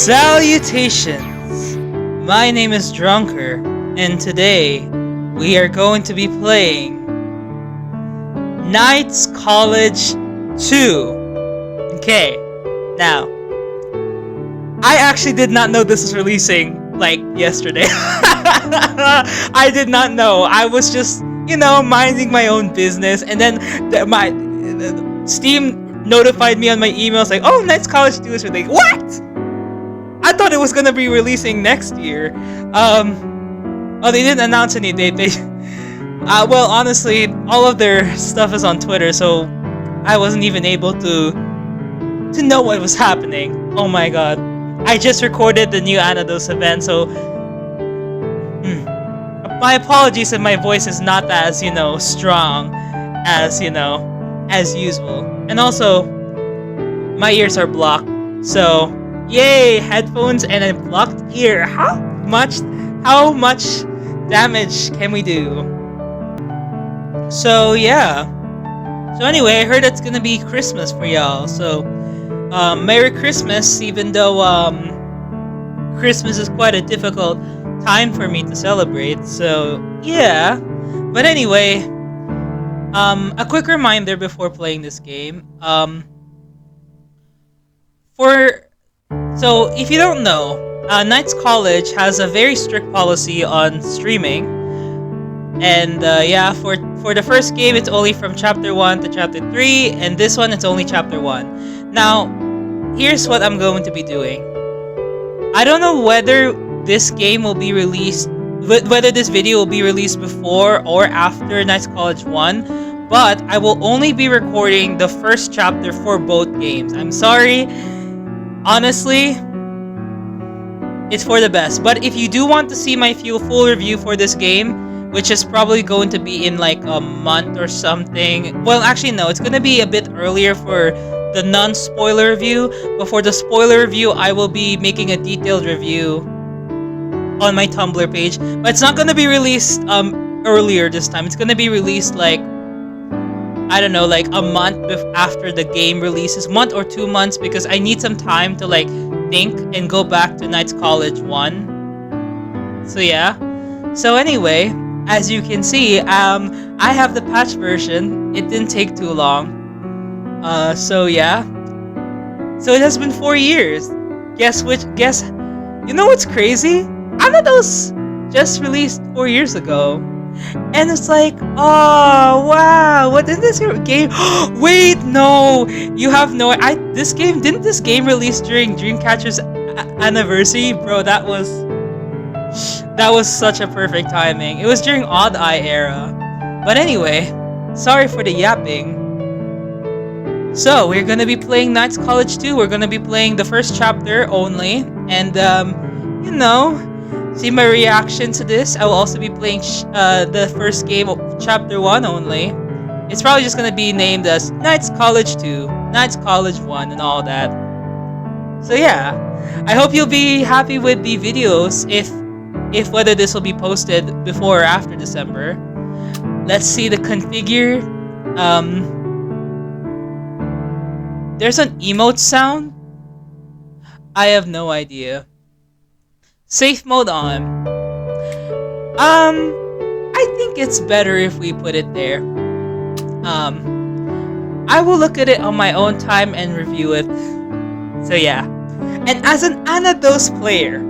Salutations! My name is Drunker, and today we are going to be playing Knights College 2. Okay, now, I actually did not know this was releasing, like, yesterday. I did not know. I was just, minding my own business, and then my Steam notified me on my emails like, oh, Knights College 2 is releasing. What? I thought it was gonna be releasing next year. Oh, they didn't announce any date. Well, honestly, all of their stuff is on Twitter, so I wasn't even able to know what was happening. Oh my god. I just recorded the new Anados event, so my apologies if my voice is not as, strong as, as usual. And also, my ears are blocked, so yay, headphones and a blocked ear. How much damage can we do? So yeah. So anyway, I heard it's gonna be Christmas for y'all. So Merry Christmas, even though Christmas is quite a difficult time for me to celebrate. So yeah. But anyway, a quick reminder before playing this game. So, if you don't know, Knights College has a very strict policy on streaming. And yeah, for the first game, it's only from Chapter 1 to Chapter 3, and this one, it's only Chapter 1. Now, here's what I'm going to be doing. I don't know whether this game will be released, whether this video will be released before or after Knights College 1, but I will only be recording the first chapter for both games. I'm sorry. Honestly, it's for the best. But if you do want to see my full review for this game, which is probably going to be in like a month or something. Well, actually no, it's going to be a bit earlier for the non-spoiler review. But for the spoiler review, I will be making a detailed review on my Tumblr page. But it's not going to be released earlier this time. It's going to be released like, I don't know, like a month after the game releases, month or 2 months, because I need some time to like think and go back to Knights College 1. So yeah. So anyway, as you can see, I have the patch version. It didn't take too long. So yeah. So it has been 4 years. Guess, you know what's crazy? Anados just released 4 years ago. And it's like, oh wow, what is this game? Wait, no, you have no. Didn't this game release during Dreamcatcher's anniversary, bro? That was such a perfect timing. It was during Odd Eye era. But anyway, sorry for the yapping. So we're gonna be playing Knights College 2. We're gonna be playing the first chapter only, and see my reaction to this. I will also be playing the first game of Chapter 1 only. It's probably just going to be named as Knights College 2, Knights College 1, and all that. So yeah, I hope you'll be happy with the videos if whether this will be posted before or after December. Let's see the configure. There's an emote sound? I have no idea. Safe mode on. I think it's better if we put it there. I will look at it on my own time and review it. So yeah. And as an Anados player,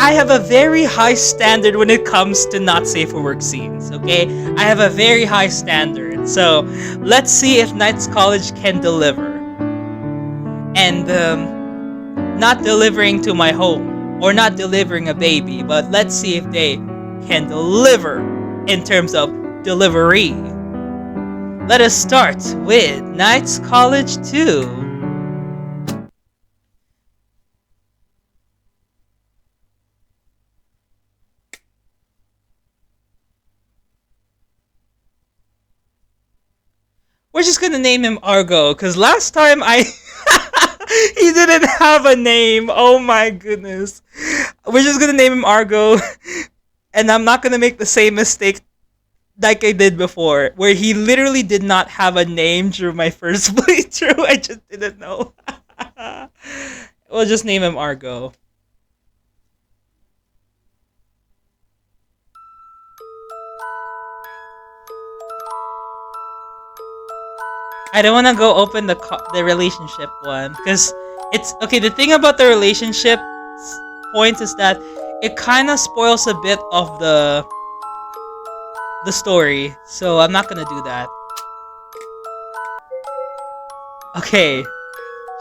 I have a very high standard when it comes to not safe for work scenes, okay? I have a very high standard. So let's see if Knights College can deliver. And not delivering to my home. Or not delivering a baby, but let's see if they can deliver in terms of delivery. Let us start with Knights College 2. We're just gonna name him Argo, because last time he didn't have a name. Oh my goodness. We're just gonna name him Argo. And I'm not gonna make the same mistake like I did before, where he literally did not have a name through my first playthrough. I just didn't know. We'll just name him Argo. I don't want to go open the relationship one because it's okay. The thing about the relationship points is that it kind of spoils a bit of the story, so I'm not gonna do that. Okay,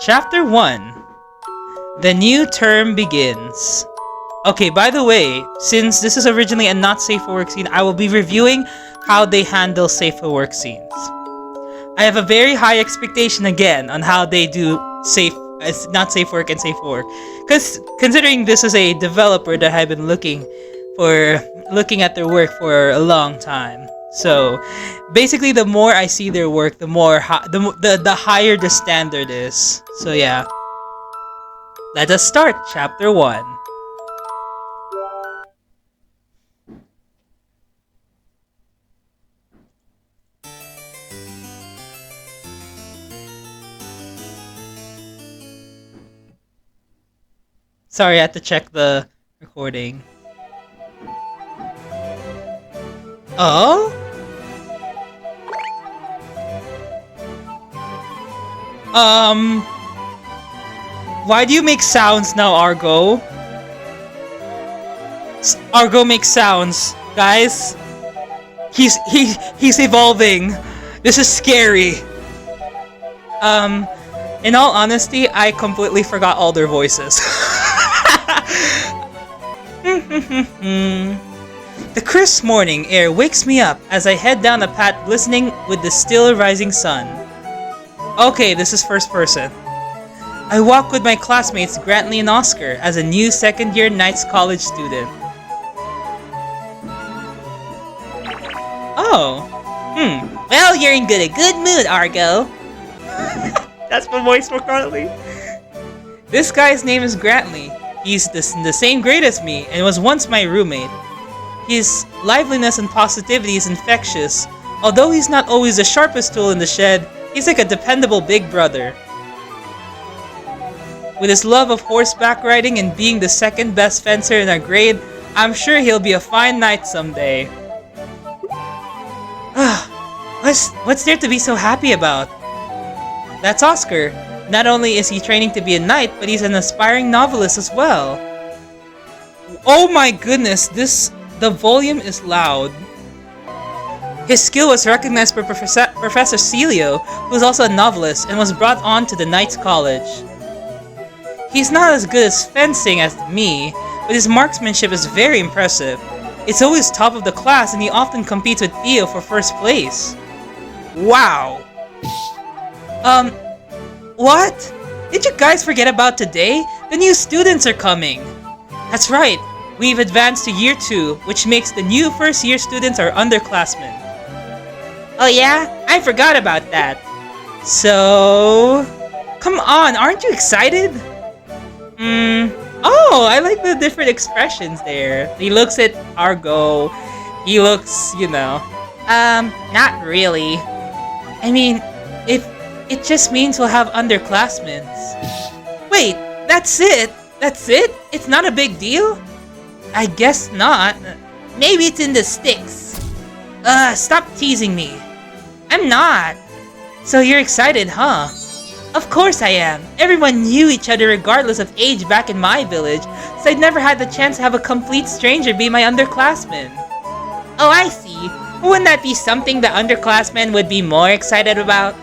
Chapter 1. The new term begins. Okay, by the way, since this is originally a not safe for work scene, I will be reviewing how they handle safe for work scenes. I have a very high expectation again on how they do not safe for work and safe for work. Because considering this is a developer that I've been looking at their work for a long time. So basically the more I see their work, the more the higher the standard is. So yeah. Let us start Chapter 1. Sorry, I had to check the recording. Oh? Why do you make sounds now, Argo? Argo makes sounds, guys. He's evolving. This is scary. In all honesty, I completely forgot all their voices. The crisp morning air wakes me up as I head down a path glistening with the still rising sun. Okay, this is first person. I walk with my classmates Grantley and Oscar as a new second-year Knights College student. Oh. Well, you're in a good mood, Argo. That's my voice for Grantley. This guy's name is Grantley. He's in the same grade as me and was once my roommate. His liveliness and positivity is infectious. Although he's not always the sharpest tool in the shed, he's like a dependable big brother. With his love of horseback riding and being the second best fencer in our grade, I'm sure he'll be a fine knight someday. What's there to be so happy about? That's Oscar. Not only is he training to be a knight, but he's an aspiring novelist as well. Oh my goodness, the volume is loud. His skill was recognized by Professor Celio, who is also a novelist and was brought on to the Knights College. He's not as good as fencing as me, but his marksmanship is very impressive. It's always top of the class and he often competes with Theo for first place. Wow. What? Did you guys forget about today? The new students are coming. That's right. We've advanced to year 2, which makes the new first year students our underclassmen. Oh yeah? I forgot about that. So... Come on, aren't you excited? Oh, I like the different expressions there. He looks at Argo. He looks, not really. I mean, if it just means we'll have underclassmen. Wait, that's it? That's it? It's not a big deal? I guess not. Maybe it's in the sticks. Stop teasing me. I'm not. So you're excited, huh? Of course I am. Everyone knew each other regardless of age back in my village, so I'd never had the chance to have a complete stranger be my underclassman. Oh, I see. Wouldn't that be something the underclassmen would be more excited about?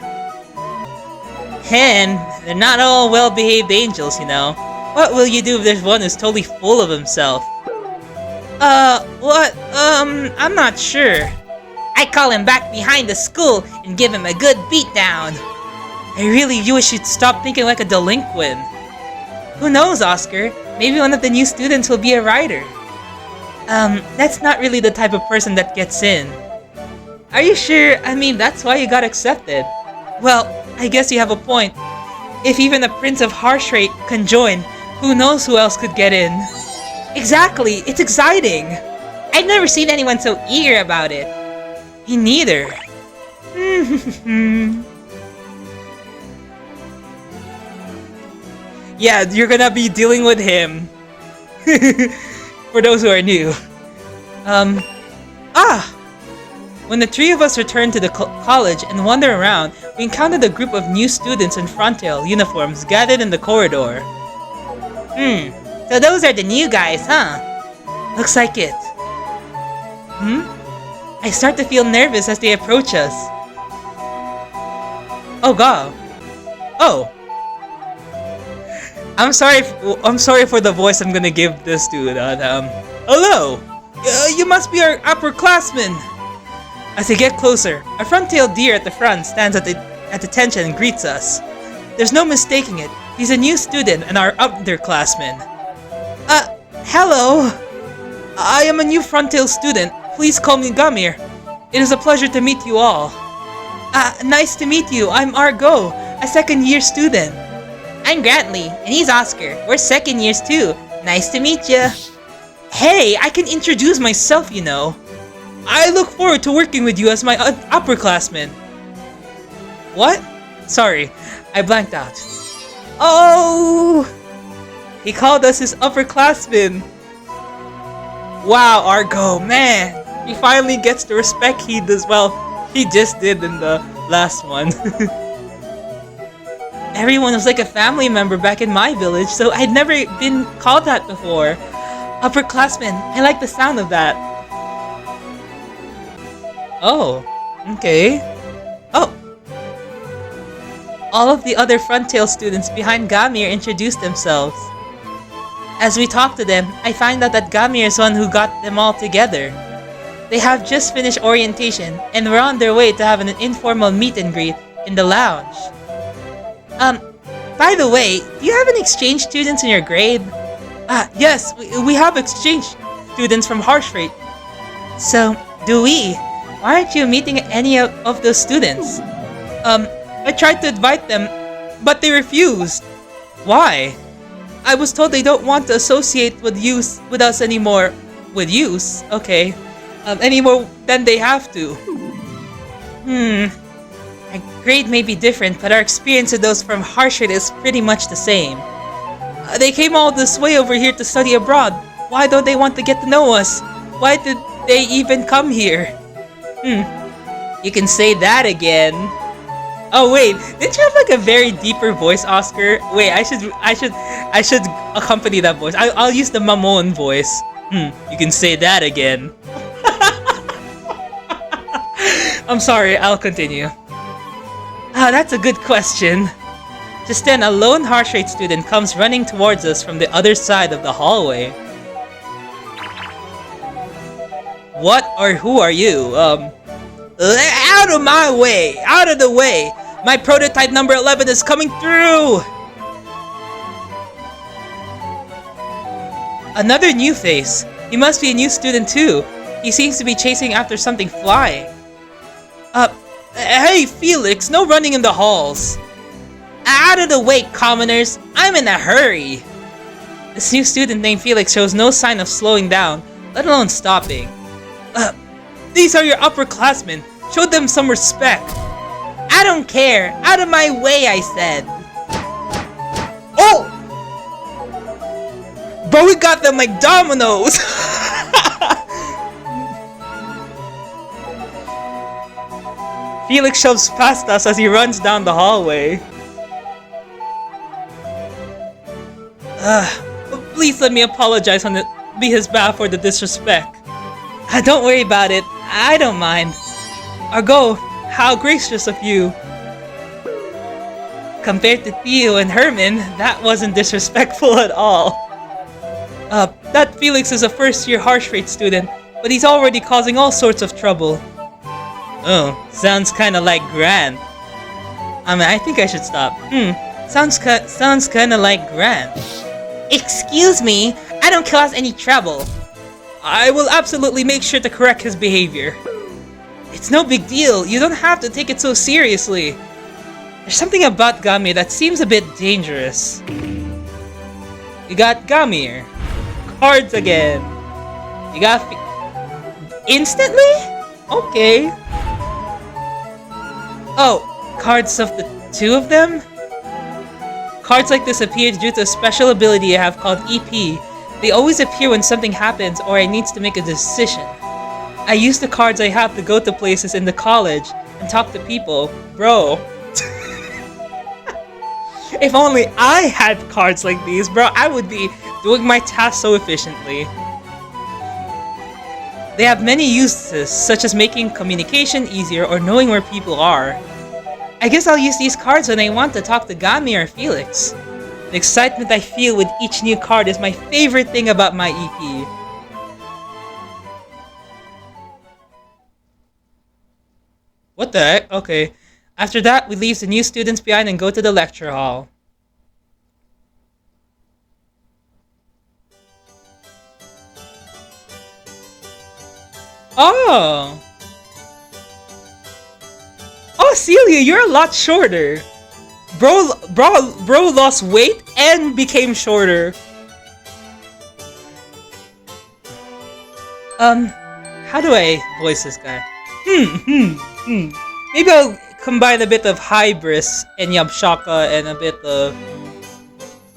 And they're not all well-behaved angels, What will you do if there's one who's totally full of himself? I'm not sure. I call him back behind the school and give him a good beatdown. I really wish you'd stop thinking like a delinquent. Who knows, Oscar? Maybe one of the new students will be a writer. That's not really the type of person that gets in. Are you sure? I mean, that's why you got accepted. Well, I guess you have a point. If even a Prince of Harshrate can join, who knows who else could get in? Exactly, it's exciting! I've never seen anyone so eager about it. Me neither. Yeah, you're gonna be dealing with him. For those who are new. When the three of us returned to the college and wandered around, we encountered a group of new students in frontier uniforms gathered in the corridor. So those are the new guys, huh? Looks like it. I start to feel nervous as they approach us. Oh god. Oh. I'm sorry for the voice I'm gonna give this dude. Hello! You must be our upperclassmen! As they get closer, a front-tailed deer at the front stands at attention and greets us. There's no mistaking it. He's a new student and our underclassman. Hello! I am a new front-tail student. Please call me Gamir. It is a pleasure to meet you all. Nice to meet you. I'm Argo, a second-year student. I'm Grantley, and he's Oscar. We're second years too. Nice to meet ya. Hey, I can introduce myself, you know. I look forward to working with you as my upperclassman. What? Sorry, I blanked out. Oh! He called us his upperclassmen. Wow, Argo, man. He finally gets the respect he does. Well, he just did in the last one. Everyone was like a family member back in my village, so I'd never been called that before. Upperclassman, I like the sound of that. Oh, okay. Oh! All of the other Frontail students behind Gamir introduced themselves. As we talked to them, I find out that Gamir is one who got them all together. They have just finished orientation, and were on their way to have an informal meet and greet in the lounge. By the way, do you have any exchange students in your grade? Yes, we have exchange students from Harshfreight. So, do we? Why aren't you meeting any of those students? I tried to invite them, but they refused. Why? I was told they don't want to associate with us anymore. With use? Okay. Any more than they have to. Our grade may be different, but our experience with those from Harshfreight is pretty much the same. They came all this way over here to study abroad. Why don't they want to get to know us? Why did they even come here? You can say that again. Oh wait, didn't you have like a very deeper voice, Oscar? Wait, I should accompany that voice. I'll use the Mamon voice. You can say that again. I'm sorry, I'll continue. That's a good question. Just then, a lone Harshfreight student comes running towards us from the other side of the hallway. What or who are you? Out of my way! Out of the way! My prototype number 11 is coming through! Another new face. He must be a new student too. He seems to be chasing after something flying. Hey Felix, no running in the halls. Out of the way, commoners! I'm in a hurry! This new student named Felix shows no sign of slowing down, let alone stopping. These are your upperclassmen. Show them some respect. I don't care. Out of my way, I said. Oh! But we got them like dominoes! Felix shoves past us as he runs down the hallway. Please let me apologize on his behalf for the disrespect. Don't worry about it. I don't mind. Argo, how gracious of you. Compared to Theo and Herman, that wasn't disrespectful at all. That Felix is a first-year Harshfreight student, but he's already causing all sorts of trouble. Oh, sounds kinda like Grant. I think I should stop. Sounds kinda like Grant. Excuse me, I don't cause any trouble. I will absolutely make sure to correct his behavior. It's no big deal, you don't have to take it so seriously. There's something about Gamir that seems a bit dangerous. You got Gamir. Cards again. You got instantly? Okay. Oh, cards of the two of them? Cards like this appear due to a special ability I have called EP. They always appear when something happens or I need to make a decision. I use the cards I have to go to places in the college and talk to people. Bro. If only I had cards like these, bro, I would be doing my tasks so efficiently. They have many uses, such as making communication easier or knowing where people are. I guess I'll use these cards when I want to talk to Gami or Felix. The excitement I feel with each new card is my favorite thing about my EP. What the heck? Okay. After that, we leave the new students behind and go to the lecture hall. Oh! Oh, Celia, you're a lot shorter. Bro lost weight and became shorter. How do I voice this guy? Maybe I'll combine a bit of Hybris and Yabshaka and a bit of...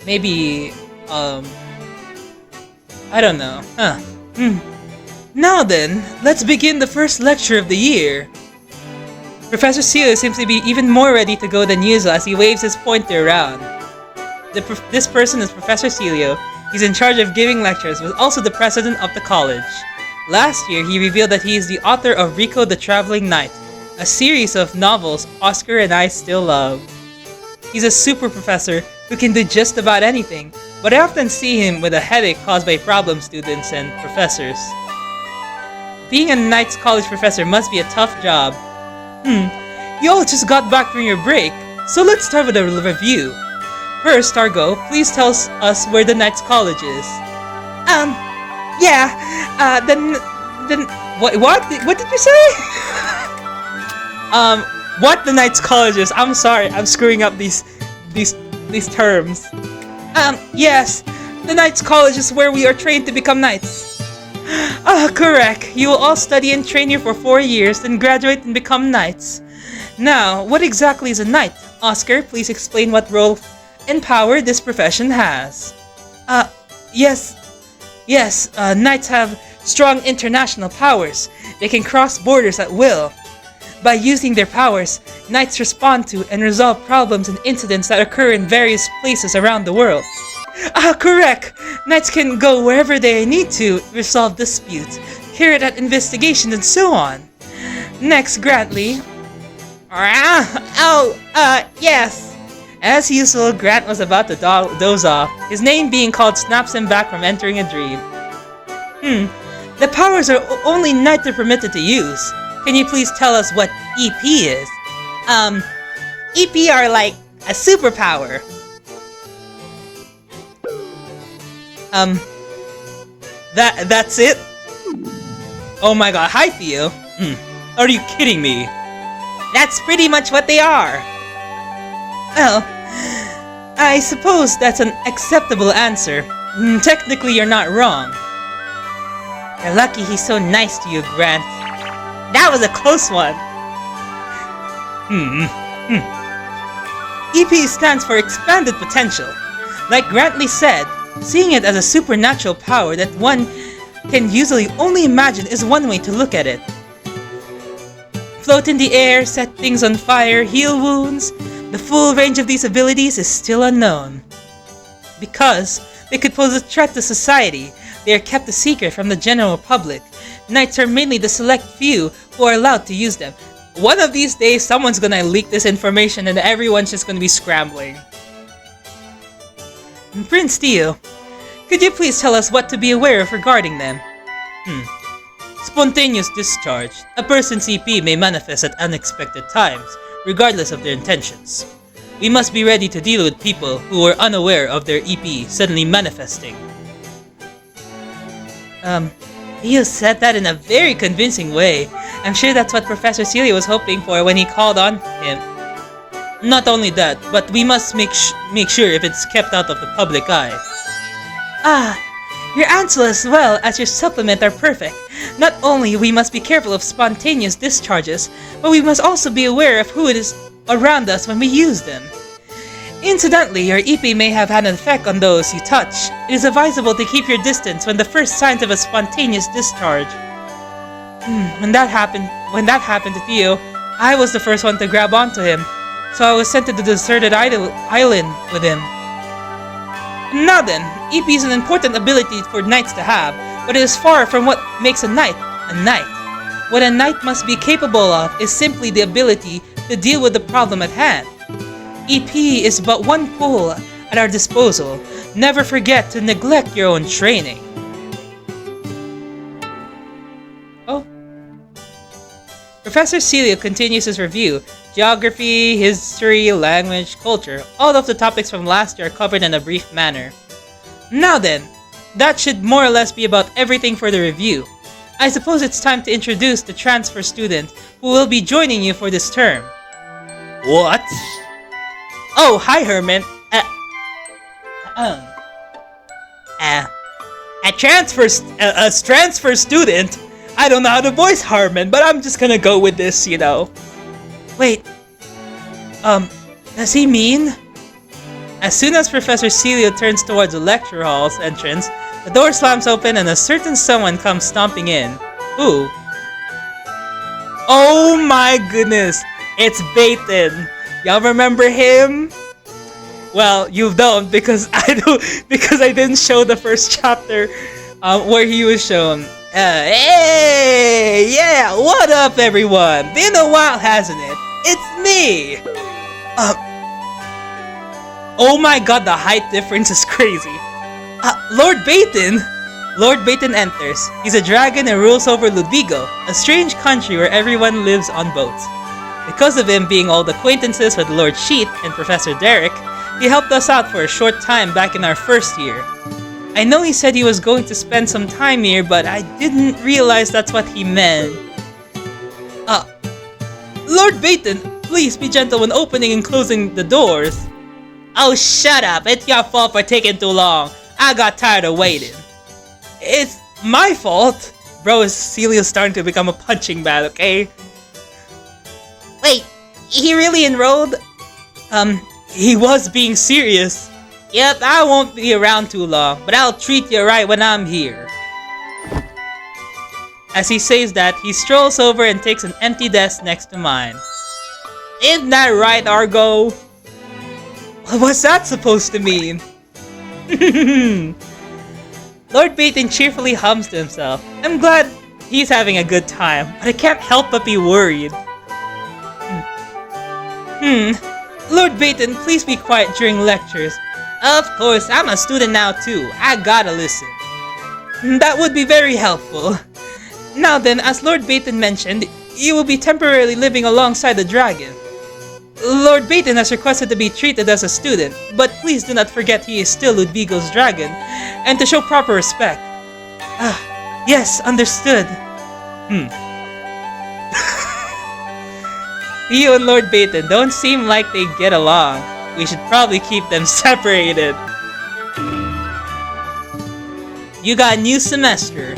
maybe, I don't know. Now then, let's begin the first lecture of the year. Professor Celio seems to be even more ready to go than usual as he waves his pointer around. This person is Professor Celio. He's in charge of giving lectures, but also the president of the college. Last year, he revealed that he is the author of Rico the Traveling Knight, a series of novels Oscar and I still love. He's a super professor who can do just about anything, but I often see him with a headache caused by problem students and professors. Being a Knight's College professor must be a tough job. You all just got back from your break, so let's start with a review. First, Argo, please tell us where the Knight's College is. What did you say? What the Knight's College is? I'm sorry, I'm screwing up these terms. Yes, the Knight's College is where we are trained to become knights. Correct. You will all study and train here for 4 years, then graduate and become knights. Now, what exactly is a knight? Oscar, please explain what role and power this profession has. Yes, knights have strong international powers. They can cross borders at will. By using their powers, knights respond to and resolve problems and incidents that occur in various places around the world. Correct! Knights can go wherever they need to resolve disputes, carry out investigations, and so on. Next, Grantley. Yes! As usual, Grant was about to doze off, his name being called snaps him back from entering a dream. The powers are only knights are permitted to use. Can you please tell us what EP is? EP are like a superpower. That's it? Oh my god, hi Theo. Are you kidding me? That's pretty much what they are. Well, I suppose that's an acceptable answer. Technically, you're not wrong. You're lucky he's so nice to you, Grant. That was a close one. EP stands for Expanded Potential. Like Grantley said, seeing it as a supernatural power that one can usually only imagine is one way to look at it. Float in the air, set things on fire, heal wounds. The full range of these abilities is still unknown. Because they could pose a threat to society, they are kept a secret from the general public. Knights are mainly the select few who are allowed to use them. One of these days, someone's gonna leak this information and everyone's just gonna be scrambling. Prince Theo, could you please tell us what to be aware of regarding them? Spontaneous discharge. A person's EP may manifest at unexpected times, regardless of their intentions. We must be ready to deal with people who are unaware of their EP suddenly manifesting. You said that in a very convincing way. I'm sure that's what Professor Celia was hoping for when he called on him. Not only that, but we must make sure if it's kept out of the public eye. Your answer as well as your supplement are perfect. Not only we must be careful of spontaneous discharges, but we must also be aware of who it is around us when we use them. Incidentally, your EP may have had an effect on those you touch. It is advisable to keep your distance when the first signs of a spontaneous discharge. When that happened to Theo, I was the first one to grab onto him, so I was sent to the deserted island with him. Now then, EP is an important ability for knights to have, but it is far from what makes a knight a knight. What a knight must be capable of is simply the ability to deal with the problem at hand. EP is but one tool at our disposal. Never forget to neglect your own training. Oh. Professor Celio continues his review. Geography, history, language, culture, all of the topics from last year are covered in a brief manner. Now then, that should more or less be about everything for the review. I suppose it's time to introduce the transfer student who will be joining you for this term. What? Oh, hi Herman. A transfer student? I don't know how to voice Harmon, but I'm just gonna go with this, you know. Wait, does he mean? As soon as Professor Celio turns towards the lecture hall's entrance, the door slams open and a certain someone comes stomping in. Who? Oh my goodness, it's Baton. Y'all remember him? Well, you don't because I didn't show the first chapter where he was shown. Hey, yeah, what up everyone? Been a while, hasn't it? It's me! Oh my god, the height difference is crazy. Lord Baton! Lord Baton enters. He's a dragon and rules over Ludvigo, a strange country where everyone lives on boats. Because of him being old acquaintances with Lord Sheet and Professor Derek, he helped us out for a short time back in our first year. I know he said he was going to spend some time here, but I didn't realize that's what he meant. Lord Baton, please be gentle when opening and closing the doors. Oh, shut up. It's your fault for taking too long. I got tired of waiting. It's my fault? Bro, Celia's starting to become a punching bag, okay? Wait, he really enrolled? He was being serious. Yep, I won't be around too long, but I'll treat you right when I'm here. As he says that, he strolls over and takes an empty desk next to mine. Isn't that right, Argo? What's that supposed to mean? Lord Baton cheerfully hums to himself. I'm glad he's having a good time, but I can't help but be worried. Lord Baton, please be quiet during lectures. Of course, I'm a student now too. I gotta listen. That would be very helpful. Now then, as Lord Baton mentioned, you will be temporarily living alongside the dragon. Lord Baton has requested to be treated as a student, but please do not forget he is still Ludvigo's dragon, and to show proper respect. Yes, understood. Theo and Lord Baton don't seem like they get along. We should probably keep them separated. You got a new semester.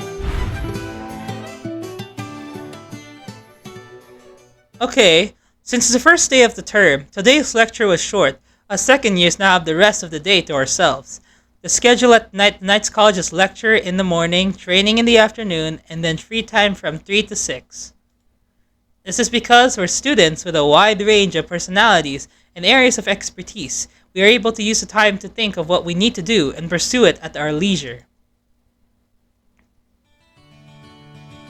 Okay, since it's the first day of the term, today's lecture was short. Us second years now have the rest of the day to ourselves. The schedule at Knights College is lecture in the morning, training in the afternoon, and then free time from 3 to 6. This is because we're students with a wide range of personalities and areas of expertise. We are able to use the time to think of what we need to do and pursue it at our leisure.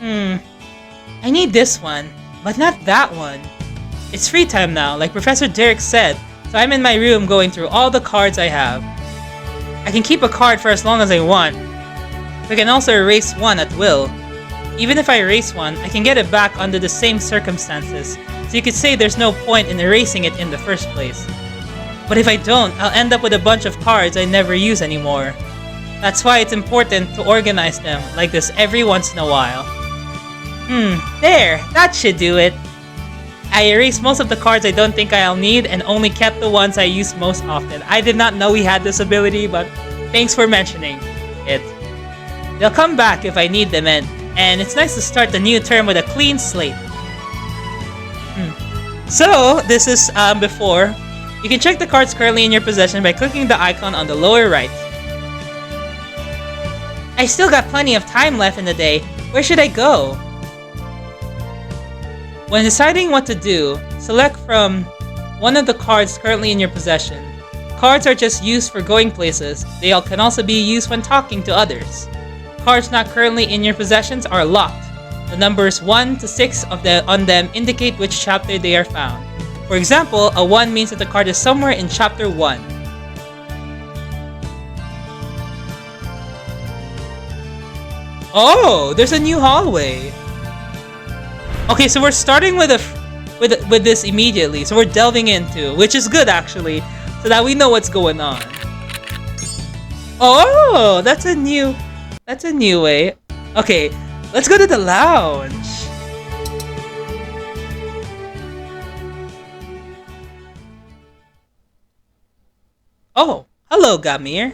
I need this one, but not that one. It's free time now, like Professor Derek said, so I'm in my room going through all the cards I have. I can keep a card for as long as I want. I can also erase one at will. Even if I erase one, I can get it back under the same circumstances, so you could say there's no point in erasing it in the first place. But if I don't, I'll end up with a bunch of cards I never use anymore. That's why it's important to organize them like this every once in a while. There! That should do it! I erased most of the cards I don't think I'll need and only kept the ones I use most often. I did not know he had this ability, but thanks for mentioning it. They'll come back if I need them, and it's nice to start the new term with a clean slate. So, this is before. You can check the cards currently in your possession by clicking the icon on the lower right. I still got plenty of time left in the day. Where should I go? When deciding what to do, select from one of the cards currently in your possession. Cards are just used for going places. They can also be used when talking to others. Cards not currently in your possessions are locked. The numbers 1 to 6 on them indicate which chapter they are found. For example, a 1 means that the card is somewhere in chapter 1. Oh, there's a new hallway. Okay, so we're starting with this immediately. So we're delving into, which is good actually, so that we know what's going on. Oh, that's a new way. Okay, let's go to the lounge. Oh, hello, Gamir.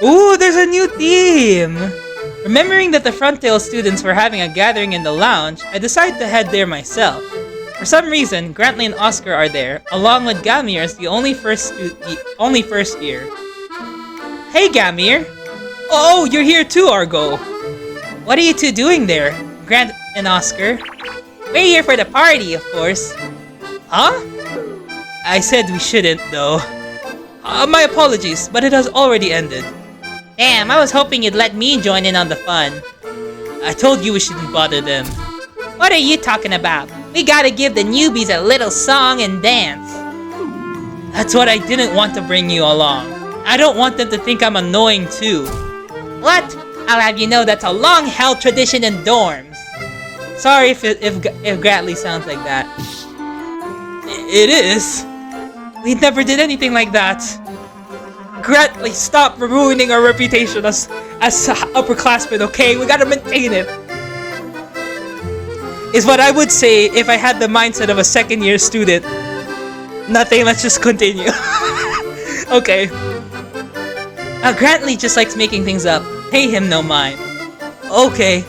Ooh, there's a new theme! Remembering that the Frontail students were having a gathering in the lounge, I decided to head there myself. For some reason, Grantley and Oscar are there, along with Gamir as the only first year. Hey, Gamir! Oh, you're here too, Argo! What are you two doing there, Grant and Oscar? We're here for the party, of course. Huh? I said we shouldn't, though. My apologies, but it has already ended. Damn, I was hoping you'd let me join in on the fun. I told you we shouldn't bother them. What are you talking about? We gotta give the newbies a little song and dance. That's what I didn't want to bring you along. I don't want them to think I'm annoying too. What? I'll have you know that's a long-held tradition in dorms. Sorry if Gratley sounds like that. It is. We never did anything like that. Gratley, stop ruining our reputation as upperclassmen, okay? We gotta maintain it. Is what I would say if I had the mindset of a second-year student. Nothing, let's just continue. Okay. Gratley just likes making things up. Pay him no mind. Okay.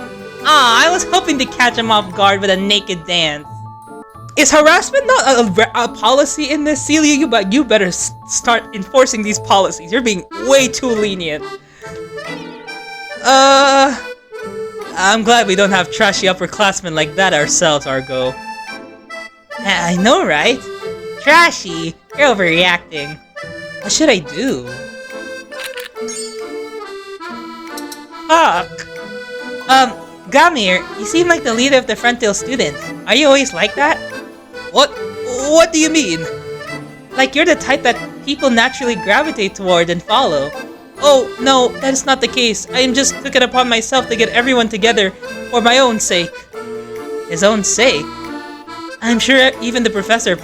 I was hoping to catch him off guard with a naked dance. Is harassment not a policy in this, Celia? You better start enforcing these policies. You're being way too lenient. I'm glad we don't have trashy upperclassmen like that ourselves, Argo. I know, right? Trashy? You're overreacting. What should I do? Fuck. Gamir, you seem like the leader of the Frontail students. Are you always like that? What do you mean? Like you're the type that people naturally gravitate toward and follow. Oh, no, that is not the case. I just took it upon myself to get everyone together for my own sake. His own sake? I'm sure even the professors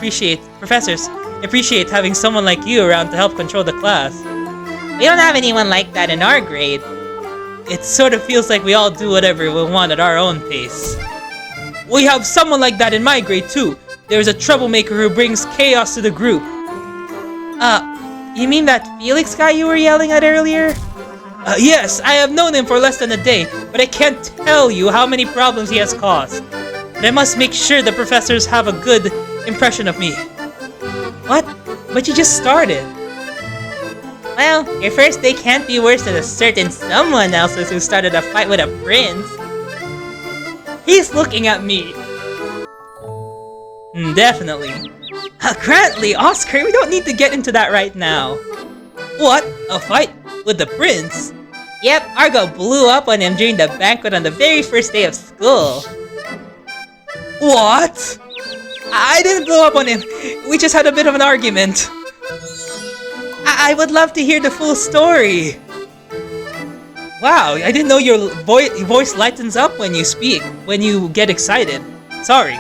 appreciate having someone like you around to help control the class. We don't have anyone like that in our grade. It sort of feels like we all do whatever we want at our own pace. We have someone like that in my grade too. There's a troublemaker who brings chaos to the group. You mean that Felix guy you were yelling at earlier? Yes, I have known him for less than a day, but I can't tell you how many problems he has caused. But I must make sure the professors have a good impression of me. What? But you just started. Well, your first day can't be worse than a certain someone else's who started a fight with a prince. He's looking at me. Definitely. Grantley, Oscar, we don't need to get into that right now. What? A fight with the prince? Yep, Argo blew up on him during the banquet on the very first day of school. What? I didn't blow up on him. We just had a bit of an argument. I would love to hear the full story. Wow, I didn't know your voice lightens up when you speak, when you get excited. Sorry.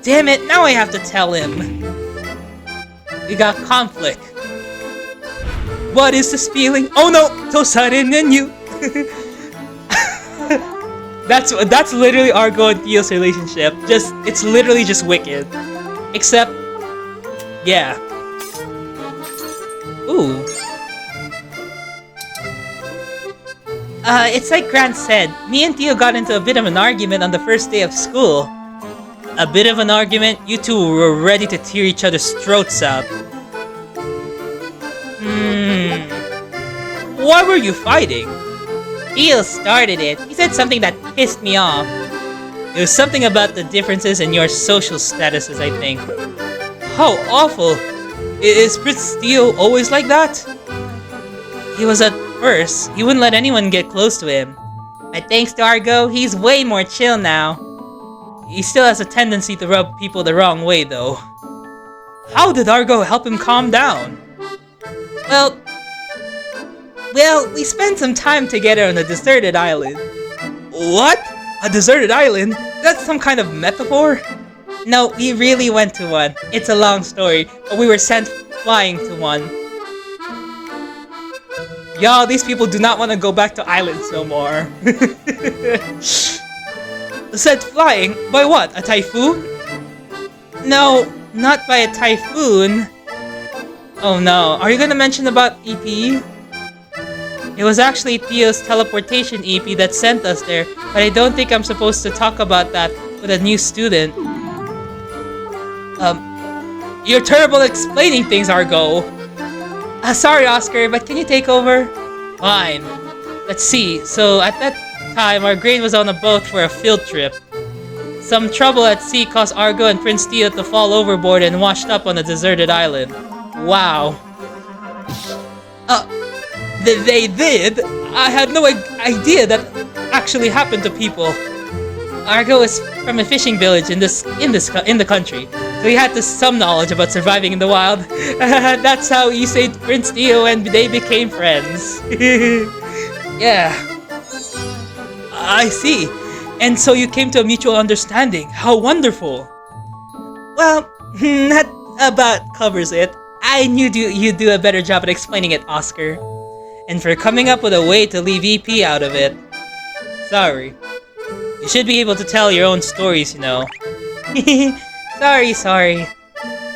Damn it, now I have to tell him. We got conflict. What is this feeling? Oh no, so sudden and you. That's literally Argo and Theo's relationship. It's literally just wicked. Except, yeah. Ooh. It's like Grant said, me and Theo got into a bit of an argument on the first day of school. A bit of an argument, you two were ready to tear each other's throats out. Why were you fighting? Theo started it. He said something that pissed me off. It was something about the differences in your social statuses, I think. How awful! Is Prince Theo always like that? He was at first. He wouldn't let anyone get close to him. But thanks to Argo, he's way more chill now. He still has a tendency to rub people the wrong way, though. How did Argo help him calm down? Well, we spent some time together on a deserted island. What? A deserted island? That's some kind of metaphor? No, we really went to one. It's a long story, but we were sent flying to one. Y'all, these people do not want to go back to islands no more. Sent flying? By what? A typhoon? No, not by a typhoon. Oh no, are you gonna mention about EP? It was actually Theo's teleportation EP that sent us there, but I don't think I'm supposed to talk about that with a new student. You're terrible at explaining things, Argo. Sorry, Oscar, but can you take over? Fine. Let's see, so at that time, our grade was on a boat for a field trip. Some trouble at sea caused Argo and Prince Theo to fall overboard and washed up on a deserted island. Wow. They did? I had no idea that actually happened to people. Argo is from a fishing village in the country, so he had some knowledge about surviving in the wild. That's how he saved Prince Theo and they became friends. Yeah. I see. And so you came to a mutual understanding. How wonderful. Well, that about covers it. I knew you'd do a better job at explaining it, Oscar. And for coming up with a way to leave EP out of it. Sorry. You should be able to tell your own stories, you know. Sorry.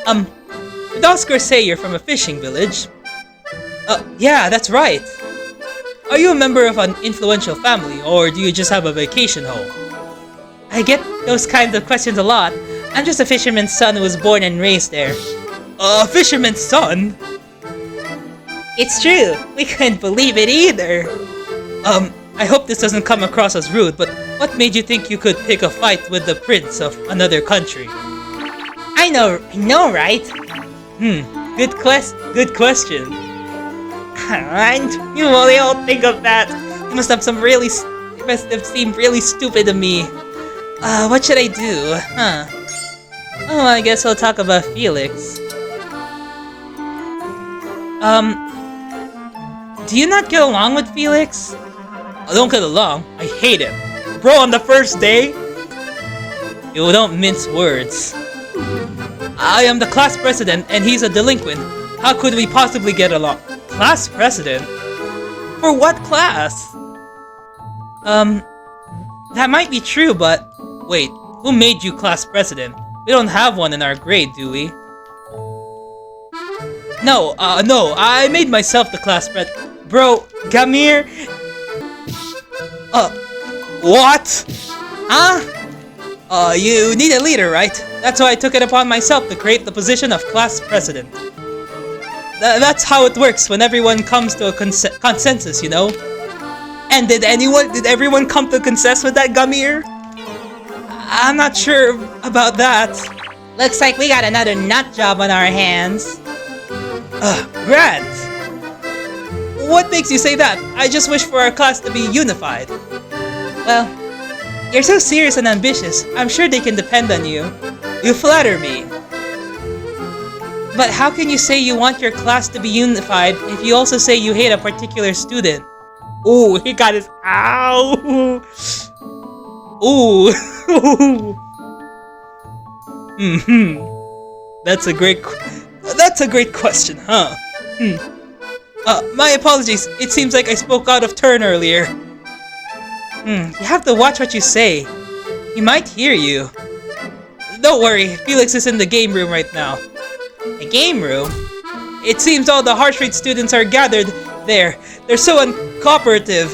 Did Oscar say you're from a fishing village? Yeah, that's right. Are you a member of an influential family, or do you just have a vacation home? I get those kinds of questions a lot. I'm just a fisherman's son who was born and raised there. A fisherman's son? It's true. We couldn't believe it either. I hope this doesn't come across as rude, but what made you think you could pick a fight with the prince of another country? I know, right? Good question. And you only all think of that. It must have seemed really stupid to me. What should I do? Oh, I guess I'll talk about Felix. Do you not get along with Felix? I don't get along. I hate him. Bro, on the first day? You don't mince words. I am the class president and he's a delinquent. How could we possibly get along? Class president? For what class? That might be true, but... Wait, who made you class president? We don't have one in our grade, do we? No, I made myself the class president. Bro, Gamir... What? Huh? You need a leader, right? That's why I took it upon myself to create the position of class president. That's how it works when everyone comes to a consensus, you know? And did everyone come to consensus with that, Gamir? I'm not sure about that. Looks like we got another nut job on our hands. Grant! What makes you say that? I just wish for our class to be unified. Well, you're so serious and ambitious. I'm sure they can depend on you. You flatter me. But how can you say you want your class to be unified if you also say you hate a particular student? Ooh, he got his... Ow! Ooh. That's a great question, huh? My apologies. It seems like I spoke out of turn earlier. You have to watch what you say. He might hear you. Don't worry, Felix is in the game room right now. The game room? It seems all the heart rate students are gathered there. They're so uncooperative.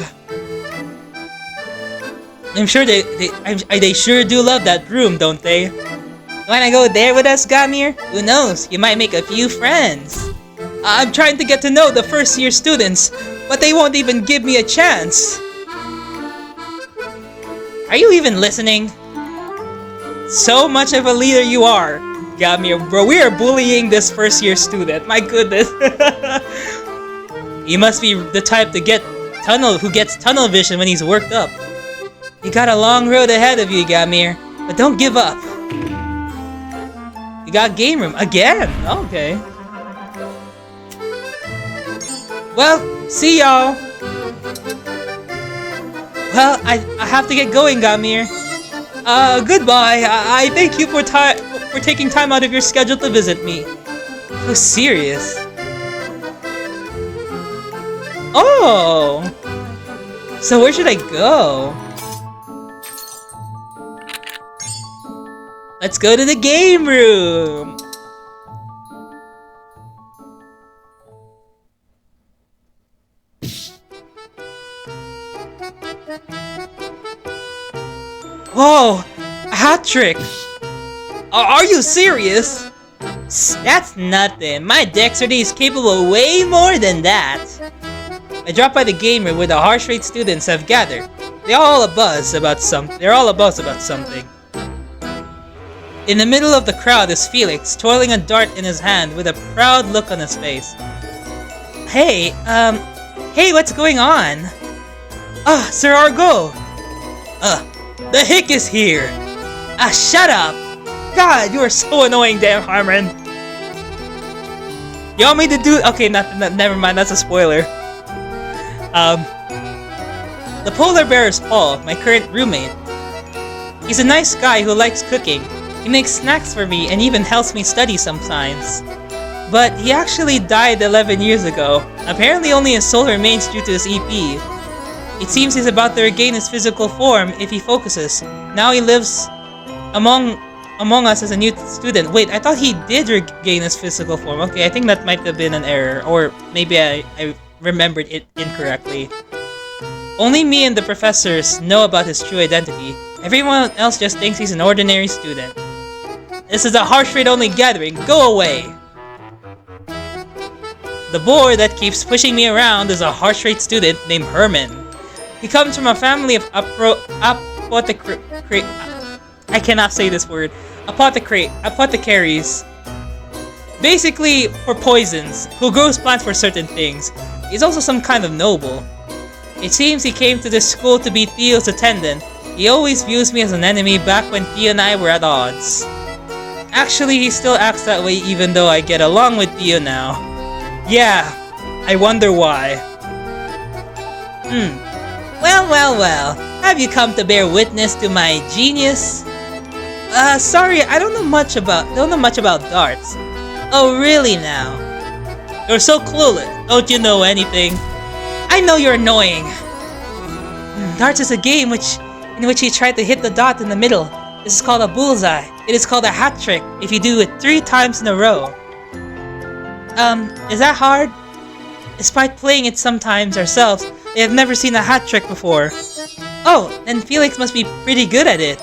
I'm sure they sure do love that room, don't they? Wanna go there with us, Gamir? Who knows, you might make a few friends. I'm trying to get to know the first year students, but they won't even give me a chance. Are you even listening? So much of a leader you are, Gamir, bro. We are bullying this first year student. My goodness. You must be the type to who gets tunnel vision when he's worked up. You got a long road ahead of you, Gamir, but don't give up. You got game room again. Okay. Well, see y'all. Well, I have to get going, Gamir. Goodbye. I thank you for taking time out of your schedule to visit me. So serious. Oh! So where should I go? Let's go to the game room! Whoa! A hat trick! Are you serious? That's nothing. My dexterity is capable of way more than that. I dropped by the game room where the harsh rate students have gathered. They're all a buzz about something. In the middle of the crowd is Felix, twirling a dart in his hand with a proud look on his face. Hey, what's going on? Ah, Sir Argo! The hick is here! Ah, shut up! God, you are so annoying, damn Harmon! You want me to do- okay, never mind, that's a spoiler. The polar bear is Paul, my current roommate. He's a nice guy who likes cooking. He makes snacks for me and even helps me study sometimes. But he actually died 11 years ago. Apparently only his soul remains due to his EP. It seems he's about to regain his physical form if he focuses. Now he lives among us as a new student. Wait, I thought he did regain his physical form. Okay, I think that might have been an error. Or maybe I remembered it incorrectly. Only me and the professors know about his true identity. Everyone else just thinks he's an ordinary student. This is a harsh rate only gathering. Go away! The boy that keeps pushing me around is a harsh rate student named Herman. He comes from a family of I cannot say this word. Apothecaries. Basically, for poisons, who grows plants for certain things. He's also some kind of noble. It seems he came to this school to be Theo's attendant. He always views me as an enemy back when Theo and I were at odds. Actually, he still acts that way even though I get along with Theo now. Yeah, I wonder why. Well. Have you come to bear witness to my genius? Sorry, I don't know much about darts. Oh, really now? You're so clueless. Don't you know anything? I know you're annoying. Darts is a game in which you try to hit the dot in the middle. This is called a bullseye. It is called a hat trick if you do it 3 times in a row. Is that hard? Despite playing it sometimes ourselves, they have never seen a hat trick before. Oh, then Felix must be pretty good at it.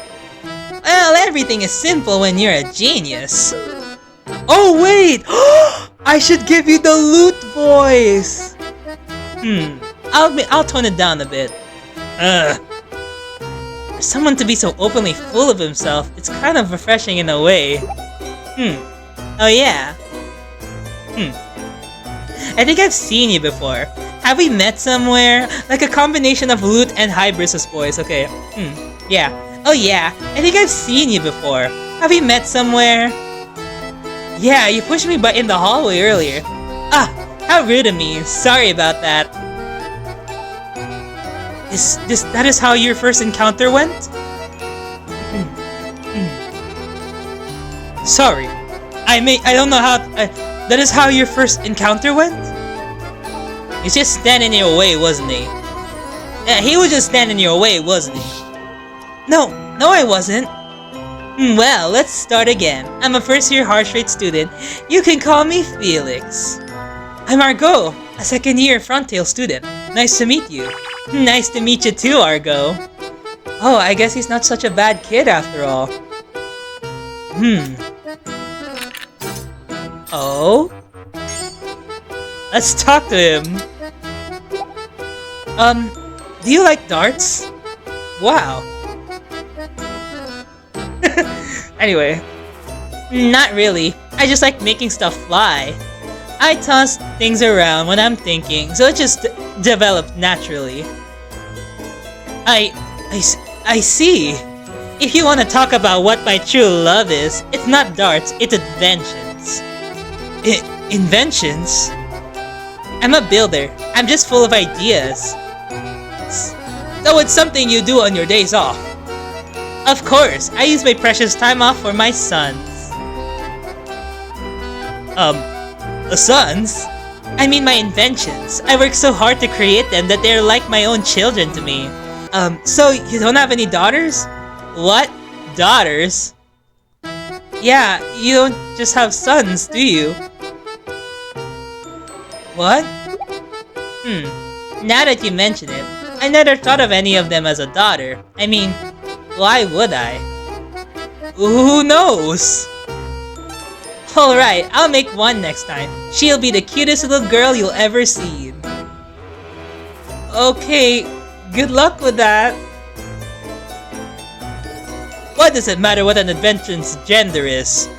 Well, everything is simple when you're a genius. Oh, wait! I should give you the lute voice! I'll tone it down a bit. For someone to be so openly full of himself, it's kind of refreshing in a way. Oh yeah? I think I've seen you before. Have we met somewhere? Like a combination of lute and hibiscus voice, okay. Yeah. Oh yeah, I think I've seen you before. Have we met somewhere? Yeah, you pushed me in the hallway earlier. Ah, how rude of me. Sorry about that. That is how your first encounter went? Sorry. I don't know how... that is how your first encounter went? He's just standing in your way, wasn't he? Yeah, he was just standing in your way, wasn't he? No, I wasn't. Well, let's start again. I'm a first-year harsh rate student. You can call me Felix. I'm Argo, a second-year front-tail student. Nice to meet you. Nice to meet you too, Argo. Oh, I guess he's not such a bad kid after all. Oh? Let's talk to him. Do you like darts? Wow. Anyway. Not really. I just like making stuff fly. I toss things around when I'm thinking, so it just developed naturally. I see. If you want to talk about what my true love is, it's not darts, it's inventions. Inventions? I'm a builder. I'm just full of ideas. So it's something you do on your days off. Of course, I use my precious time off for my sons. Sons? I mean my inventions. I work so hard to create them that they're like my own children to me. So you don't have any daughters? What? Daughters? Yeah, you don't just have sons, do you? What? Now that you mention it, I never thought of any of them as a daughter. I mean, why would I? Who knows? Alright, I'll make one next time. She'll be the cutest little girl you'll ever see. Okay, good luck with that. What does it matter what an invention's gender is?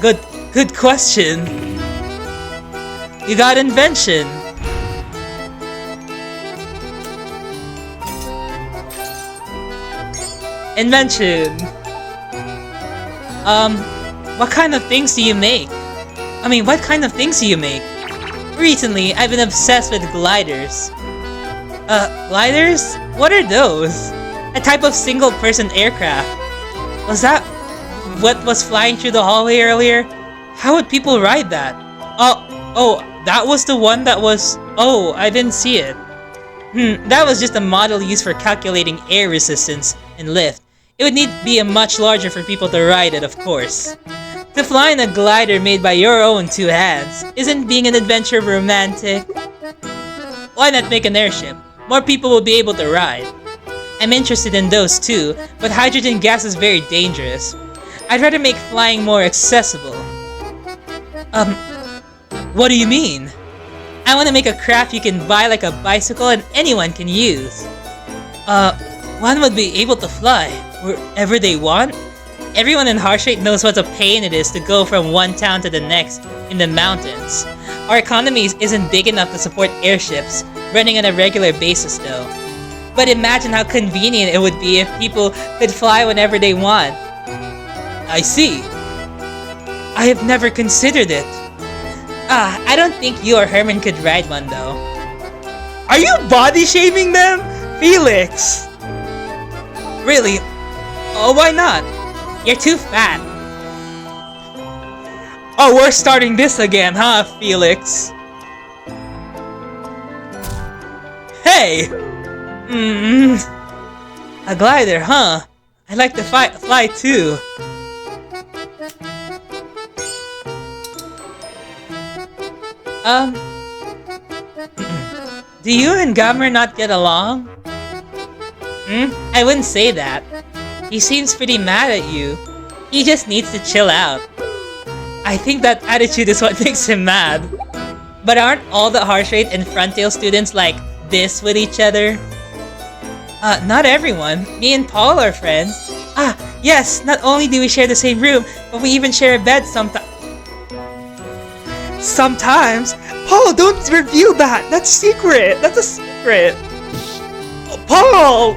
Good question. You got invention. Invention. What kind of things do you make? I mean, what kind of things do you make? Recently, I've been obsessed with gliders. Gliders? What are those? A type of single-person aircraft. Was that what was flying through the hallway earlier? How would people ride that? Oh, that was the one that was... Oh, I didn't see it. That was just a model used for calculating air resistance and lift. It would need to be a much larger for people to ride it, of course. To fly in a glider made by your own two hands, isn't being an adventurer romantic? Why not make an airship? More people will be able to ride. I'm interested in those too, but hydrogen gas is very dangerous. I'd rather make flying more accessible. What do you mean? I want to make a craft you can buy like a bicycle and anyone can use. One would be able to fly wherever they want. Everyone in Heartstraight knows what a pain it is to go from one town to the next in the mountains. Our economy isn't big enough to support airships running on a regular basis though. But imagine how convenient it would be if people could fly whenever they want. I see. I have never considered it. I don't think you or Herman could ride one though. Are you body shaming them? Felix! Really? Oh, why not? You're too fat. Oh, we're starting this again, huh, Felix? Hey! A glider, huh? I'd like to fly too. Do you and Gamer not get along? I wouldn't say that. He seems pretty mad at you. He just needs to chill out. I think that attitude is what makes him mad. But aren't all the Heartstraight and Frontail students like this with each other? Not everyone. Me and Paul are friends. Yes, not only do we share the same room, but we even share a bed sometimes. Sometimes? Paul, don't reveal that! That's secret! That's a secret! Oh, Paul!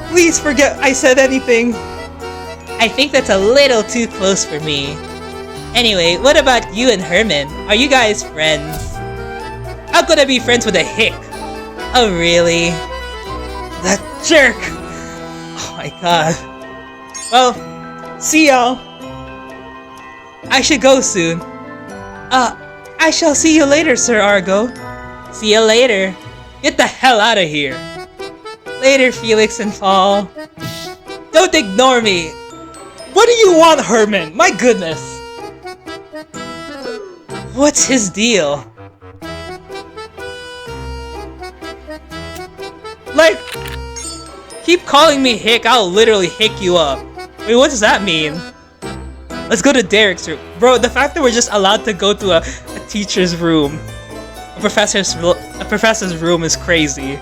Please forget I said anything. I think that's a little too close for me. Anyway, what about you and Herman? Are you guys friends? How could I be friends with a hick? Oh, really? That jerk! Oh my god. Well, see y'all. I should go soon. I shall see you later, Sir Argo. See you later. Get the hell out of here. Later, Felix and Paul. Don't ignore me. What do you want, Herman? My goodness. What's his deal? Like, keep calling me Hick, I'll literally hick you up. Wait, what does that mean? Let's go to Derek's room. Bro, the fact that we're just allowed to go to a teacher's room, a professor's room is crazy.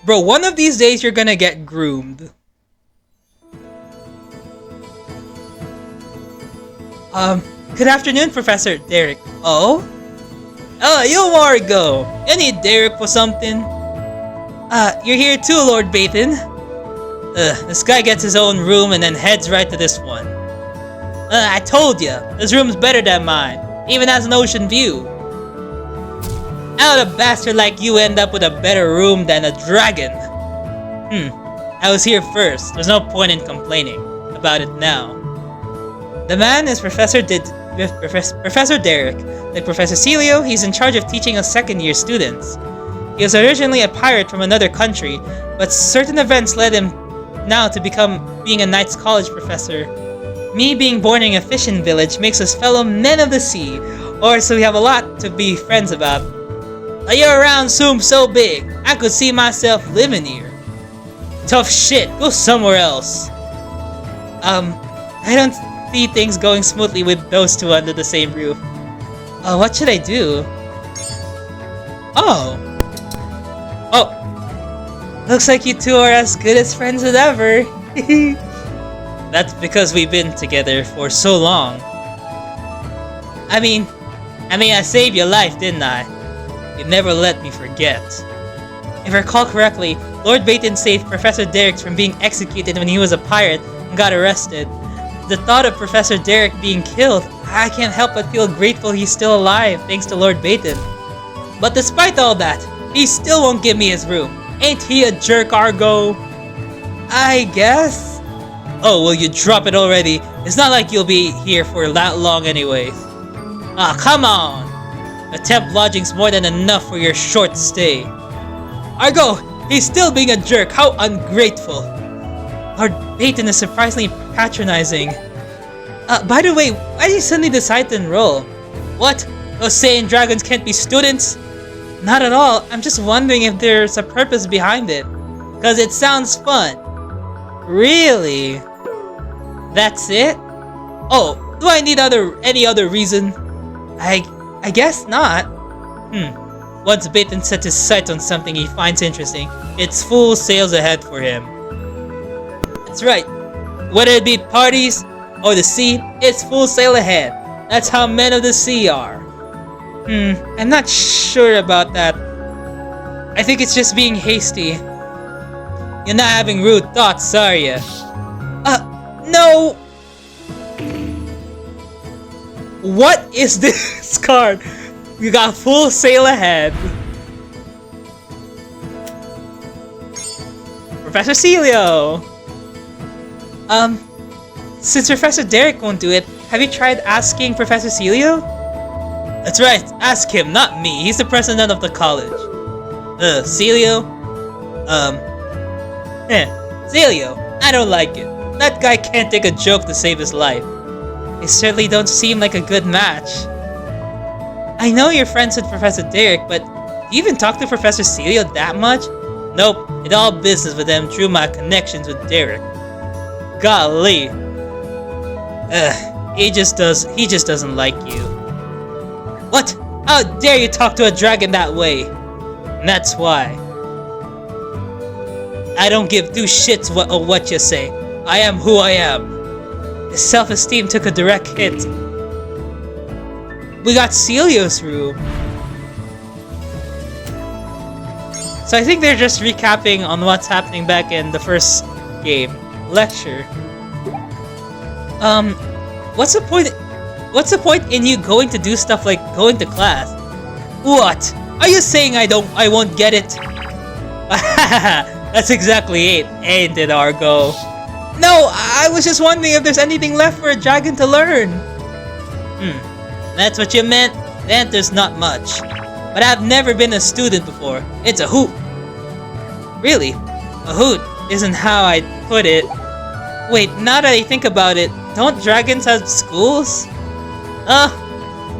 Bro, one of these days you're gonna get groomed. Good afternoon, Professor Derek. Oh? Oh, you Margo! You need Derek for something? You're here too, Lord Baton. This guy gets his own room and then heads right to this one. I told ya, this room's better than mine. Even has an ocean view. How would a bastard like you end up with a better room than a dragon? I was here first. There's no point in complaining about it now. The man is Professor Derek. Like Professor Celio, he's in charge of teaching us second-year students. He was originally a pirate from another country, but certain events led him now to being a Knights College professor. Me being born in a fishing village makes us fellow men of the sea, or so we have a lot to be friends about. A year-round room so big, I could see myself living here. Tough shit, go somewhere else. I don't see things going smoothly with those two under the same roof. What should I do? Oh, looks like you two are as good as friends as ever. That's because we've been together for so long. I mean, I saved your life, didn't I? You never let me forget. If I recall correctly, Lord Baton saved Professor Derek from being executed when he was a pirate and got arrested. The thought of Professor Derek being killed, I can't help but feel grateful he's still alive thanks to Lord Baton. But despite all that, he still won't give me his room. Ain't he a jerk, Argo? I guess? Oh, will you drop it already? It's not like you'll be here for that long anyways. Ah, come on! A temp lodging's more than enough for your short stay. Argo! He's still being a jerk! How ungrateful! Lord Baton is surprisingly patronizing. By the way, why did you suddenly decide to enroll? What? Those saying dragons can't be students? Not at all. I'm just wondering if there's a purpose behind it. Cause it sounds fun. Really? That's it? Oh, do I need any other reason? I guess not. Once Baton sets his sights on something he finds interesting, it's full sails ahead for him. That's right. Whether it be parties or the sea, it's full sail ahead. That's how men of the sea are. I'm not sure about that. I think it's just being hasty. You're not having rude thoughts, are you? No! What is this card? You got full sail ahead. Professor Celio! Since Professor Derek won't do it, have you tried asking Professor Celio? That's right, ask him, not me. He's the president of the college. Celio? Celio, I don't like it. That guy can't take a joke to save his life. They certainly don't seem like a good match. I know you're friends with Professor Derek, but do you even talk to Professor Celio that much? Nope, it's all business with them through my connections with Derek. Golly. He just doesn't like you. What? How dare you talk to a dragon that way? And that's why. I don't give two shits what you say. I am who I am. His self-esteem took a direct hit. We got Celio's room. So I think they're just recapping on what's happening back in the first game. Lecture. What's the point? What's the point in you going to do stuff like going to class? What? Are you saying I won't get it? That's exactly it, ain't it, Argo? No, I was just wondering if there's anything left for a dragon to learn. That's what you meant? Then there's not much. But I've never been a student before. It's a hoot. Really? A hoot isn't how I'd put it. Wait, now that I think about it, don't dragons have schools?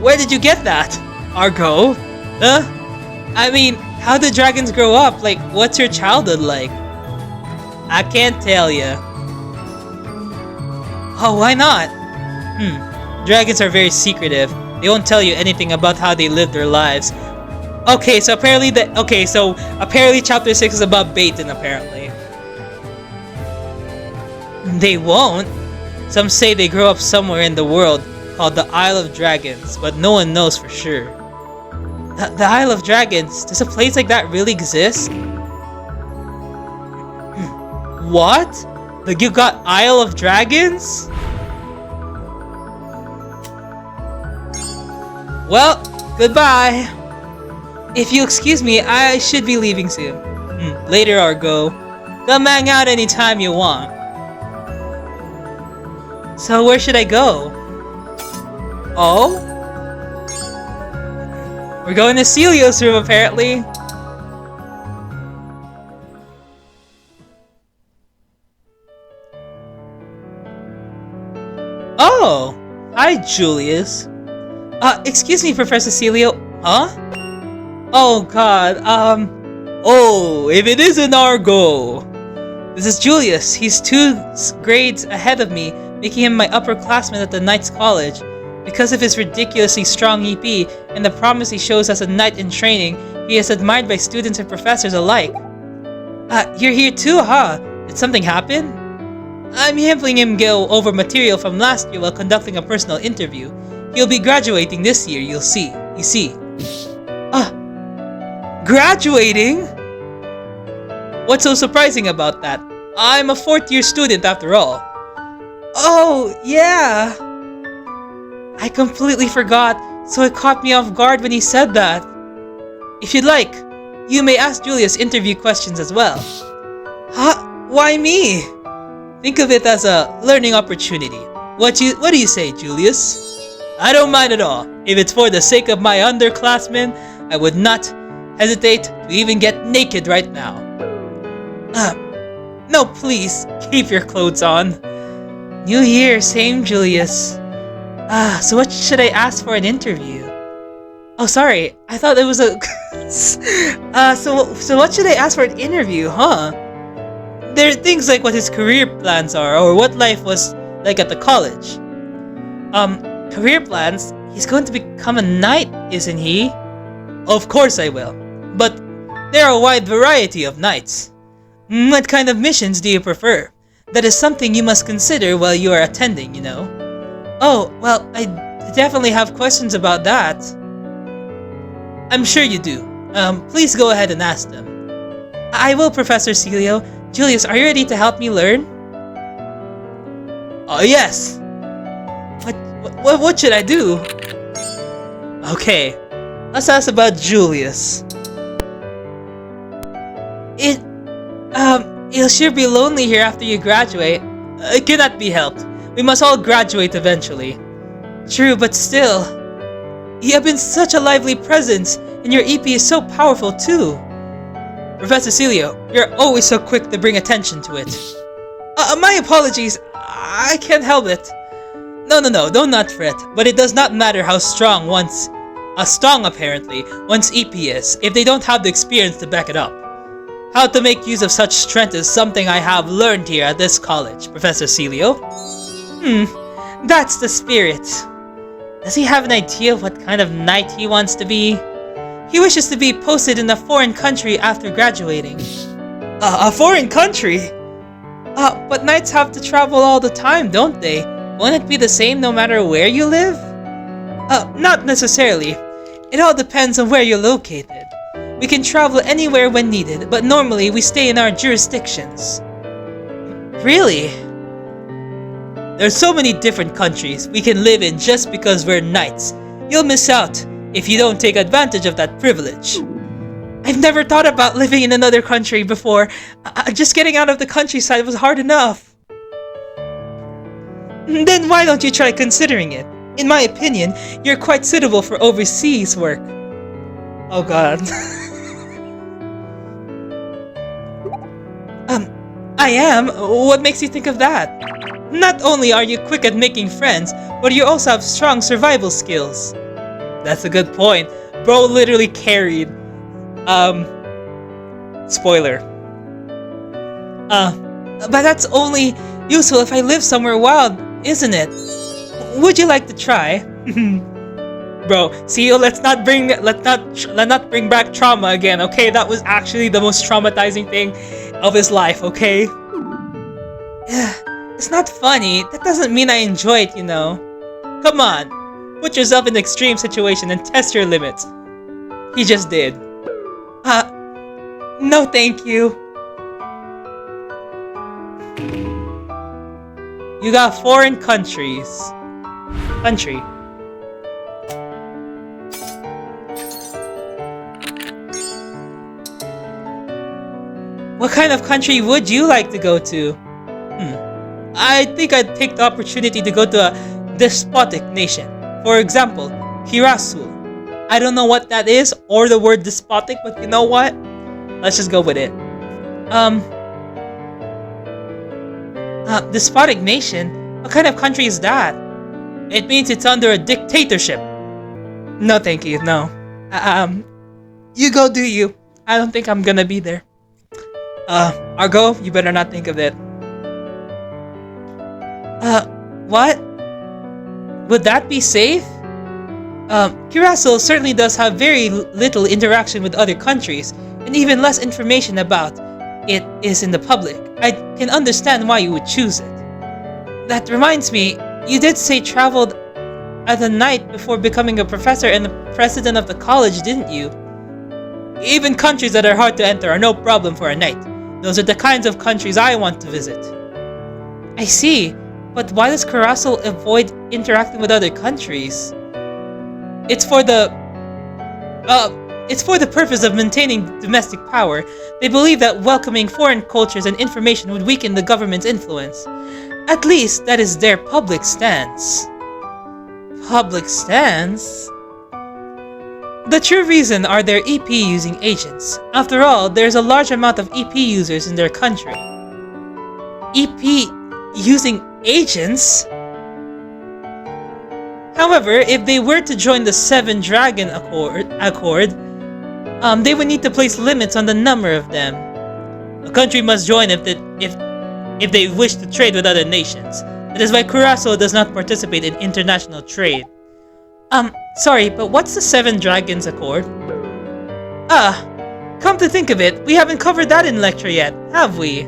Where did you get that? Argo? I mean, how do dragons grow up? Like, what's your childhood like? I can't tell ya. Oh, why not? Dragons are very secretive. They won't tell you anything about how they live their lives. Okay, so apparently chapter 6 is about Baton, apparently. They won't. Some say they grow up somewhere in the world called the Isle of Dragons, but no one knows for sure. The Isle of Dragons? Does a place like that really exist? What? Like, you got Isle of Dragons? Well, goodbye. If you excuse me, I should be leaving soon. Later, Argo. Come hang out anytime you want. So where should I go? Oh? We're going to Celio's room, apparently. Oh! Hi, Julius. Excuse me, Professor Celio. Huh? Oh god, oh, if it isn't Argo! This is Julius. He's 2 grades ahead of me, making him my upperclassman at the Knights College. Because of his ridiculously strong EP and the promise he shows as a knight in training, he is admired by students and professors alike. You're here too, huh? Did something happen? I'm helping him go over material from last year while conducting a personal interview. He'll be graduating this year, you'll see. You see. Graduating? What's so surprising about that? I'm a 4th year student after all. Oh, yeah. I completely forgot, so it caught me off guard when he said that. If you'd like, you may ask Julius interview questions as well. Huh? Why me? Think of it as a learning opportunity. What do you say, Julius? I don't mind at all. If it's for the sake of my underclassmen, I would not hesitate to even get naked right now. No, please, keep your clothes on. New year, same Julius. So what should I ask for an interview? Oh, sorry, I thought it was a... so what should I ask for an interview, huh? There are things like what his career plans are, or what life was like at the college. Career plans? He's going to become a knight, isn't he? Of course I will. But there are a wide variety of knights. What kind of missions do you prefer? That is something you must consider while you are attending, you know. Oh, well, I definitely have questions about that. I'm sure you do. Please go ahead and ask them. I will, Professor Celio. Julius, are you ready to help me learn? Oh, yes. What should I do? Okay, let's ask about Julius. You'll sure be lonely here after you graduate. It cannot be helped. We must all graduate eventually. True, but still. You have been such a lively presence, and your EP is so powerful too. Professor Celio, you're always so quick to bring attention to it. My apologies. I can't help it. No, do not fret. But it does not matter how strong one's EP is, if they don't have the experience to back it up. How to make use of such strength is something I have learned here at this college, Professor Celio. That's the spirit. Does he have an idea of what kind of knight he wants to be? He wishes to be posted in a foreign country after graduating. A foreign country? But knights have to travel all the time, don't they? Won't it be the same no matter where you live? Not necessarily. It all depends on where you're located. We can travel anywhere when needed, but normally we stay in our jurisdictions. Really? There's so many different countries we can live in just because we're knights. You'll miss out if you don't take advantage of that privilege. I've never thought about living in another country before. Just getting out of the countryside was hard enough. Then why don't you try considering it? In my opinion, you're quite suitable for overseas work. Oh god. I am? What makes you think of that? Not only are you quick at making friends, but you also have strong survival skills. That's a good point. Bro literally carried. Um, spoiler. But that's only useful if I live somewhere wild, isn't it? Would you like to try? Bro, see, let's not bring back trauma again, okay? That was actually the most traumatizing thing of his life, okay? It's not funny. That doesn't mean I enjoy it, you know. Come on, put yourself in an extreme situation and test your limits. He just did. No thank you. You got foreign countries. Country. What kind of country would you like to go to? I think I'd take the opportunity to go to a despotic nation. For example, Kirasul. I don't know what that is or the word despotic, but you know what? Let's just go with it. Despotic nation? What kind of country is that? It means it's under a dictatorship. No thank you, no. You go do you. I don't think I'm gonna be there. Argo, you better not think of it. What? Would that be safe? Curacao certainly does have very little interaction with other countries, and even less information about it is in the public. I can understand why you would choose it. That reminds me, you did say traveled at the night before becoming a professor and the president of the college, didn't you? Even countries that are hard to enter are no problem for a knight. Those are the kinds of countries I want to visit. I see, but why does Curacao avoid interacting with other countries? It's for the purpose of maintaining domestic power. They believe that welcoming foreign cultures and information would weaken the government's influence. At least, that is their public stance. Public stance? The true reason are their EP using agents. After all, there's a large amount of EP users in their country. EP using agents? However, if they were to join the Seven Dragon Accord, they would need to place limits on the number of them. A country must join if they wish to trade with other nations. That is why Curacao does not participate in international trade. Sorry, but what's the Seven Dragons Accord? Come to think of it, we haven't covered that in lecture yet, have we?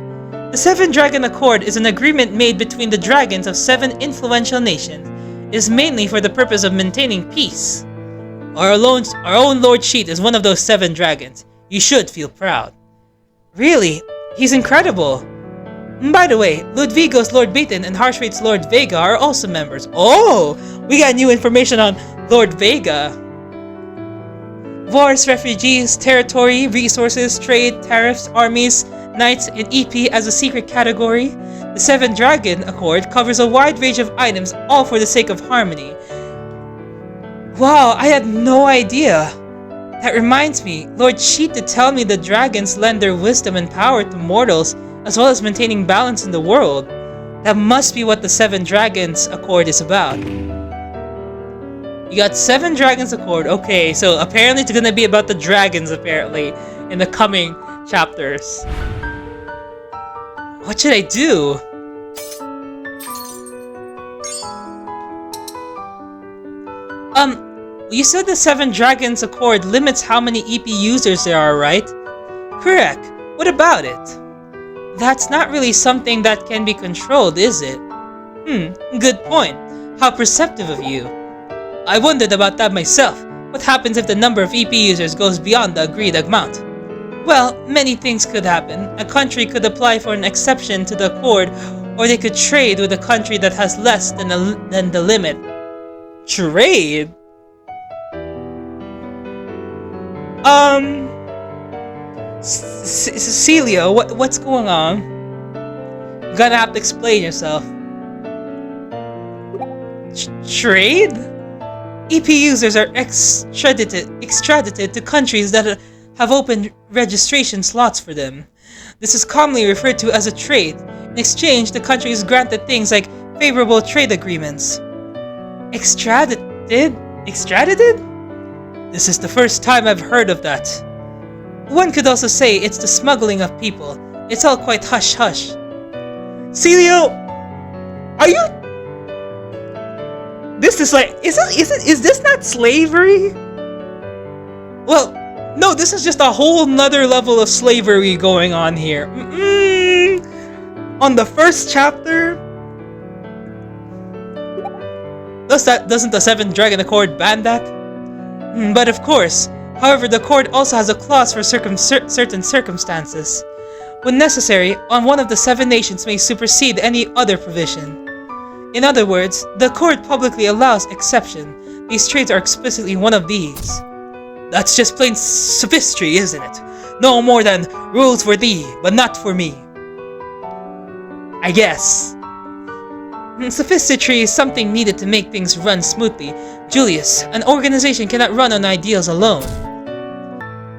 The Seven Dragon Accord is an agreement made between the dragons of 7 influential nations. It is mainly for the purpose of maintaining peace. Our own Lord Sheet is one of those 7 dragons. You should feel proud. Really? He's incredible. By the way, Ludvigo's Lord Baton and Harshrate's Lord Vega are also members. Oh! We got new information on Lord Vega. Wars, refugees, territory, resources, trade, tariffs, armies, knights, and EP as a secret category. The Seven Dragon Accord covers a wide range of items, all for the sake of harmony. Wow, I had no idea. That reminds me, Lord Sheet did tell me the dragons lend their wisdom and power to mortals, as well as maintaining balance in the world. That must be what the Seven Dragons Accord is about. You got 7 Dragons Accord. Okay, so apparently it's gonna be about the dragons, apparently, in the coming chapters. What should I do? You said the 7 Dragons Accord limits how many EP users there are, right? Correct. What about it? That's not really something that can be controlled, is it? Good point. How perceptive of you. I wondered about that myself. What happens if the number of EP users goes beyond the agreed amount? Well, many things could happen. A country could apply for an exception to the accord, or they could trade with a country that has less than the limit. Trade? Celio, what's going on? You're gonna have to explain yourself. Trade? EP users are extradited to countries that have opened registration slots for them. This is commonly referred to as a trade. In exchange, the country is granted things like favorable trade agreements. Extradited? This is the first time I've heard of that. One could also say it's the smuggling of people. It's all quite hush-hush. Celio! Are you... This is like... Is this not slavery? Well, no, this is just a whole nother level of slavery going on here. On the first chapter... Doesn't the 7th Dragon Accord ban that? But of course. However, the Accord also has a clause for certain circumstances. When necessary, one of the 7 nations may supersede any other provision. In other words, the Accord publicly allows exception. These trades are explicitly one of these. That's just plain sophistry, isn't it? No more than rules for thee, but not for me. I guess. Sophistry is something needed to make things run smoothly. Julius, an organization cannot run on ideals alone.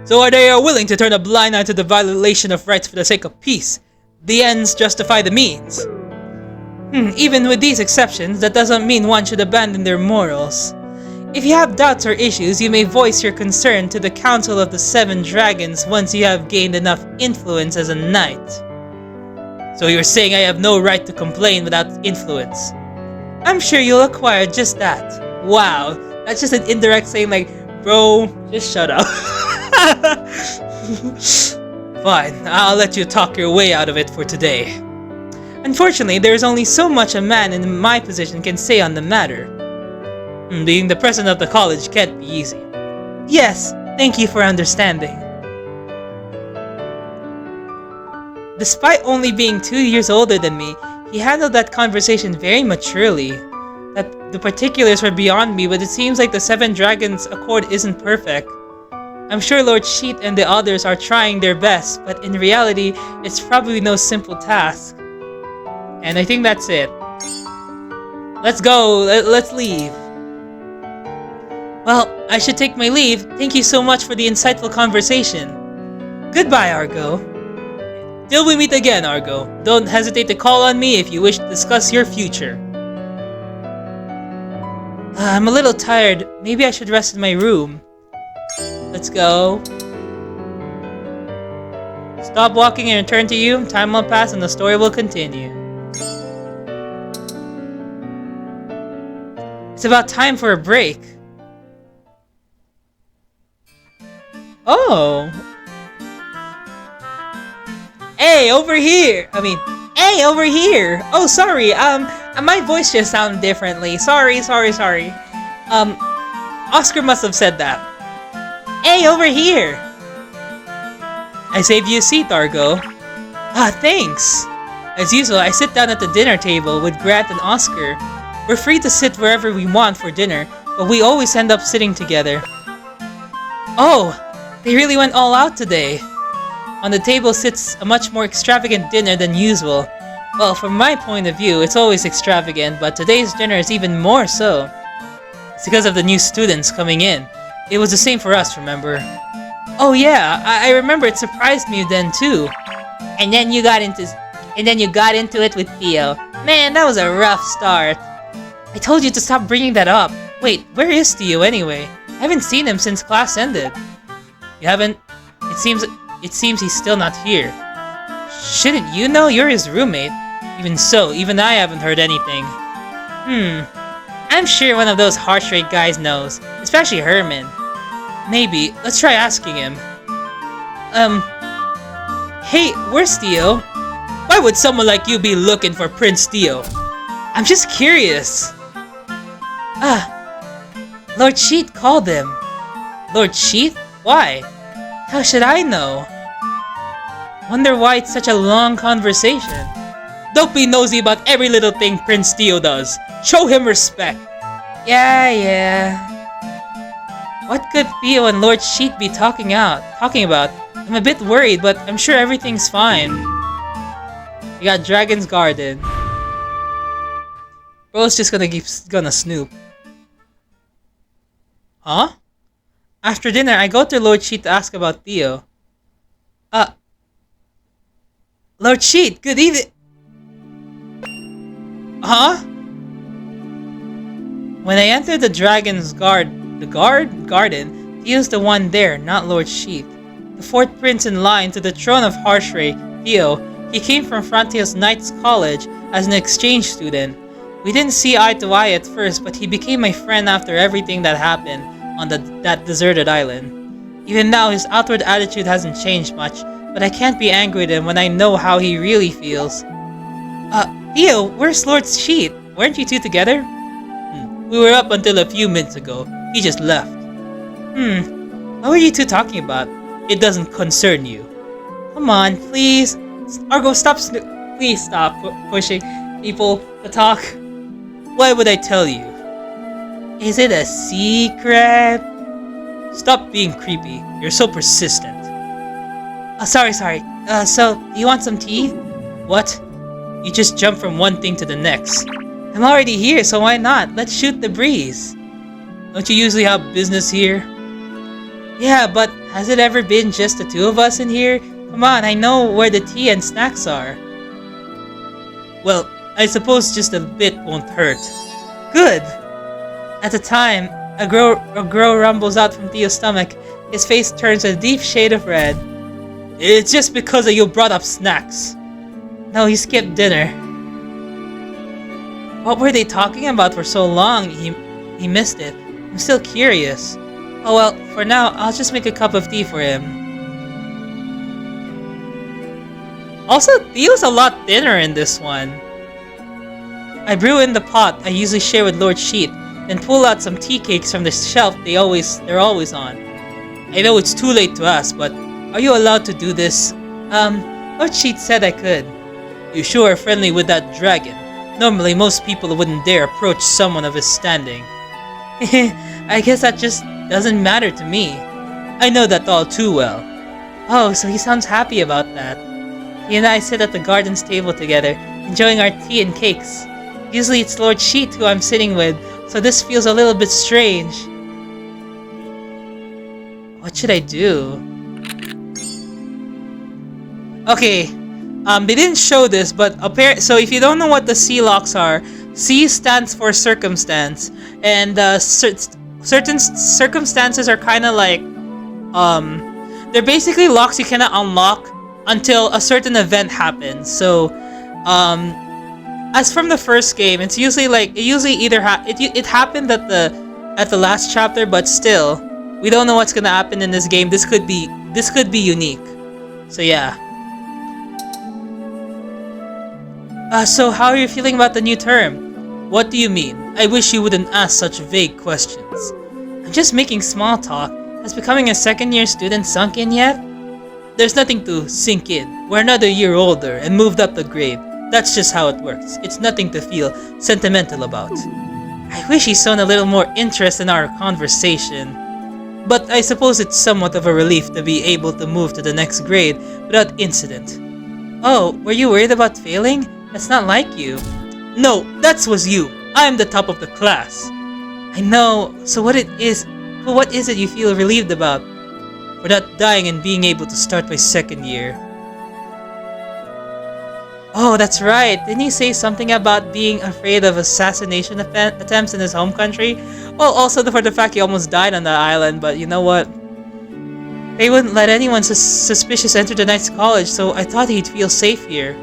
So are they willing to turn a blind eye to the violation of rights for the sake of peace? The ends justify the means. Even with these exceptions, that doesn't mean one should abandon their morals. If you have doubts or issues, you may voice your concern to the Council of the 7 Dragons once you have gained enough influence as a knight. So you're saying I have no right to complain without influence? I'm sure you'll acquire just that. Wow, that's just an indirect saying like, bro, just shut up. Fine, I'll let you talk your way out of it for today. Unfortunately, there is only so much a man in my position can say on the matter. Being the president of the college can't be easy. Yes, thank you for understanding. Despite only being 2 years older than me, he handled that conversation very maturely. That the particulars were beyond me, but it seems like the 7 Dragons Accord isn't perfect. I'm sure Lord Sheet and the others are trying their best, but in reality, it's probably no simple task. And I think that's it. Let's go, let's leave. Well, I should take my leave. Thank you so much for the insightful conversation. Goodbye, Argo. Till we meet again, Argo. Don't hesitate to call on me if you wish to discuss your future. I'm a little tired. Maybe I should rest in my room. Let's go. Stop walking and return to you. Time will pass and the story will continue. It's about time for a break. Oh. Hey, over here! Hey, over here! Oh, sorry, my voice just sounded differently. Sorry. Oscar must have said that. Hey, over here! I saved you a seat, Argo. Ah, thanks! As usual, I sit down at the dinner table with Grant and Oscar. We're free to sit wherever we want for dinner, but we always end up sitting together. Oh, they really went all out today. On the table sits a much more extravagant dinner than usual. Well, from my point of view, it's always extravagant, but today's dinner is even more so. It's because of the new students coming in. It was the same for us, remember? Oh yeah, I remember it surprised me then too. And then you got into it with Theo. Man, that was a rough start. I told you to stop bringing that up. Wait, where is Theo anyway? I haven't seen him since class ended. You haven't? It seems he's still not here. Shouldn't you know? You're his roommate. Even so, even I haven't heard anything. I'm sure one of those heart rate guys knows. Especially Herman. Maybe. Let's try asking him. Hey, where's Theo? Why would someone like you be looking for Prince Theo? I'm just curious. Lord Sheet called him. Lord Sheet? Why? How should I know? Wonder why it's such a long conversation. Don't be nosy about every little thing Prince Theo does. Show him respect. Yeah. What could Theo and Lord Sheet be talking about? I'm a bit worried, but I'm sure everything's fine. We got Dragon's Garden. Bro's just gonna snoop. Huh? After dinner, I go to Lord Sheet to ask about Theo. Lord Sheet, good evening. Huh? When I entered the Dragon's Garden, Theo's the one there, not Lord Sheet. The fourth prince in line to the throne of Harshrey, Theo. He came from Frontiel's Knights College as an exchange student. We didn't see eye to eye at first, but he became my friend after everything that happened on that deserted island. Even now, his outward attitude hasn't changed much, but I can't be angry at him when I know how he really feels. Theo, where's Lord Sheet? Weren't you two together? We were up until a few minutes ago. He just left. What were you two talking about? It doesn't concern you. Come on, please. Argo, please stop pushing people to talk. Why would I tell you? Is it a secret? Stop being creepy. You're so persistent. Sorry. So, do you want some tea? What? You just jump from one thing to the next. I'm already here, so why not? Let's shoot the breeze. Don't you usually have business here? Yeah, but has it ever been just the two of us in here? Come on, I know where the tea and snacks are. Well, I suppose just a bit won't hurt. Good! At the time, a grow rumbles out from Theo's stomach. His face turns a deep shade of red. It's just because you brought up snacks. No, he skipped dinner. What were they talking about for so long? He missed it. I'm still curious. Oh well, for now, I'll just make a cup of tea for him. Also, Theo's a lot thinner in this one. I brew in the pot I usually share with Lord Sheet, then pull out some tea cakes from the shelf they're always on. I know it's too late to ask, but are you allowed to do this? Lord Sheet said I could. You sure are friendly with that dragon. Normally, most people wouldn't dare approach someone of his standing. I guess that just doesn't matter to me. I know that all too well. Oh, so he sounds happy about that. He and I sit at the garden's table together, enjoying our tea and cakes. Usually it's Lord Sheet who I'm sitting with, so this feels a little bit strange. What should I do? Okay, they didn't show this, but so if you don't know what the C locks are, C stands for circumstance, and certain circumstances are kind of like, they're basically locks you cannot unlock until a certain event happens. So, as from the first game, it's usually like it happened at the last chapter, but still, we don't know what's gonna happen in this game. This could be unique. So yeah. So how are you feeling about the new term? What do you mean? I wish you wouldn't ask such vague questions. I'm just making small talk. Has becoming a second-year student sunk in yet? There's nothing to sink in. We're another year older and moved up the grade. That's just how it works. It's nothing to feel sentimental about. I wish he's shown a little more interest in our conversation. But I suppose it's somewhat of a relief to be able to move to the next grade without incident. Oh, were you worried about failing? That's not like you. No, that was you. I'm the top of the class. I know. So what is it you feel relieved about? For not dying and being able to start my second year. Oh, that's right. Didn't he say something about being afraid of assassination attempts in his home country? Well, also for the fact he almost died on the island, but you know what? They wouldn't let anyone suspicious enter the Knights College, so I thought he'd feel safe here.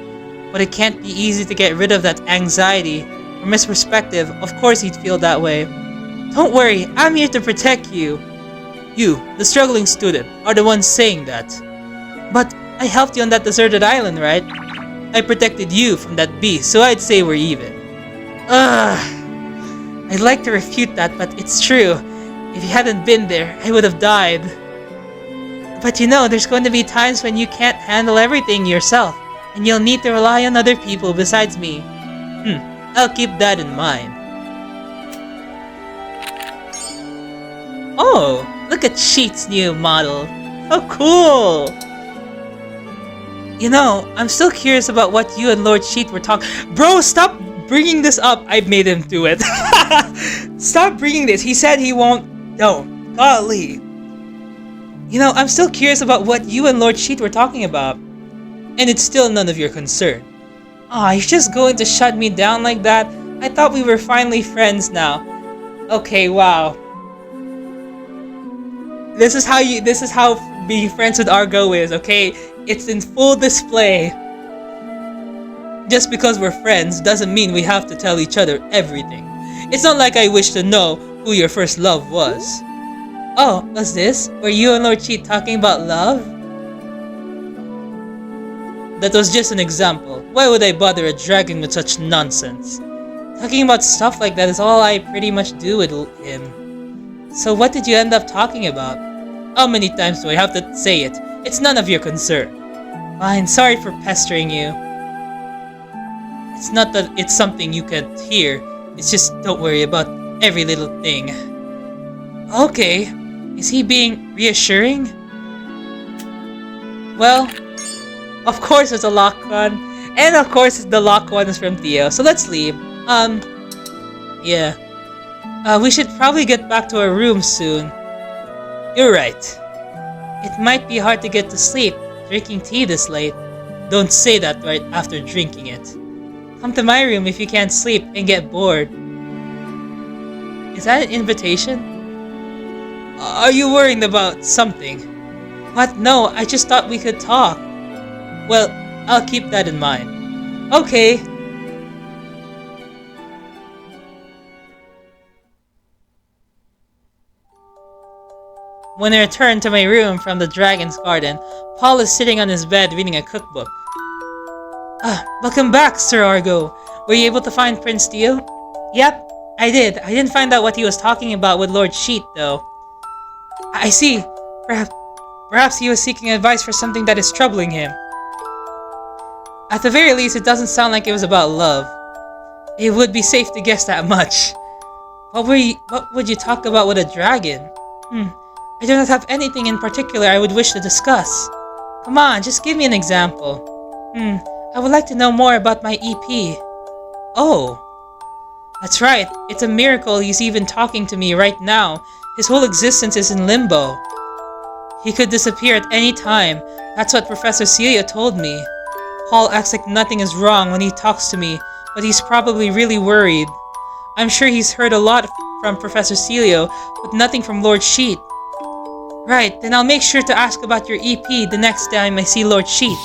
But it can't be easy to get rid of that anxiety. From his perspective, of course he'd feel that way. Don't worry, I'm here to protect you. You, the struggling student, are the one saying that. But I helped you on that deserted island, right? I protected you from that beast, so I'd say we're even. I'd like to refute that, but it's true. If you hadn't been there, I would have died. But you know, there's going to be times when you can't handle everything yourself, and you'll need to rely on other people besides me. I'll keep that in mind. Oh, look at Sheet's new model. How cool! You know, I'm still curious about what you and Lord Sheet were talking. Bro, stop bringing this up. I made him do it. Stop bringing this. He said he won't. No, golly. You know, I'm still curious about what you and Lord Sheet were talking about. And it's still none of your concern. Aw, you're just going to shut me down like that? I thought we were finally friends now. Okay, wow. This is how being friends with Argo is, okay? It's in full display. Just because we're friends doesn't mean we have to tell each other everything. It's not like I wish to know who your first love was. Oh, was this? Were you and Lord Cheat talking about love? That was just an example. Why would I bother a dragon with such nonsense? Talking about stuff like that is all I pretty much do with him. So what did you end up talking about? How many times do I have to say it? It's none of your concern. Fine, sorry for pestering you. It's not that it's something you can't hear. It's just don't worry about every little thing. Okay. Is he being reassuring? Well, of course it's a lock one. And of course the lock one is from Theo. So let's leave. Yeah. We should probably get back to our room soon. You're right. It might be hard to get to sleep drinking tea this late. Don't say that right after drinking it. Come to my room if you can't sleep and get bored. Is that an invitation? Are you worried about something? What? No, I just thought we could talk. Well, I'll keep that in mind. Okay. When I return to my room from the Dragon's Garden, Paul is sitting on his bed reading a cookbook. Welcome back, Sir Argo. Were you able to find Prince Theo? Yep, I did. I didn't find out what he was talking about with Lord Sheet, though. I see. Perhaps he was seeking advice for something that is troubling him. At the very least, it doesn't sound like it was about love. It would be safe to guess that much. What would you talk about with a dragon? I do not have anything in particular I would wish to discuss. Come on, just give me an example. I would like to know more about my EP. Oh. That's right, it's a miracle he's even talking to me right now. His whole existence is in limbo. He could disappear at any time. That's what Professor Celia told me. Paul acts like nothing is wrong when he talks to me, but he's probably really worried. I'm sure he's heard a lot from Professor Celia, but nothing from Lord Sheet. Right, then I'll make sure to ask about your EP the next time I see Lord Sheet.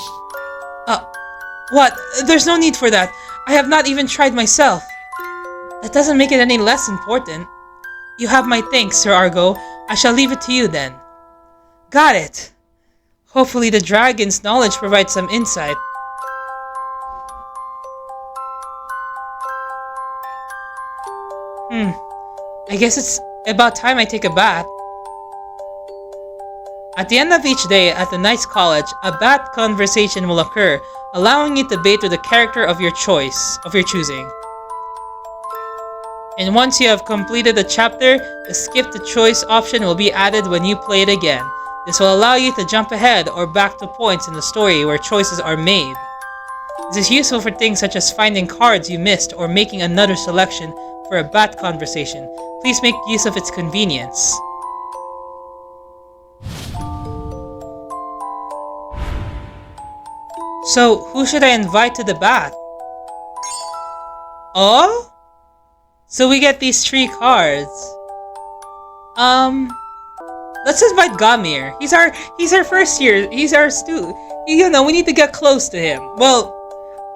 What? There's no need for that. I have not even tried myself. That doesn't make it any less important. You have my thanks, Sir Argo. I shall leave it to you then. Got it. Hopefully the dragon's knowledge provides some insight. I guess it's about time I take a bath. At the end of each day at the Knight's College, a bath conversation will occur, allowing you to debate with the character of your choosing. And once you have completed the chapter, the skip the choice option will be added when you play it again. This will allow you to jump ahead or back to points in the story where choices are made. This is useful for things such as finding cards you missed or making another selection for a bath conversation. Please make use of its convenience. So, who should I invite to the bath? Oh? So we get these 3 cards. Let's invite Gamir. He's our first year. He's our student. You know, we need to get close to him. Well,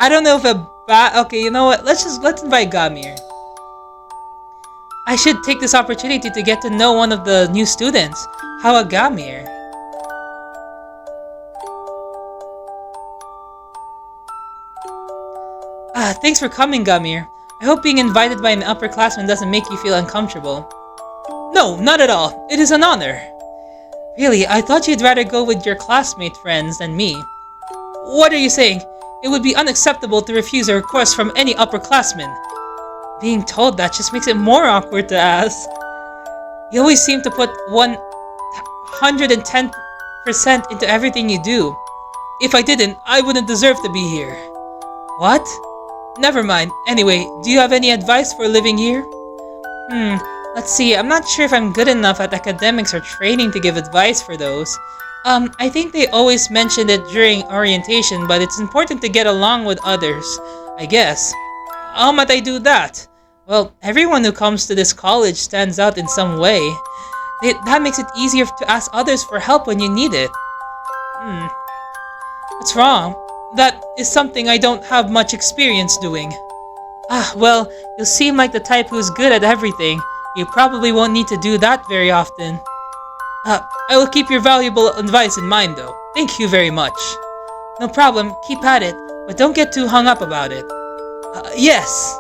I don't know if okay, you know what? Let's invite Gamir. I should take this opportunity to get to know one of the new students. How about Gamir? Thanks for coming, Gamir. I hope being invited by an upperclassman doesn't make you feel uncomfortable. No, not at all. It is an honor. Really, I thought you'd rather go with your classmate friends than me. What are you saying? It would be unacceptable to refuse a request from any upperclassman. Being told that just makes it more awkward to ask. You always seem to put 110% into everything you do. If I didn't, I wouldn't deserve to be here. What? Never mind. Anyway, do you have any advice for living here? Let's see. I'm not sure if I'm good enough at academics or training to give advice for those. I think they always mentioned it during orientation, but it's important to get along with others, I guess. How might I do that? Well, everyone who comes to this college stands out in some way. That makes it easier to ask others for help when you need it. What's wrong? That is something I don't have much experience doing. Well, you seem like the type who's good at everything. You probably won't need to do that very often. I will keep your valuable advice in mind though. Thank you very much. No problem, keep at it, but don't get too hung up about it. Yes!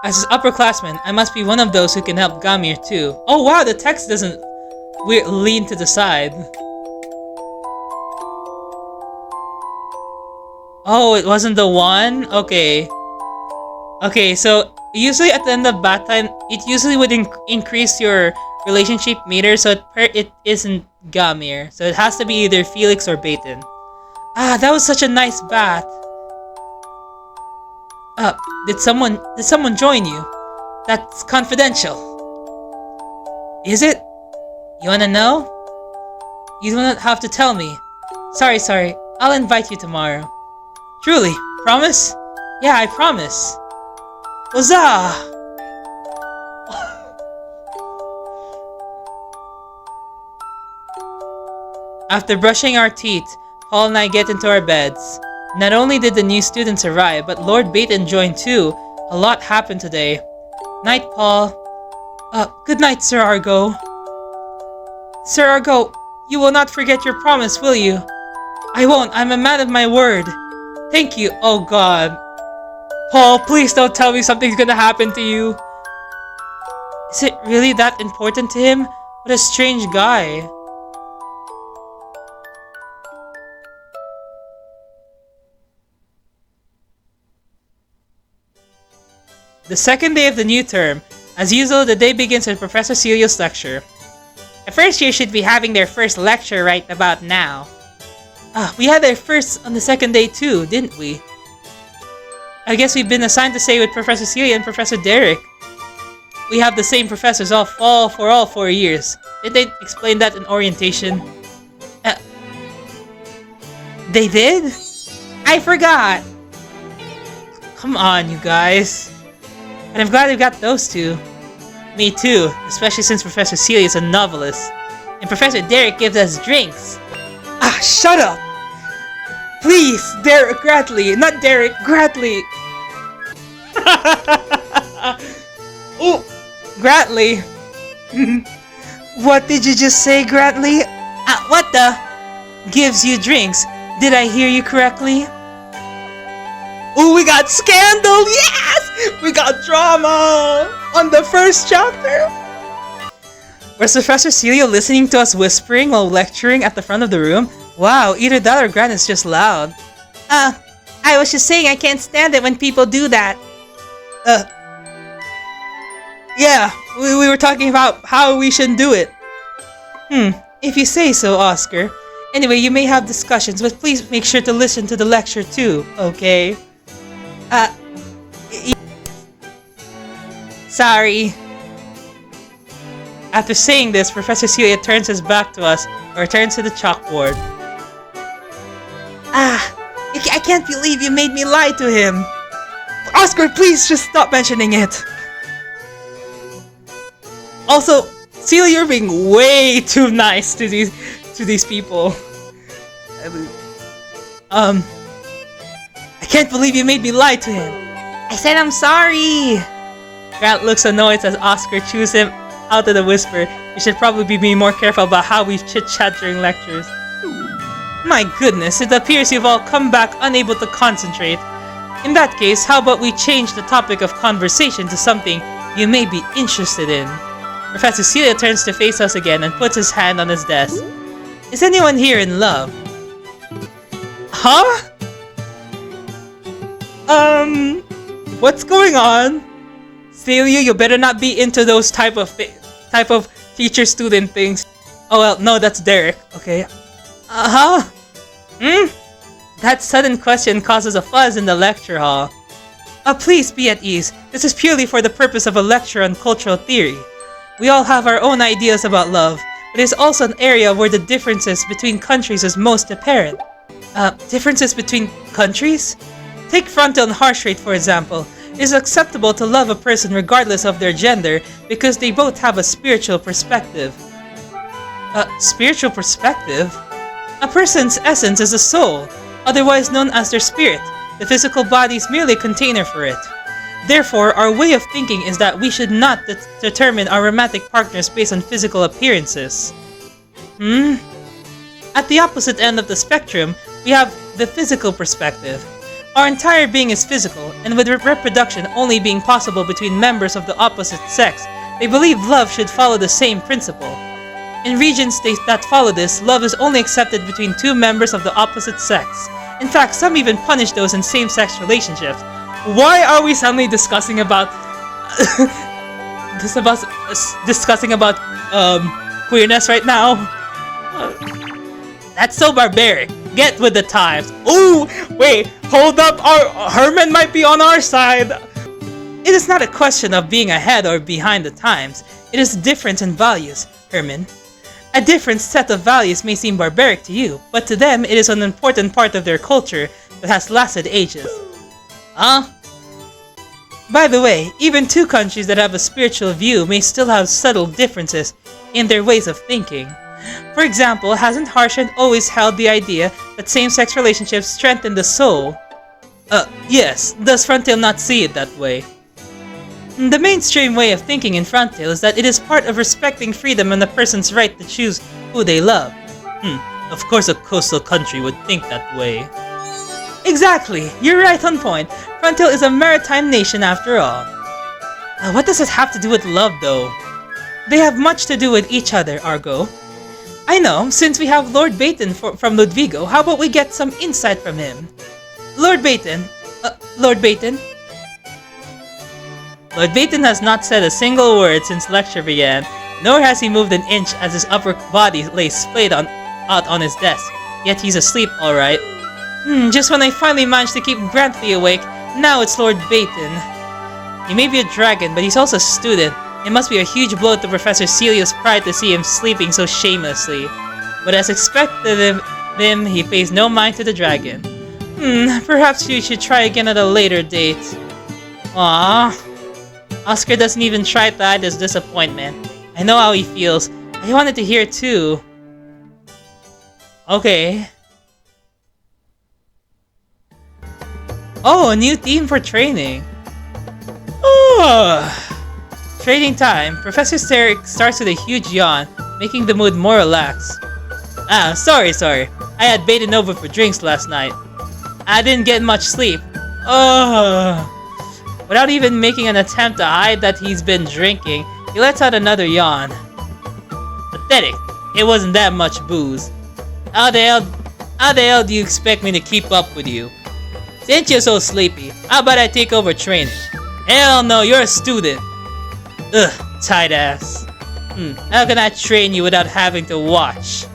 As an upperclassman, I must be one of those who can help Gamir too. Oh wow, the text doesn't lean to the side. Oh, it wasn't the one? Okay. Okay, so usually at the end of bath time, it usually would increase your relationship meter, so it isn't Gamir. So it has to be either Felix or Baton. That was such a nice bath. Did someone join you? That's confidential. Is it? You wanna know? You don't have to tell me. Sorry. I'll invite you tomorrow. Truly? Promise? Yeah, I promise. Huzzah! After brushing our teeth, Paul and I get into our beds. Not only did the new students arrive, but Lord Baton joined too. A lot happened today. Night, Paul. Good night, Sir Argo. Sir Argo, you will not forget your promise, will you? I won't. I'm a man of my word. Thank you. Oh God. Paul, please don't tell me something's gonna happen to you. Is it really that important to him? What a strange guy. The second day of the new term. As usual, the day begins with Professor Celio's lecture. The first year should be having their first lecture right about now. We had our first on the second day too, didn't we? I guess we've been assigned to stay with Professor Celia and Professor Derek. We have the same professors for all 4 years. Did they explain that in orientation? They did? I forgot! Come on, you guys. And I'm glad we got those two. Me too, especially since Professor Celia is a novelist. And Professor Derek gives us drinks. Shut up! Please, Derek Gratley, not Derek Gratley. Oh, Gratley. What did you just say, Gratley? What the? Gives you drinks. Did I hear you correctly? Oh, we got scandal! Yes! We got drama! On the first chapter! Was Professor Celio listening to us whispering while lecturing at the front of the room? Wow, either that or Grant is just loud. I was just saying I can't stand it when people do that. Yeah, we were talking about how we shouldn't do it. If you say so, Oscar. Anyway, you may have discussions, but please make sure to listen to the lecture too, okay? Sorry. After saying this, Professor Celia turns his back to us and returns to the chalkboard. I can't believe you made me lie to him. Oscar, please just stop mentioning it. Also, Celia, you're being way too nice to these people. I can't believe you made me lie to him. I said I'm sorry. Grant looks annoyed as Oscar chews him out of the whisper. We should probably be more careful about how we chit-chat during lectures. My goodness, it appears you've all come back unable to concentrate. In that case, how about we change the topic of conversation to something you may be interested in? Professor Celia turns to face us again and puts his hand on his desk. Is anyone here in love? Huh? What's going on? Celia, you better not be into those type of teacher-student things. Oh well, no, that's Derek. Okay. That sudden question causes a fuzz in the lecture hall. Please be at ease. This is purely for the purpose of a lecture on cultural theory. We all have our own ideas about love, but it is also an area where the differences between countries is most apparent. Differences between countries? Take frontal and heart rate for example. It is acceptable to love a person regardless of their gender because they both have a spiritual perspective. A spiritual perspective? A person's essence is a soul, otherwise known as their spirit. The physical body is merely a container for it. Therefore, our way of thinking is that we should not determine our romantic partners based on physical appearances. At the opposite end of the spectrum, we have the physical perspective. Our entire being is physical, and with reproduction only being possible between members of the opposite sex, they believe love should follow the same principle. In regions that follow this, love is only accepted between two members of the opposite sex. In fact, some even punish those in same-sex relationships. Why are we suddenly discussing about queerness right now? That's so barbaric. Get with the times. Ooh, wait, hold up. Herman might be on our side. It is not a question of being ahead or behind the times. It is a difference in values, Herman. A different set of values may seem barbaric to you, but to them it is an important part of their culture that has lasted ages. By the way, even two countries that have a spiritual view may still have subtle differences in their ways of thinking. For example, hasn't Harshan always held the idea that same-sex relationships strengthen the soul? Yes, does Frontail not see it that way? The mainstream way of thinking in Frontail is that it is part of respecting freedom and a person's right to choose who they love. Of course a coastal country would think that way. Exactly, you're right on point. Frontail is a maritime nation after all. What does it have to do with love though? They have much to do with each other, Argo. I know, since we have Lord Baton from Ludvigo, how about we get some insight from him? Lord Baton? Lord Baton? Lord Baton has not said a single word since lecture began, nor has he moved an inch as his upper body lay splayed out on his desk. Yet he's asleep, alright. Just when I finally managed to keep Grantley awake, now it's Lord Baton. He may be a dragon, but he's also a student. It must be a huge blow to Professor Celia's pride to see him sleeping so shamelessly. But as expected of him, he pays no mind to the dragon. Perhaps you should try again at a later date. Aww. Oscar doesn't even try to hide his disappointment. I know how he feels. I wanted to hear too. Okay. Oh, a new theme for training. Training time. Professor Sterrick starts with a huge yawn, making the mood more relaxed. Sorry. I had baited over for drinks last night. I didn't get much sleep. Without even making an attempt to hide that he's been drinking, he lets out another yawn. Pathetic. It wasn't that much booze. How the hell do you expect me to keep up with you? Since you're so sleepy, how about I take over training? Hell no, you're a student. Tight ass. How can I train you without having to watch?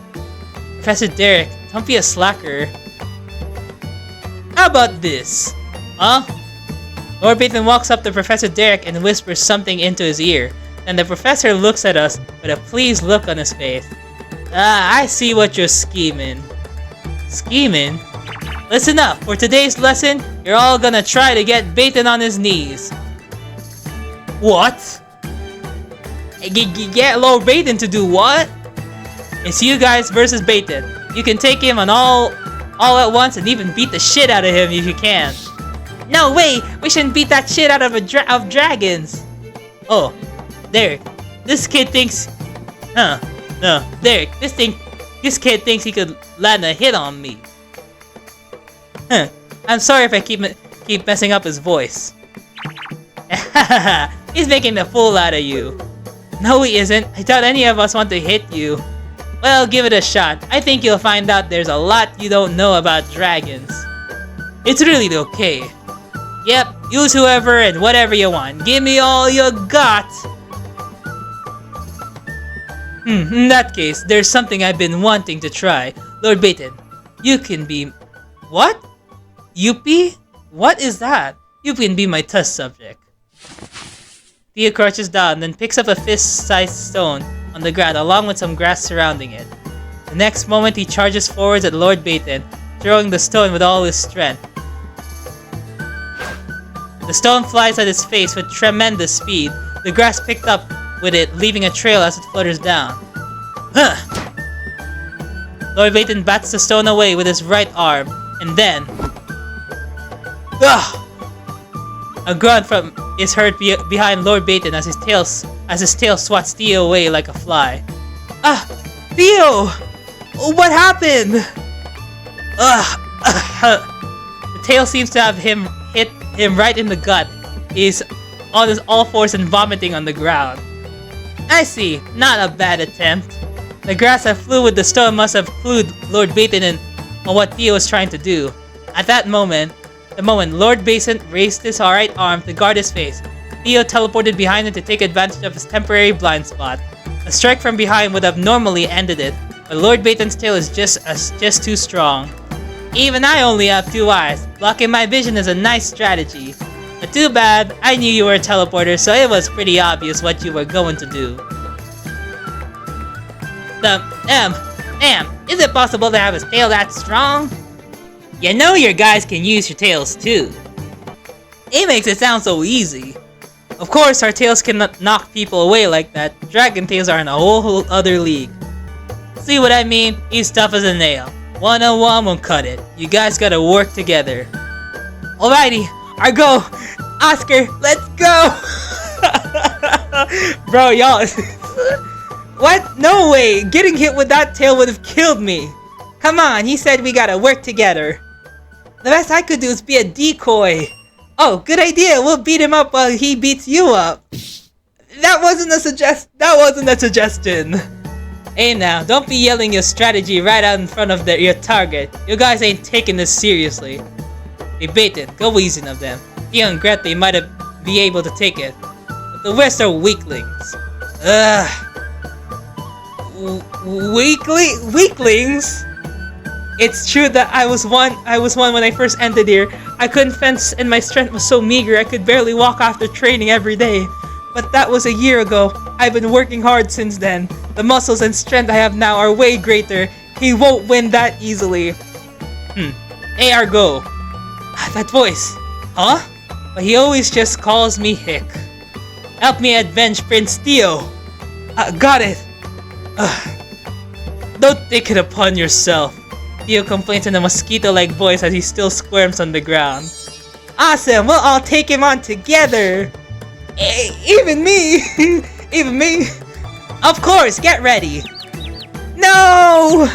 Professor Derek, don't be a slacker. How about this? Lord Baton walks up to Professor Derek and whispers something into his ear. Then the professor looks at us with a pleased look on his face. I see what you're scheming. Scheming? Listen up, for today's lesson, you're all gonna try to get Baton on his knees. What? Get Lord Baton to do what? It's you guys versus Baton. You can take him on all at once and even beat the shit out of him if you can. No way! We shouldn't beat that shit out of dragons! Oh, Derek, this kid thinks... No, Derek, this kid thinks he could land a hit on me. I'm sorry if I keep messing up his voice. He's making a fool out of you. No, he isn't. I doubt any of us want to hit you. Well, give it a shot. I think you'll find out there's a lot you don't know about dragons. It's really okay. Yep, use whoever and whatever you want. Give me all you got. In that case, there's something I've been wanting to try. Lord Baton, you can be... What? Yuppie? What is that? You can be my test subject. Theo crouches down, then picks up a fist-sized stone on the ground along with some grass surrounding it. The next moment, he charges forwards at Lord Baton, throwing the stone with all his strength. The stone flies at his face with tremendous speed. The grass picked up with it, leaving a trail as it flutters down. Huh! Lord Baton bats the stone away with his right arm, and then... Ugh! A grunt is heard behind Lord Baton as his tail swats Theo away like a fly. Ah! Theo! What happened? The tail seems to have hit him right in the gut. He's on his all fours and vomiting on the ground. I see. Not a bad attempt. The grass that flew with the stone must have clued Lord Baton in on what Theo was trying to do. At that moment, Lord Baton raised his right arm to guard his face. Theo teleported behind him to take advantage of his temporary blind spot. A strike from behind would have normally ended it, but Lord Baton's tail is just too strong. Even I only have 2 eyes. Blocking my vision is a nice strategy. But too bad, I knew you were a teleporter, so it was pretty obvious what you were going to do. Is it possible to have his tail that strong? You know your guys can use your tails too. It makes it sound so easy. Of course, our tails cannot knock people away like that. Dragon tails are in a whole other league. See what I mean? He's tough as a nail. One-on-one won't cut it. You guys gotta work together. Alrighty, I go. Oscar, let's go. Bro, y'all. What? No way! Getting hit with that tail would have killed me! Come on, he said we gotta work together. The best I could do is be a decoy. Oh, good idea, we'll beat him up while he beats you up. That wasn't a suggestion. Hey now, don't be yelling your strategy right out in front of your target. You guys ain't taking this seriously. Hey Baton, go easy on them. Theo and Gret, they might be able to take it. But the rest are weaklings. Ugh. Weaklings? It's true that I was one when I first entered here. I couldn't fence and my strength was so meager I could barely walk after training every day. But that was a year ago. I've been working hard since then. The muscles and strength I have now are way greater. He won't win that easily. Hey Argo. That voice. Huh? But he always just calls me Hick. Help me avenge Prince Theo. Got it. Don't take it upon yourself. Theo complains in a mosquito-like voice as he still squirms on the ground. Awesome, we'll all take him on together! Even me! Even me! Of course, get ready! No!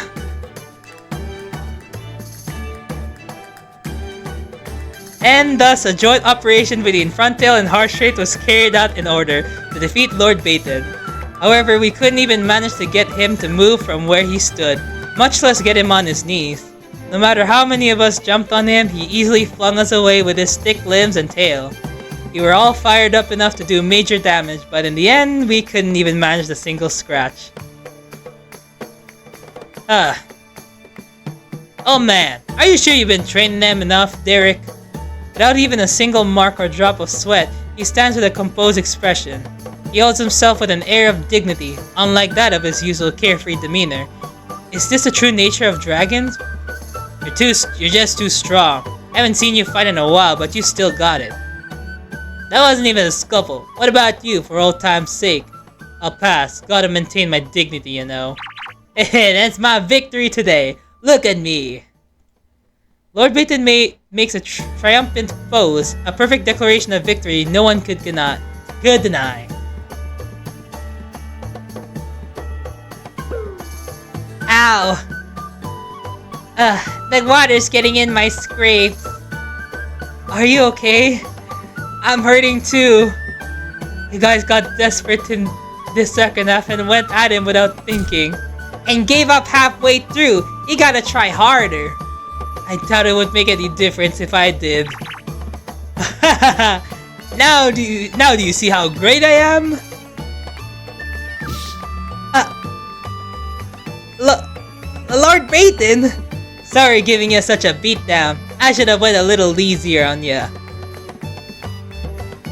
And thus, a joint operation between Frontail and Harshrate was carried out in order to defeat Lord Baton. However, we couldn't even manage to get him to move from where he stood, much less get him on his knees. No matter how many of us jumped on him, he easily flung us away with his thick limbs and tail. We were all fired up enough to do major damage, but in the end, we couldn't even manage a single scratch. Oh man, are you sure you've been training them enough, Derek? Without even a single mark or drop of sweat, he stands with a composed expression. He holds himself with an air of dignity, unlike that of his usual carefree demeanor. Is this the true nature of dragons? You're just too strong. I haven't seen you fight in a while, but you still got it. That wasn't even a scuffle. What about you, for old time's sake? I'll pass. Gotta maintain my dignity, you know. That's my victory today. Look at me. Lord Baton makes a triumphant pose, a perfect declaration of victory no one could deny. Ow! The water's getting in my scrapes. Are you okay? I'm hurting too. You guys got desperate in this second half and went at him without thinking. And gave up halfway through. You gotta try harder. I doubt it would make any difference if I did. Now do you see how great I am? Lord Baton! Sorry giving you such a beatdown. I should have went a little easier on you.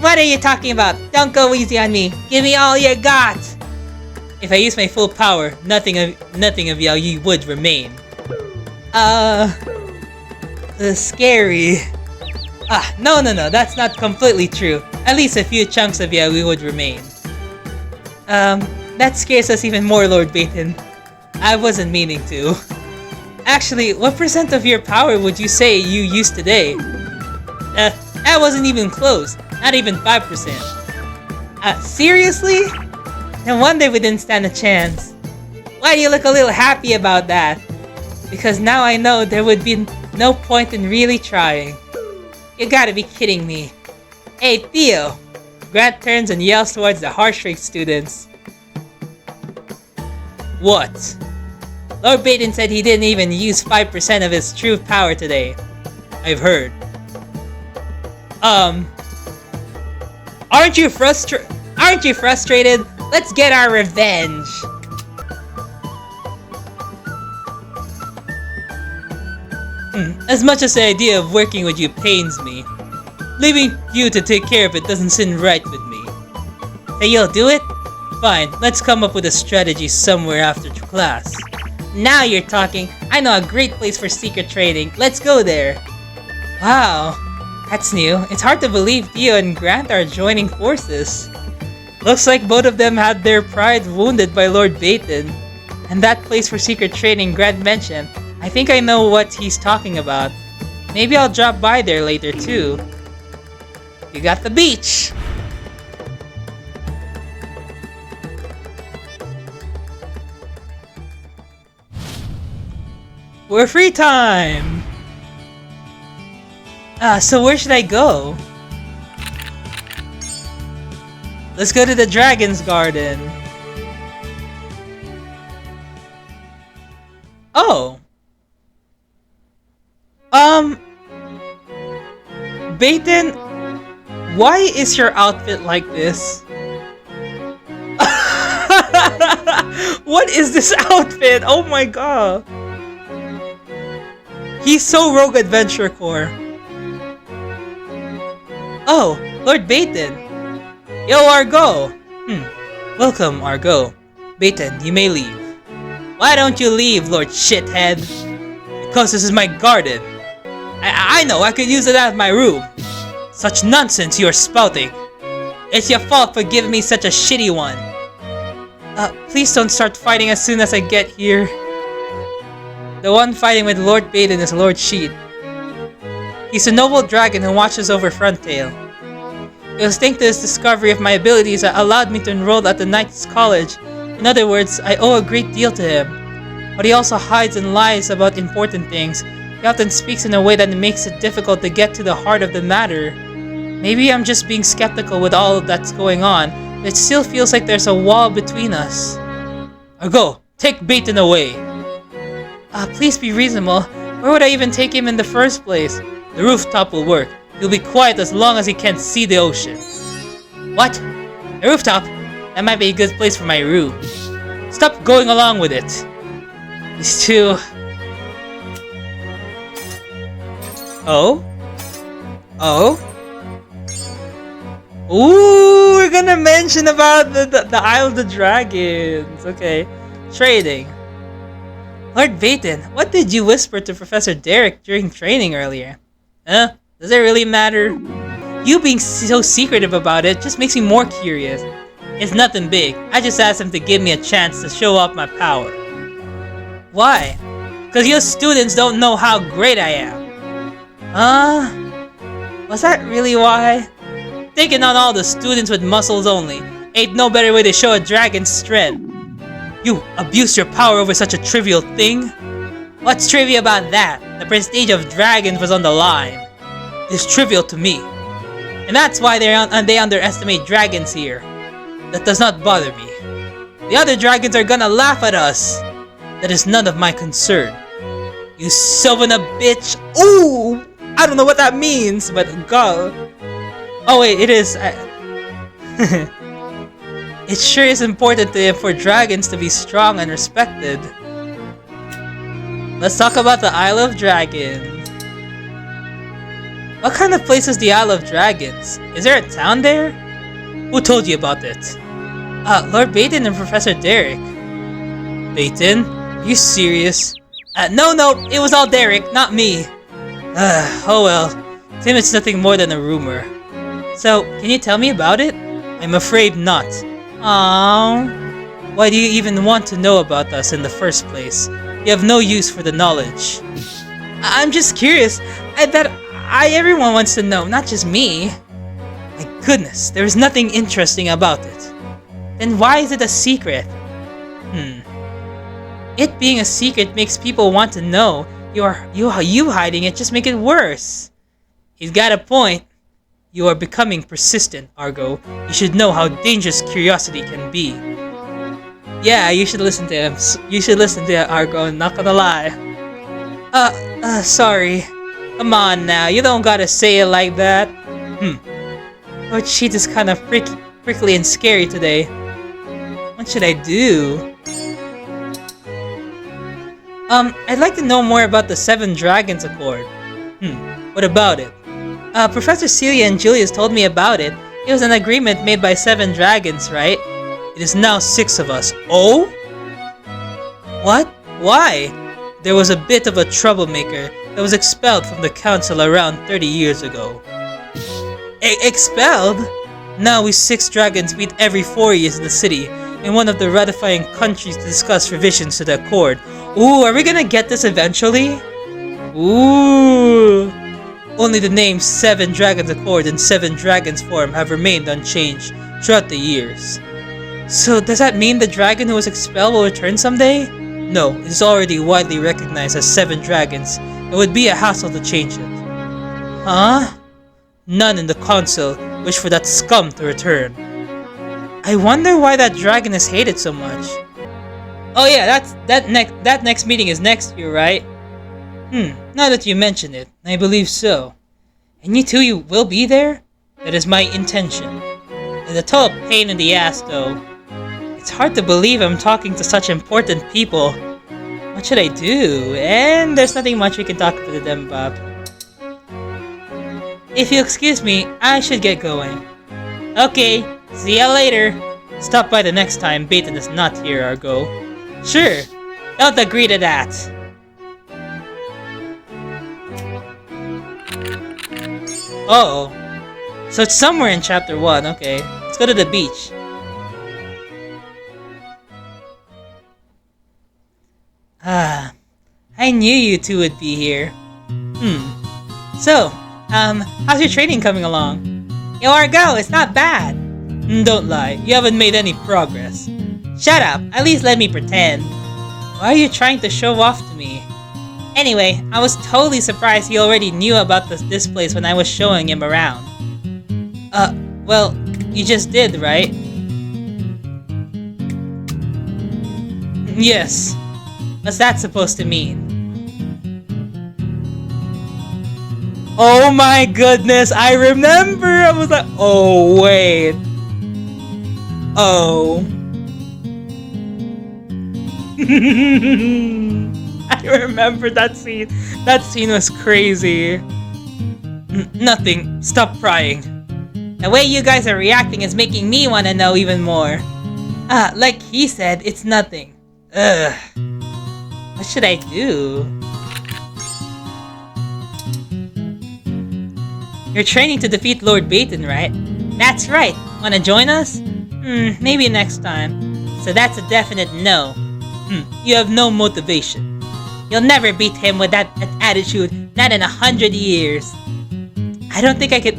What are you talking about? Don't go easy on me. Give me all you got. If I use my full power, nothing of you would remain. Scary. No, that's not completely true. At least a few chunks of you would remain. That scares us even more, Lord Baton. I wasn't meaning to. Actually, what percent of your power would you say you used today? That wasn't even close. Not even 5%. Seriously? No wonder we didn't stand a chance. Why do you look a little happy about that? Because now I know there would be no point in really trying. You gotta be kidding me. Hey, Theo! Grant turns and yells towards the heart rate students. What? Lord Baton said he didn't even use 5% of his true power today. I've heard. Aren't you frustrated? Let's get our revenge! As much as the idea of working with you pains me, leaving you to take care of it doesn't sit right with me. Say you'll do it? Fine, let's come up with a strategy somewhere after class. Now you're talking. I know a great place for secret training. Let's go there. Wow, that's new. It's hard to believe Theo and Grant are joining forces. Looks like both of them had their pride wounded by Lord Baton. And that place for secret training Grant mentioned, I think I know what he's talking about. Maybe I'll drop by there later too. You got the beach! We're free time! So where should I go? Let's go to the Dragon's Garden. Oh! Baton, why is your outfit like this? What is this outfit? Oh my god! He's so Rogue Adventure Core. Oh, Lord Baton. Yo, Argo! Welcome, Argo. Baton, you may leave. Why don't you leave, Lord Shithead? Because this is my garden. I know, I could use it as my room. Such nonsense you're spouting. It's your fault for giving me such a shitty one. Please don't start fighting as soon as I get here. The one fighting with Lord Baton is Lord Sheet. He's a noble dragon who watches over Frontail. It was thanks to his discovery of my abilities that allowed me to enroll at the Knights College. In other words, I owe a great deal to him. But he also hides and lies about important things. He often speaks in a way that makes it difficult to get to the heart of the matter. Maybe I'm just being skeptical with all that's going on, but it still feels like there's a wall between us. Argo, take Baton away! Please be reasonable. Where would I even take him in the first place? The rooftop will work. He'll be quiet as long as he can't see the ocean. What? The rooftop? That might be a good place for my room. Stop going along with it. These two... Oh? Oh? Ooh, we're gonna mention about the Isle of the Dragons. Okay. Trading. Lord Baton, what did you whisper to Professor Derek during training earlier? Huh? Does it really matter? You being so secretive about it just makes me more curious. It's nothing big. I just asked him to give me a chance to show off my power. Why? Because you students don't know how great I am. Was that really why? Taking on all the students with muscles only ain't no better way to show a dragon's strength. You abuse your power over such a trivial thing? What's trivial about that? The prestige of dragons was on the line. It's trivial to me. And that's why they underestimate dragons here. That does not bother me. The other dragons are gonna laugh at us. That is none of my concern. You son of a bitch. Ooh! I don't know what that means, but God. Oh wait, it is. It sure is important for dragons to be strong and respected. Let's talk about the Isle of Dragons. What kind of place is the Isle of Dragons? Is there a town there? Who told you about it? Lord Baton and Professor Derek. Baton? Are you serious? No, it was all Derek, not me. Oh well. Seems it's nothing more than a rumor. So, can you tell me about it? I'm afraid not. Aww. Why do you even want to know about us in the first place? You have no use for the knowledge. I'm just curious. I bet everyone wants to know, not just me. My goodness, there is nothing interesting about it. Then why is it a secret? It being a secret makes people want to know. You hiding it just make it worse. He's got a point. You are becoming persistent, Argo. You should know how dangerous curiosity can be. Yeah, you should listen to him. You should listen to Argo, not gonna lie. Sorry. Come on now, you don't gotta say it like that. Lord Sheet is kind of prickly and scary today. What should I do? I'd like to know more about the Seven Dragons Accord. What about it? Professor Celia and Julius told me about it. It was an agreement made by 7 dragons, right? It is now 6 of us. Oh? What? Why? There was a bit of a troublemaker that was expelled from the council around 30 years ago. Expelled? Now we 6 dragons meet every 4 years in the city, in one of the ratifying countries to discuss revisions to the accord. Ooh, are we gonna get this eventually? Ooh. Only the names 7 Dragons Accord and 7 Dragons Forum have remained unchanged throughout the years. So does that mean the dragon who was expelled will return someday? No, it is already widely recognized as 7 dragons. It would be a hassle to change it. Huh? None in the council wish for that scum to return. I wonder why that dragon is hated so much. Oh yeah, that next meeting is next year, right? Now that you mention it, I believe so. And you two, you will be there? That is my intention. And a total pain in the ass, though. It's hard to believe I'm talking to such important people. What should I do? And there's nothing much we can talk to them about. If you excuse me, I should get going. Okay, see ya later. Stop by the next time Baton is not here, Argo. Sure, don't agree to that. Uh-oh. So it's somewhere in chapter 1, okay. Let's go to the beach. I knew you two would be here. So, how's your training coming along? Yo, Argo, it's not bad. Don't lie, you haven't made any progress. Shut up, at least let me pretend. Why are you trying to show off to me? Anyway, I was totally surprised he already knew about this place when I was showing him around. Well, you just did, right? Yes. What's that supposed to mean? Oh my goodness, I remember! I was like, oh wait. Oh. I remember that scene. That scene was crazy. Nothing. Stop prying. The way you guys are reacting is making me want to know even more. Like he said, it's nothing. Ugh. What should I do? You're training to defeat Lord Baton, right? That's right. Wanna join us? Maybe next time. So that's a definite no. You have no motivation. You'll never beat him with that attitude, not in 100 years. I don't think I could.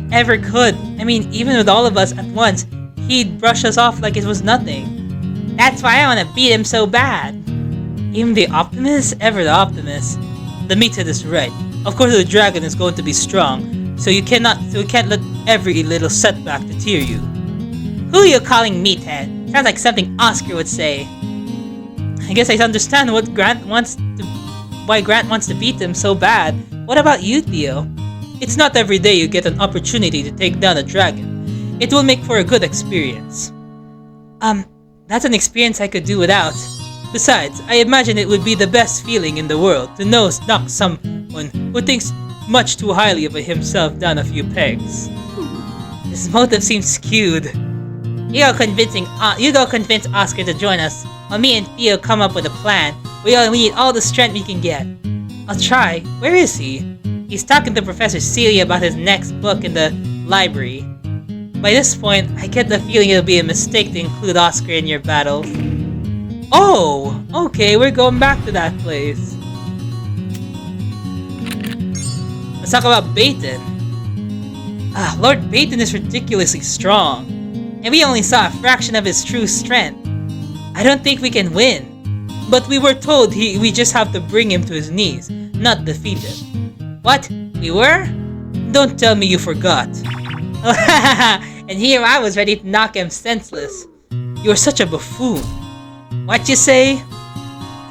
I mean, even with all of us at once, he'd brush us off like it was nothing. That's why I want to beat him so bad. Even the optimist? Ever the optimist. The meathead is right. Of course the dragon is going to be strong, so you can't let every little setback deter you. Who are you calling meathead? Sounds like something Oscar would say. I guess I understand why Grant wants to beat him so bad. What about you, Theo? It's not every day you get an opportunity to take down a dragon. It will make for a good experience. That's an experience I could do without. Besides, I imagine it would be the best feeling in the world to knock someone who thinks much too highly of himself down a few pegs. His motive seems skewed. You go convince Oscar to join us, while me and Theo come up with a plan. We need all the strength we can get. I'll try. Where is he? He's talking to Professor Celia about his next book in the library. By this point, I get the feeling it'll be a mistake to include Oscar in your battles. Oh, okay, we're going back to that place. Let's talk about Baton. Lord Baton is ridiculously strong, and we only saw a fraction of his true strength. I don't think we can win, but we were told we just have to bring him to his knees, not defeat him. What? We were? Don't tell me you forgot. And here I was ready to knock him senseless. You are such a buffoon. What you say?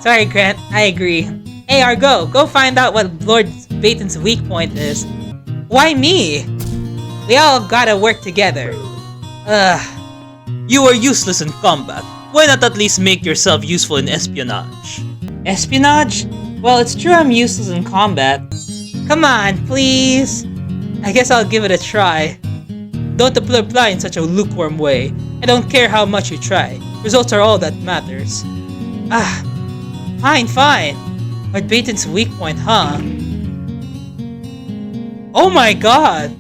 Sorry, Grant, I agree. Hey, Argo, go find out what Lord Baton's weak point is. Why me? We all gotta work together. You are useless in combat. Why not at least make yourself useful in espionage? Espionage? Well, it's true I'm useless in combat. Come on, please. I guess I'll give it a try. Don't apply in such a lukewarm way. I don't care how much you try. Results are all that matters. Fine. Lord Baton's weak point, huh? Oh my god!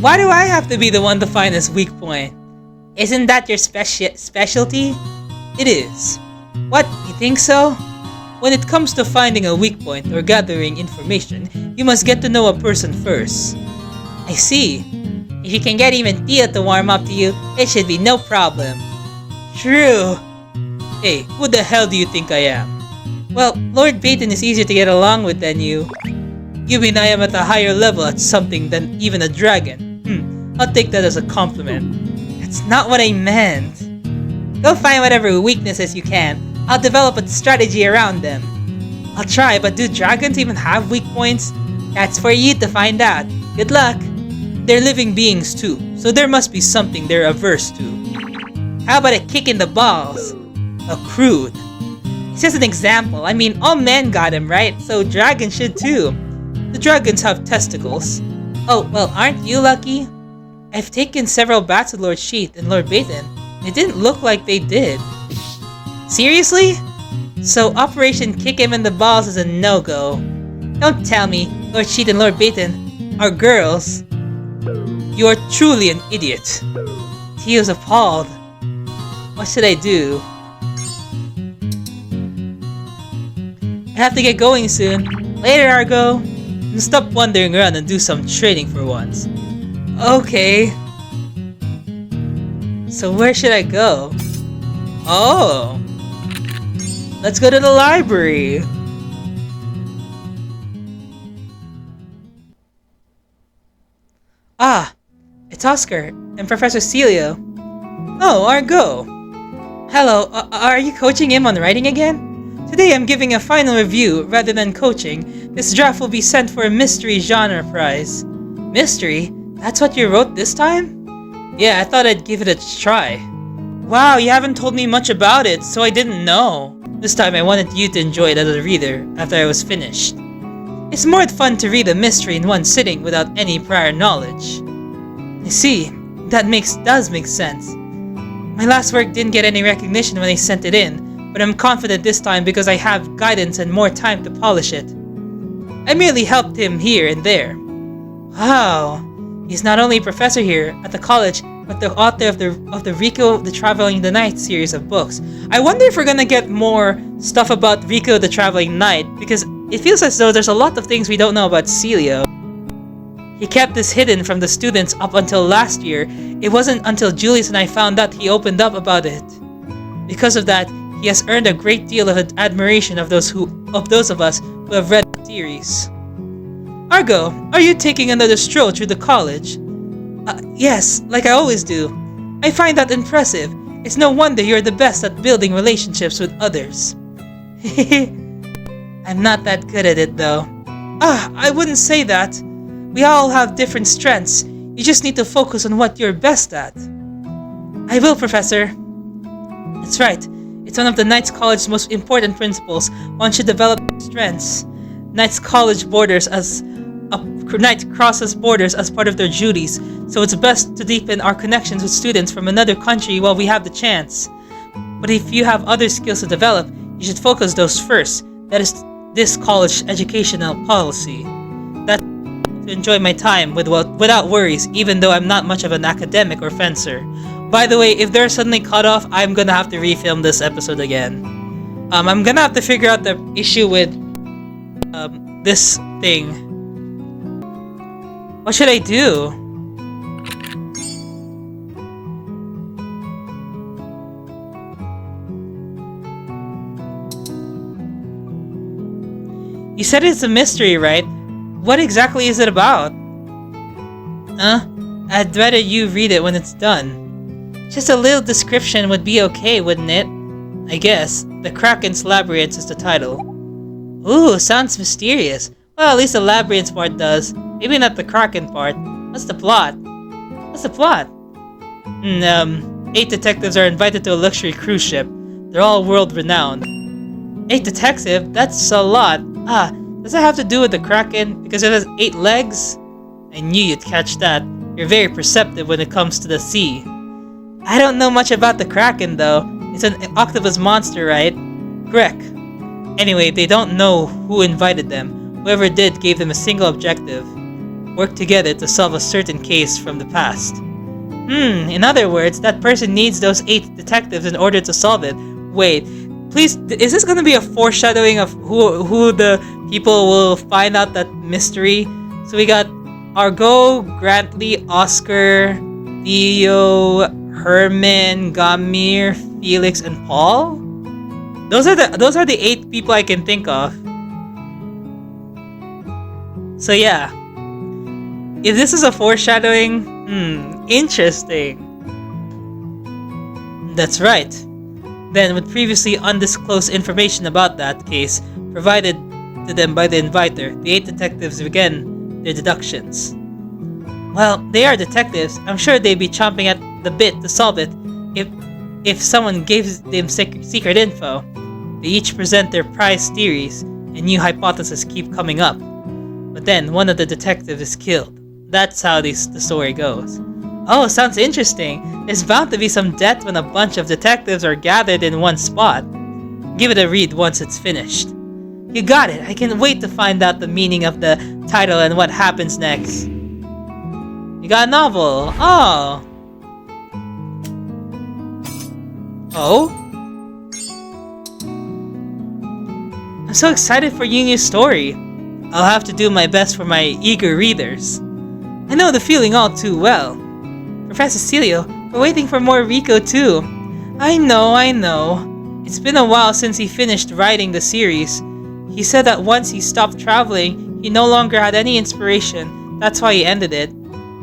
Why do I have to be the one to find his weak point? Isn't that your specialty? It is. What, you think so? When it comes to finding a weak point or gathering information, you must get to know a person first. I see. If you can get even Tia to warm up to you, it should be no problem. True. Hey, who the hell do you think I am? Well, Lord Baton is easier to get along with than you. You mean I am at a higher level at something than even a dragon? I'll take that as a compliment. That's not what I meant. Go find whatever weaknesses you can. I'll develop a strategy around them. I'll try, but do dragons even have weak points? That's for you to find out. Good luck. They're living beings too, so there must be something they're averse to. How about a kick in the balls? A crude. It's just an example. I mean, all men got him, right? So dragons should too. The dragons have testicles. Oh, well, aren't you lucky? I've taken several bats with Lord Sheath and Lord Baton. It didn't look like they did. Seriously? So Operation Kick Him in the Balls is a no-go. Don't tell me Lord Sheath and Lord Baton are girls. You are truly an idiot. Tio's appalled. What should I do? I have to get going soon. Later, Argo. And stop wandering around and do some training for once. Okay. So where should I go? Oh. Let's go to the library. It's Oscar and Professor Celia. Oh, Argo. Hello, are you coaching him on writing again? Today I'm giving a final review rather than coaching. This draft will be sent for a mystery genre prize. Mystery? That's what you wrote this time? Yeah, I thought I'd give it a try. Wow, you haven't told me much about it, so I didn't know. This time I wanted you to enjoy it as a reader after I was finished. It's more fun to read a mystery in one sitting without any prior knowledge. I see, that does make sense. My last work didn't get any recognition when I sent it in, but I'm confident this time because I have guidance and more time to polish it. I merely helped him here and there. Wow, he's not only a professor here at the college, but the author of the Rico the Traveling the Knight series of books. I wonder if we're gonna get more stuff about Rico the Traveling Knight, because it feels as though there's a lot of things we don't know about Celio. He kept this hidden from the students up until last year. It wasn't until Julius and I found out he opened up about it. Because of that, he has earned a great deal of admiration of those of us who have read the series. Argo, are you taking another stroll through the college? Yes, like I always do. I find that impressive. It's no wonder you're the best at building relationships with others. I'm not that good at it though. I wouldn't say that. We all have different strengths. You just need to focus on what you're best at. I will, Professor. That's right. It's one of the Knights College's most important principles. One should develop strengths. Knights College borders as a knight crosses borders as part of their duties, so it's best to deepen our connections with students from another country while we have the chance. But if you have other skills to develop, you should focus those first. That is this college educational policy. That's to enjoy my time without worries, even though I'm not much of an academic or fencer. By the way, if they're suddenly cut off, I'm gonna have to refilm this episode again. I'm gonna have to figure out the issue with this thing. What should I do? You said it's a mystery, right? What exactly is it about? I'd rather you read it when it's done. Just a little description would be okay, wouldn't it? I guess. The Kraken's Labyrinth is the title. Ooh, sounds mysterious. Well, at least the Labyrinth part does. Maybe not the Kraken part. What's the plot? What's the plot? 8 detectives are invited to a luxury cruise ship. They're all world-renowned. 8 detectives? That's a lot. Does that have to do with the Kraken? Because it has 8 legs? I knew you'd catch that. You're very perceptive when it comes to the sea. I don't know much about the Kraken, though. It's an octopus monster, right? Correct. Anyway, they don't know who invited them. Whoever did gave them a single objective. Work together to solve a certain case from the past. In other words, that person needs those 8 detectives in order to solve it. Wait, please, is this gonna be a foreshadowing of who the people will find out that mystery? So we got Argo, Grantley, Oscar, Theo, Herman, Gamir, Felix, and Paul? Those are the 8 people I can think of. So yeah. If this is a foreshadowing, interesting. That's right. Then, with previously undisclosed information about that case provided to them by the inviter, the 8 detectives began their deductions. Well, they are detectives. I'm sure they'd be chomping at the bit to solve it if someone gave them secret info. They each present their prize theories, and new hypotheses keep coming up. But then, one of the detectives is killed. That's how the story goes. Oh, sounds interesting. There's bound to be some death when a bunch of detectives are gathered in one spot. Give it a read once it's finished. You got it. I can't wait to find out the meaning of the title and what happens next. You got a novel. Oh. Oh? I'm so excited for your new story. I'll have to do my best for my eager readers. I know the feeling all too well. Professor Celio, we're waiting for more Rico too. I know. It's been a while since he finished writing the series. He said that once he stopped traveling, he no longer had any inspiration. That's why he ended it.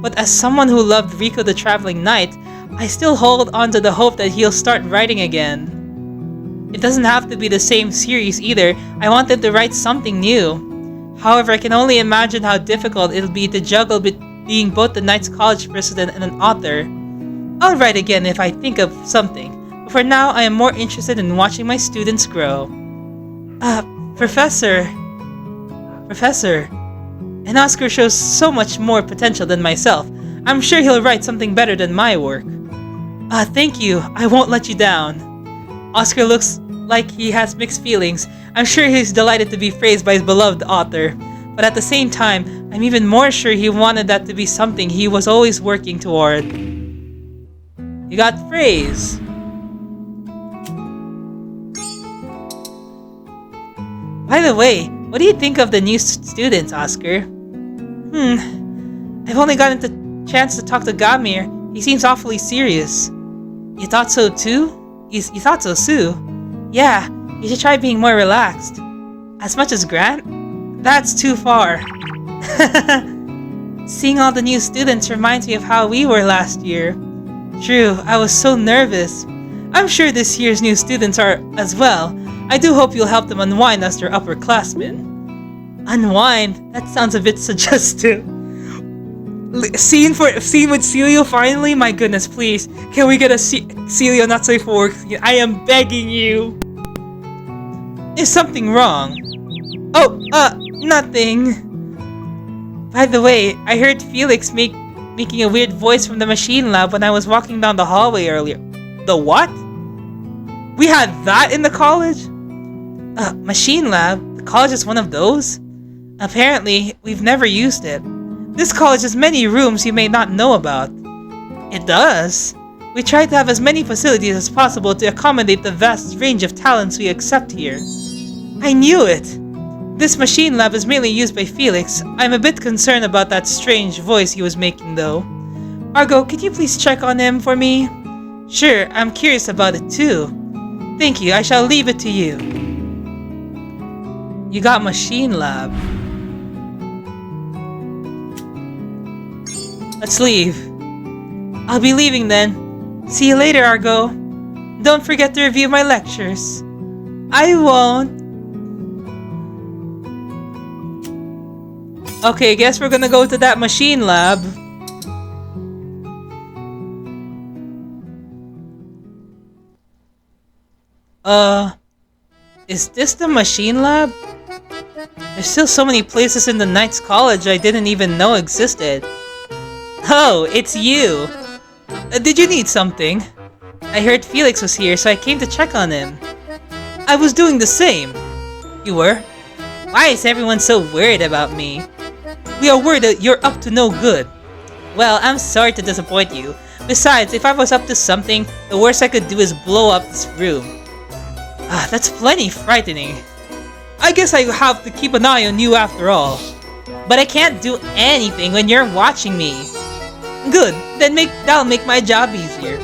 But as someone who loved Rico the Traveling Knight, I still hold on to the hope that he'll start writing again. It doesn't have to be the same series either. I wanted to write something new. However, I can only imagine how difficult it'll be to juggle being both the Knights College president and an author. I'll write again if I think of something, but for now I am more interested in watching my students grow. Professor, and Oscar shows so much more potential than myself. I'm sure he'll write something better than my work. Thank you, I won't let you down. Oscar looks like he has mixed feelings. I'm sure he's delighted to be praised by his beloved author. But at the same time, I'm even more sure he wanted that to be something he was always working toward. You got praise. By the way, what do you think of the new students, Oscar? I've only gotten the chance to talk to Gamir. He seems awfully serious. You thought so too? You thought so, Sue? Yeah, you should try being more relaxed. As much as Grant? That's too far. Seeing all the new students reminds me of how we were last year. True, I was so nervous. I'm sure this year's new students are as well. I do hope you'll help them unwind as their upperclassmen. Unwind? That sounds a bit suggestive. Scene with Celio finally? My goodness, please. Can we get a Celio not safe for work? I am begging you. Is something wrong? Oh, nothing. By the way, I heard Felix making a weird voice from the machine lab when I was walking down the hallway earlier. The what? We had that in the college? Machine lab? The college is one of those? Apparently, we've never used it. This college has many rooms you may not know about. It does? We try to have as many facilities as possible to accommodate the vast range of talents we accept here. I knew it! This machine lab is mainly used by Felix. I'm a bit concerned about that strange voice he was making though. Argo, could you please check on him for me? Sure, I'm curious about it too. Thank you, I shall leave it to you. You got machine lab. Let's leave. I'll be leaving then. See you later, Argo. Don't forget to review my lectures. I won't. Okay, guess we're gonna go to that machine lab. Is this the machine lab? There's still so many places in the Knights College I didn't even know existed. Oh, it's you! Did you need something? I heard Felix was here, so I came to check on him. I was doing the same. You were? Why is everyone so worried about me? We are worried that you're up to no good. Well, I'm sorry to disappoint you. Besides, if I was up to something, the worst I could do is blow up this room. That's plenty frightening. I guess I have to keep an eye on you after all. But I can't do anything when you're watching me. Good, then that'll make my job easier.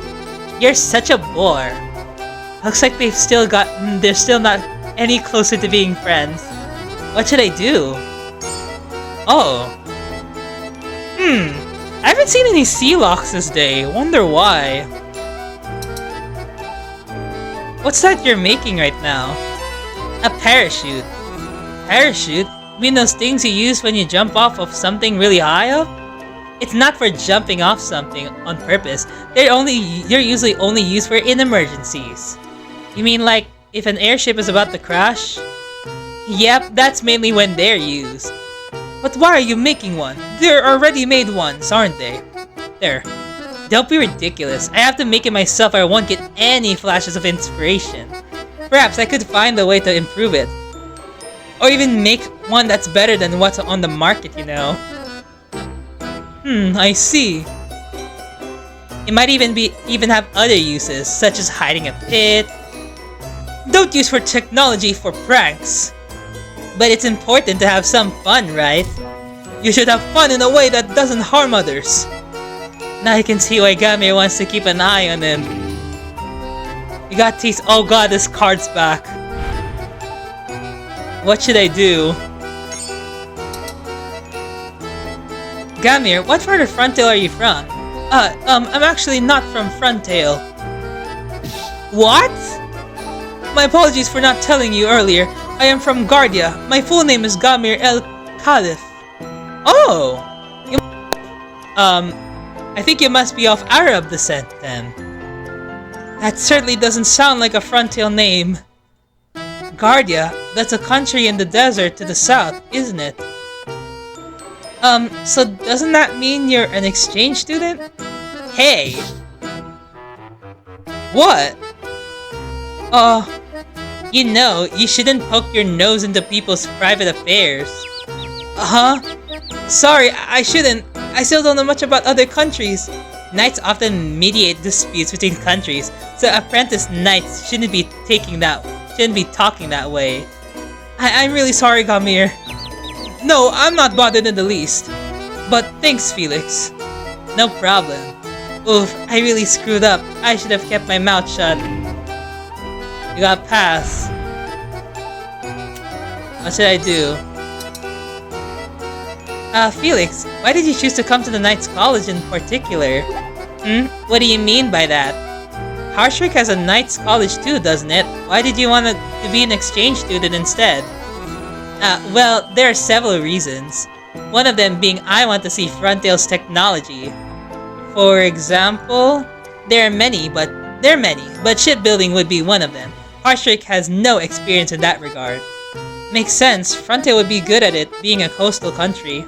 You're such a bore. Looks like they're still not any closer to being friends. What should I do? Oh. I haven't seen any sea locks this day. Wonder why. What's that you're making right now? A parachute. Parachute? You mean those things you use when you jump off of something really high up? It's not for jumping off something on purpose. They're usually only used for in emergencies. You mean like if an airship is about to crash? Yep, that's mainly when they're used. But why are you making one? They're already made ones, aren't they? There. Don't be ridiculous. I have to make it myself or I won't get any flashes of inspiration. Perhaps I could find a way to improve it. Or even make one that's better than what's on the market, you know. I see. It might even have other uses, such as hiding a pit. Don't use for technology for pranks. But it's important to have some fun, right? You should have fun in a way that doesn't harm others. Now I can see why Gamir wants to keep an eye on him. You got teased. Oh god, this card's back. What should I do? Gamir, what part of Frontail are you from? I'm actually not from Frontail. What? My apologies for not telling you earlier. I am from Guardia. My full name is Gamir El Khalif. Oh! I think you must be of Arab descent then. That certainly doesn't sound like a Frontail name. Guardia? That's a country in the desert to the south, isn't it? So doesn't that mean you're an exchange student? Hey! What? You know, you shouldn't poke your nose into people's private affairs. Sorry, I shouldn't. I still don't know much about other countries. Knights often mediate disputes between countries, so apprentice knights shouldn't be talking that way. I'm really sorry, Gamir. No, I'm not bothered in the least. But thanks, Felix. No problem. Oof, I really screwed up. I should have kept my mouth shut. You got pass. What should I do? Felix, why did you choose to come to the Knights College in particular? What do you mean by that? Harshrick has a Knights College too, doesn't it? Why did you want to be an exchange student instead? Well, there are several reasons. One of them being I want to see Frontail's technology. For example, there are many, but shipbuilding would be one of them. Harshrick has no experience in that regard. Makes sense, Frontail would be good at it, being a coastal country.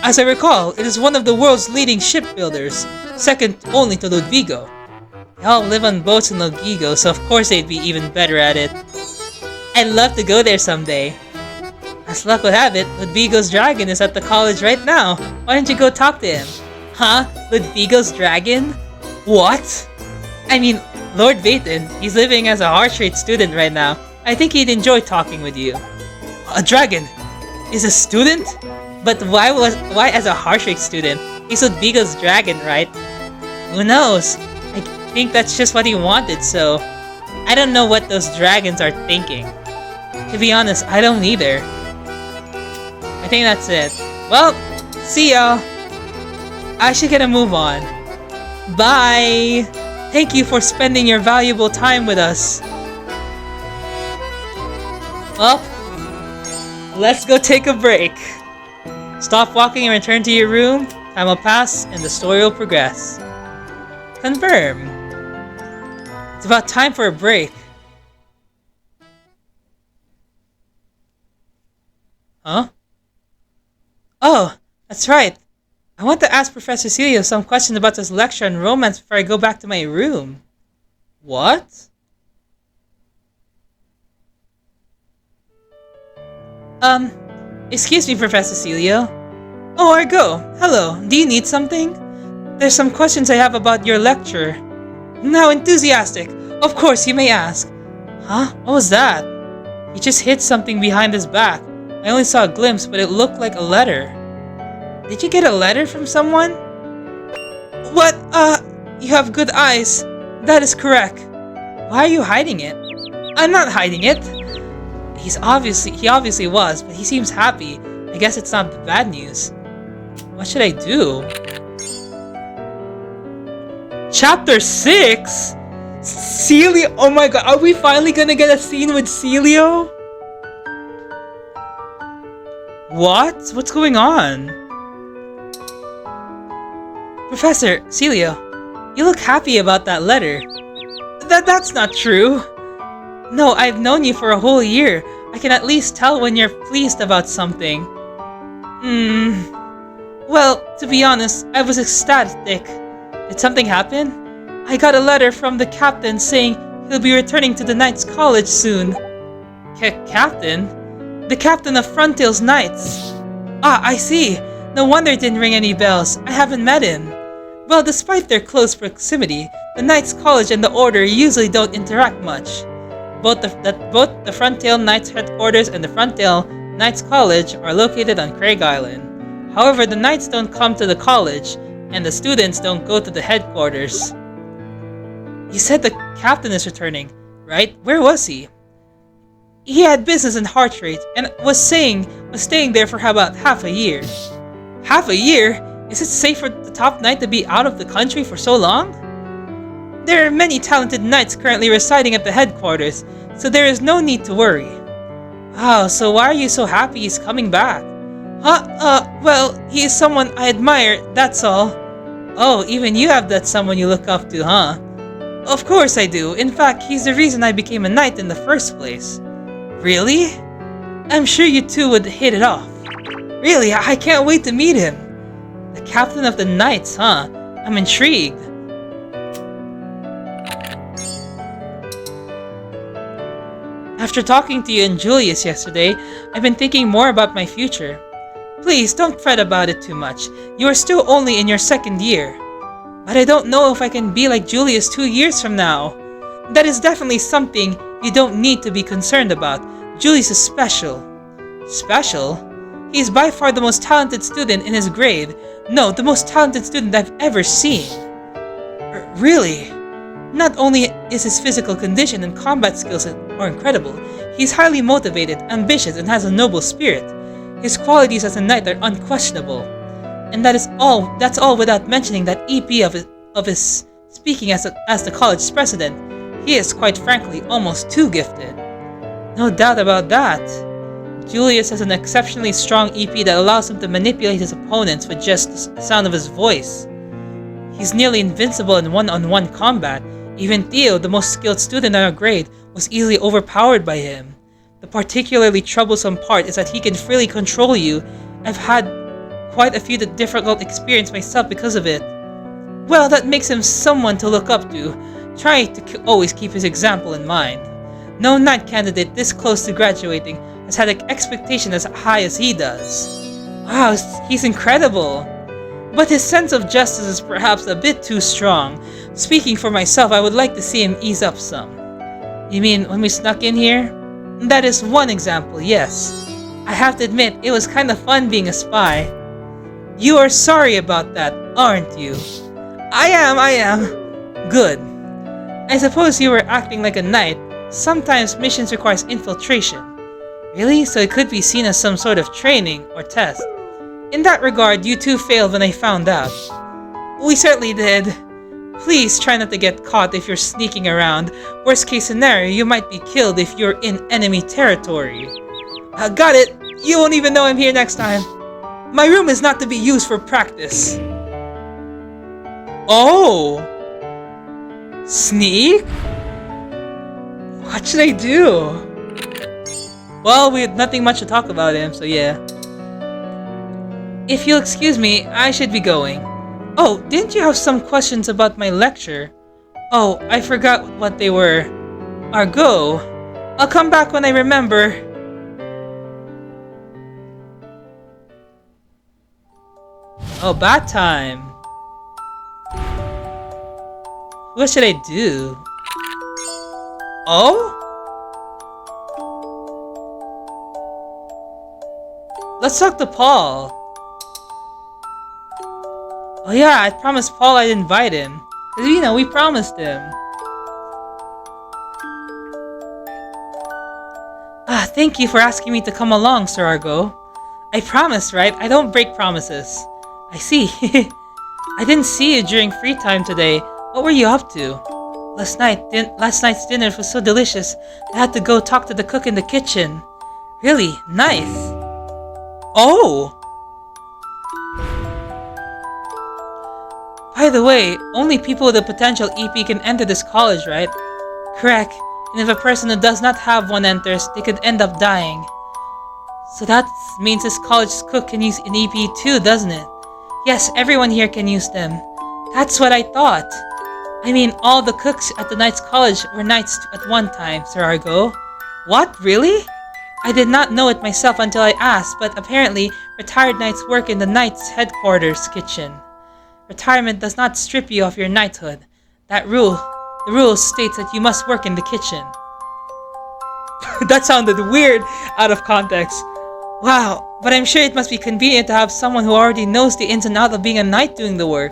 As I recall, it is one of the world's leading shipbuilders, second only to Ludvigo. They all live on boats in Ludvigo, so of course they'd be even better at it. I'd love to go there someday. As luck would have it, Ludvigo's dragon is at the college right now. Why don't you go talk to him? Huh? Ludvigo's dragon? What? I mean, Lord Vaten, he's living as a heart rate student right now. I think he'd enjoy talking with you. A dragon? Is a student? But why as a heart rate student? He's Ludvigo's dragon, right? Who knows? I think that's just what he wanted, so I don't know what those dragons are thinking. To be honest, I don't either. I think that's it. Well, see y'all. I should get a move on. Bye! Thank you for spending your valuable time with us. Well, let's go take a break. Stop walking and return to your room. Time will pass and the story will progress. Confirm. It's about time for a break. Huh? Oh, that's right. I want to ask Professor Celio some questions about this lecture on romance before I go back to my room. What? Excuse me, Professor Celio. Oh, Argo. Hello. Do you need something? There's some questions I have about your lecture. How enthusiastic. Of course, you may ask. Huh? What was that? He just hit something behind his back. I only saw a glimpse, but it looked like a letter. Did you get a letter from someone? What? You have good eyes. That is correct. Why are you hiding it? I'm not hiding it. He obviously was, but he seems happy. I guess it's not the bad news. What should I do? Chapter 6? Celio? Oh my god, are we finally gonna get a scene with Celio? What? What's going on? Professor, Celio, you look happy about that letter. That's not true. No, I've known you for a whole year. I can at least tell when you're pleased about something. Well, to be honest, I was ecstatic. Did something happen? I got a letter from the captain saying he'll be returning to the Knights College soon. Captain? The captain of Frontail's Knights. Ah, I see. No wonder it didn't ring any bells. I haven't met him. Well, despite their close proximity, the Knights College and the Order usually don't interact much. Both the Frontail Knights headquarters and the Frontail Knights College are located on Craig Island. However, the Knights don't come to the college, and the students don't go to the headquarters. You said the captain is returning, right? Where was he? He had business in Heartrate and was staying there for about half a year. Half a year? Is it safe for the top knight to be out of the country for so long? There are many talented knights currently residing at the headquarters, so there is no need to worry. Wow, so why are you so happy he's coming back? Well, he is someone I admire, that's all. Oh, even you have that someone you look up to, huh? Of course I do. In fact, he's the reason I became a knight in the first place. Really? I'm sure you two would hit it off. Really, I can't wait to meet him. The captain of the knights, huh? I'm intrigued. After talking to you and Julius yesterday, I've been thinking more about my future. Please, don't fret about it too much. You are still only in your second year. But I don't know if I can be like Julius 2 years from now. That is definitely something you don't need to be concerned about. Julius is special. Special? He is by far the most talented student in his grade. No, the most talented student I've ever seen. Really? Not only is his physical condition and combat skills are incredible, he is highly motivated, ambitious, and has a noble spirit. His qualities as a knight are unquestionable. And that's all without mentioning that EP of his speaking as the college's president. He is, quite frankly, almost too gifted. No doubt about that. Julius has an exceptionally strong EP that allows him to manipulate his opponents with just the sound of his voice. He's nearly invincible in one-on-one combat. Even Theo, the most skilled student in our grade, was easily overpowered by him. The particularly troublesome part is that he can freely control you. I've had quite a few difficult experience myself because of it. Well, that makes him someone to look up to. Try to always keep his example in mind. No knight candidate this close to graduating has had an expectation as high as he does. Wow, he's incredible. But his sense of justice is perhaps a bit too strong. Speaking for myself, I would like to see him ease up some. You mean when we snuck in here? That is one example, yes. I have to admit, it was kind of fun being a spy. You are sorry about that, aren't you? I am. Good. I suppose you were acting like a knight. Sometimes missions requires infiltration. Really? So it could be seen as some sort of training or test. In that regard, you two failed when I found out. We certainly did. Please try not to get caught if you're sneaking around. Worst case scenario, you might be killed if you're in enemy territory. Got it. You won't even know I'm here next time. My room is not to be used for practice. Oh! Sneak? What should I do? Well, we have nothing much to talk about him, so yeah. If you'll excuse me, I should be going. Oh, didn't you have some questions about my lecture? Oh, I forgot what they were. Argo. I'll come back when I remember. Oh, bath time. What should I do? Oh? Let's talk to Paul. Oh yeah, I promised Paul I'd invite him. Cause you know, we promised him. Thank you for asking me to come along, Sir Argo. I promised, right? I don't break promises. I see. I didn't see you during free time today. What were you up to? Last night's dinner was so delicious, I had to go talk to the cook in the kitchen. Really? Nice. Oh! By the way, only people with a potential EP can enter this college, right? Correct. And if a person who does not have one enters, they could end up dying. So that means this college's cook can use an EP too, doesn't it? Yes, everyone here can use them. That's what I thought. I mean, all the cooks at the Knights College were knights at one time, Sir Argo. What? Really? I did not know it myself until I asked, but apparently, retired knights work in the Knights' headquarters kitchen. Retirement does not strip you of your knighthood. The rule states that you must work in the kitchen. That sounded weird out of context. Wow, but I'm sure it must be convenient to have someone who already knows the ins and outs of being a knight doing the work.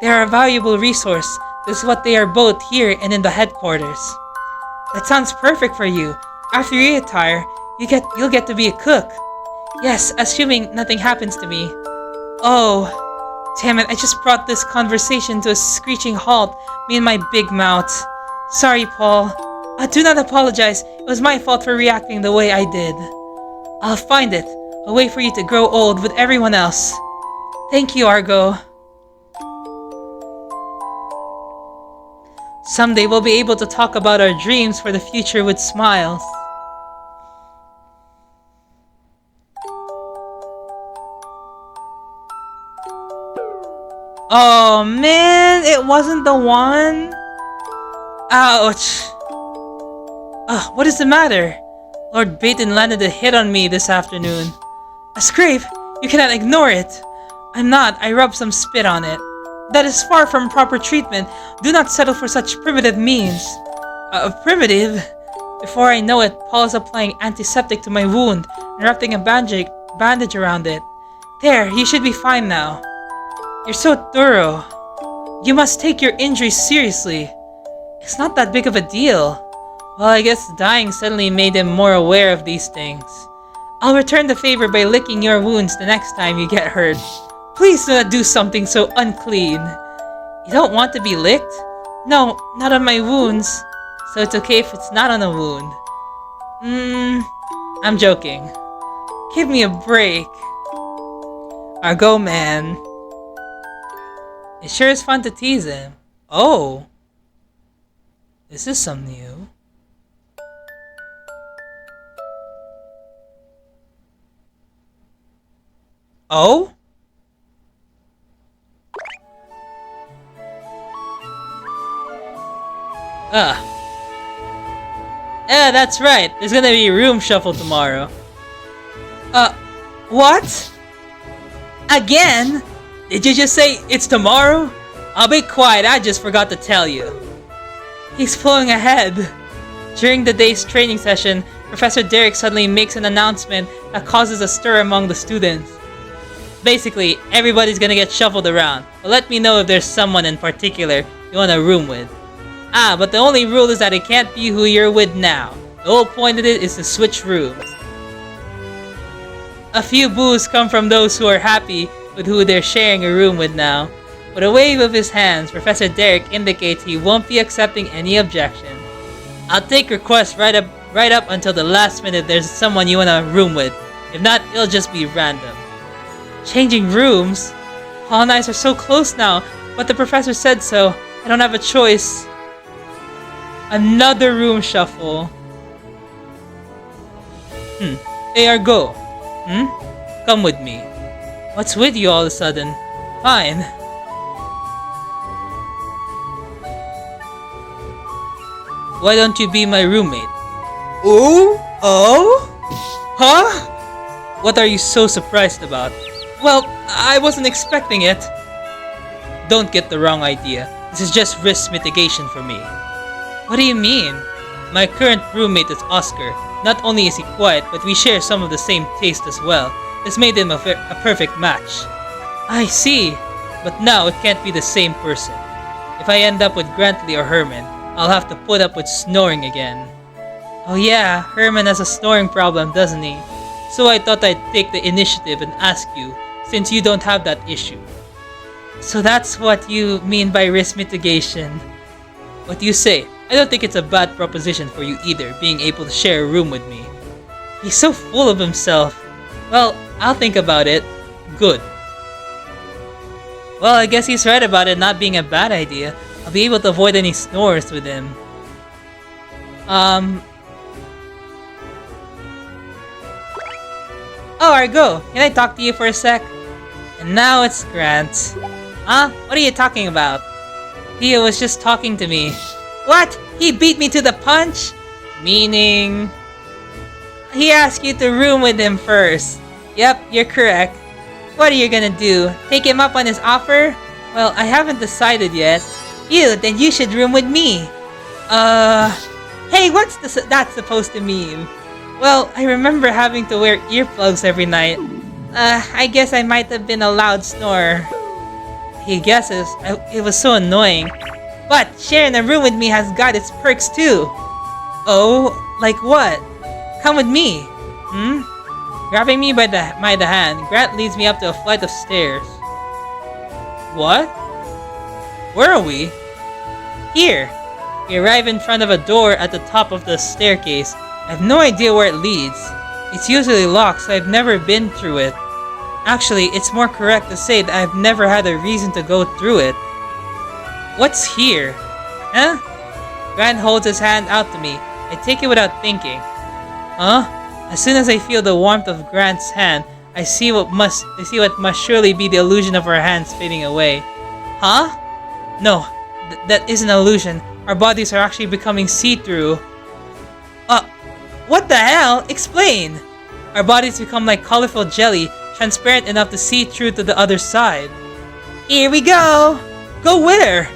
They are a valuable resource. This is what they are both here and in the headquarters. That sounds perfect for you. After you retire, you'll get to be a cook. Yes, assuming nothing happens to me. Oh, damn it, I just brought this conversation to a screeching halt, me and my big mouth. Sorry, Paul. Do not apologize. It was my fault for reacting the way I did. I'll find it. I'll wait for you to grow old with everyone else. Thank you, Argo. Someday we'll be able to talk about our dreams for the future with smiles. Oh man, it wasn't the one? Ouch. What is the matter? Lord Baton landed a hit on me this afternoon. A scrape? You cannot ignore it. I'm not. I rubbed some spit on it. That is far from proper treatment. Do not settle for such primitive means. Primitive? Before I know it, Paul is applying antiseptic to my wound and wrapping a bandage around it. There, you should be fine now. You're so thorough. You must take your injuries seriously. It's not that big of a deal. Well, I guess dying suddenly made him more aware of these things. I'll return the favor by licking your wounds the next time you get hurt. Please do not do something so unclean. You don't want to be licked? No, not on my wounds. So it's okay if it's not on a wound. I'm joking. Give me a break. Argo man. It sure is fun to tease him. Oh. This is some new. Oh? Ugh. Yeah, that's right. There's gonna be a room shuffle tomorrow. What? Again? Did you just say it's tomorrow? I'll be quiet, I just forgot to tell you. He's pulling ahead. During the day's training session, Professor Derek suddenly makes an announcement that causes a stir among the students. Basically, everybody's gonna get shuffled around, but let me know if there's someone in particular you want a room with. Ah, but the only rule is that it can't be who you're with now. The whole point of it is to switch rooms. A few boos come from those who are happy with who they're sharing a room with now. With a wave of his hands, Professor Derek indicates he won't be accepting any objections. I'll take requests right up until the last minute there's someone you want a room with. If not, it'll just be random. Changing rooms? Paul and I are so close now, but the professor said so. I don't have a choice. Another room shuffle. Hey, Argo. Come with me. What's with you all of a sudden? Fine. Why don't you be my roommate? Oh? Huh? What are you so surprised about? Well, I wasn't expecting it. Don't get the wrong idea. This is just risk mitigation for me. What do you mean? My current roommate is Oscar. Not only is he quiet, but we share some of the same taste as well. This made him a perfect match. I see. But now it can't be the same person. If I end up with Grantley or Herman, I'll have to put up with snoring again. Oh yeah, Herman has a snoring problem, doesn't he? So I thought I'd take the initiative and ask you, since you don't have that issue. So that's what you mean by risk mitigation. What do you say? I don't think it's a bad proposition for you either, being able to share a room with me. He's so full of himself. Well, I'll think about it. Good. Well, I guess he's right about it not being a bad idea. I'll be able to avoid any snores with him. Oh, Argo, can I talk to you for a sec? And now it's Grant. Huh? What are you talking about? Theo was just talking to me. What? He beat me to the punch? Meaning... He asked you to room with him first. Yep, you're correct. What are you gonna do? Take him up on his offer? Well, I haven't decided yet. Then you should room with me. Hey, what's that supposed to mean? Well, I remember having to wear earplugs every night. I guess I might have been a loud snorer. He guesses. It was so annoying. But sharing a room with me has got its perks too. Oh, like what? Come with me. Grabbing me by the hand, Grant leads me up to a flight of stairs. What? Where are we? Here. We arrive in front of a door at the top of the staircase. I have no idea where it leads. It's usually locked, so I've never been through it. Actually, it's more correct to say that I've never had a reason to go through it. What's here? Huh? Grant holds his hand out to me. I take it without thinking. Huh? As soon as I feel the warmth of Grant's hand, I see what must surely be the illusion of our hands fading away. Huh? No, that isn't an illusion. Our bodies are actually becoming see-through. What the hell? Explain! Our bodies become like colorful jelly, transparent enough to see through to the other side. Here we go! Go where?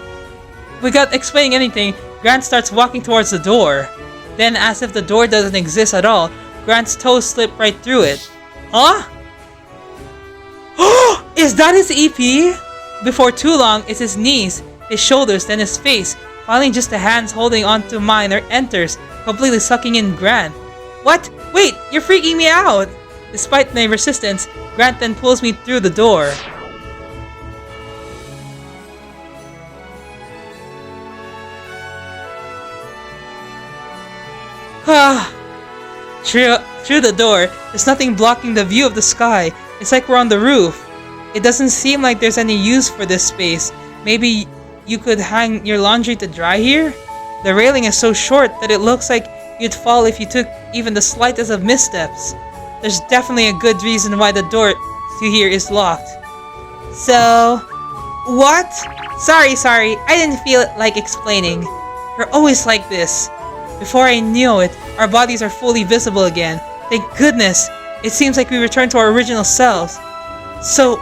Without explaining anything, Grant starts walking towards the door. Then, as if the door doesn't exist at all, Grant's toes slip right through it. Huh? Is that his EP? Before too long, it's his knees, his shoulders, then his face. Finally, just the hands holding onto mine enters, completely sucking in Grant. What? Wait, you're freaking me out! Despite my resistance, Grant then pulls me through the door. Through the door, there's nothing blocking the view of the sky. It's like we're on the roof. It doesn't seem like there's any use for this space. Maybe you could hang your laundry to dry here? The railing is so short that it looks like you'd fall if you took even the slightest of missteps. There's definitely a good reason why the door to here is locked. So... What? Sorry, I didn't feel like explaining. You're always like this. Before I knew it, our bodies are fully visible again. Thank goodness. It seems like we returned to our original selves. So,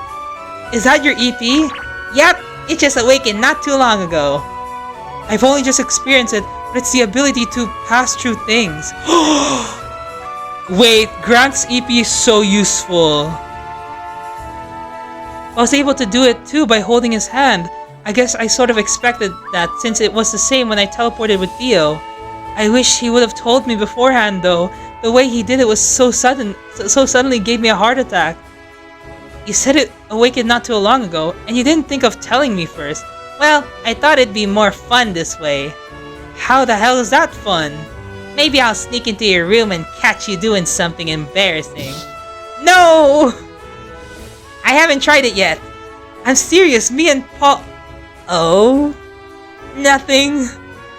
is that your EP? Yep, it just awakened not too long ago. I've only just experienced it, but it's the ability to pass through things. Wait, Grant's EP is so useful. I was able to do it too by holding his hand. I guess I sort of expected that since it was the same when I teleported with Theo. I wish he would have told me beforehand though. The way he did it was so sudden, so suddenly gave me a heart attack. You said it awakened not too long ago, and you didn't think of telling me first. Well, I thought it'd be more fun this way. How the hell is that fun? Maybe I'll sneak into your room and catch you doing something embarrassing. No! I haven't tried it yet. I'm serious, me and Paul... Oh? Nothing.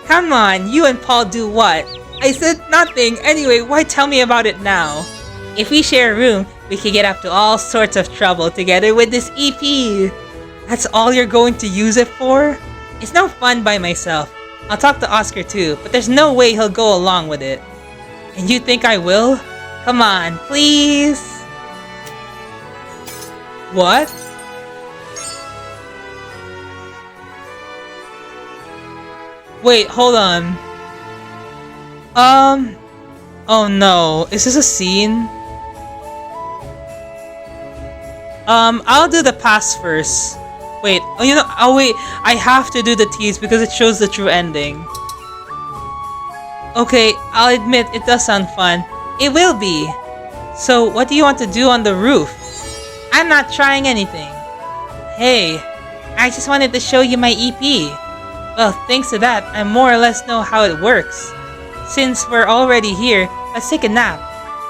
Come on, you and Paul do what? I said nothing. Anyway, why tell me about it now? If we share a room, we could get up to all sorts of trouble together with this EP. That's all you're going to use it for? It's no fun by myself. I'll talk to Oscar too, but there's no way he'll go along with it. And you think I will? Come on, please? What? Wait, hold on. Oh no, is this a scene? I'll do the pass first. Wait, oh you know, oh wait, I have to do the tease because it shows the true ending. Okay, I'll admit it does sound fun. It will be. So, what do you want to do on the roof? I'm not trying anything. Hey, I just wanted to show you my EP. Well, thanks to that, I more or less know how it works. Since we're already here, let's take a nap.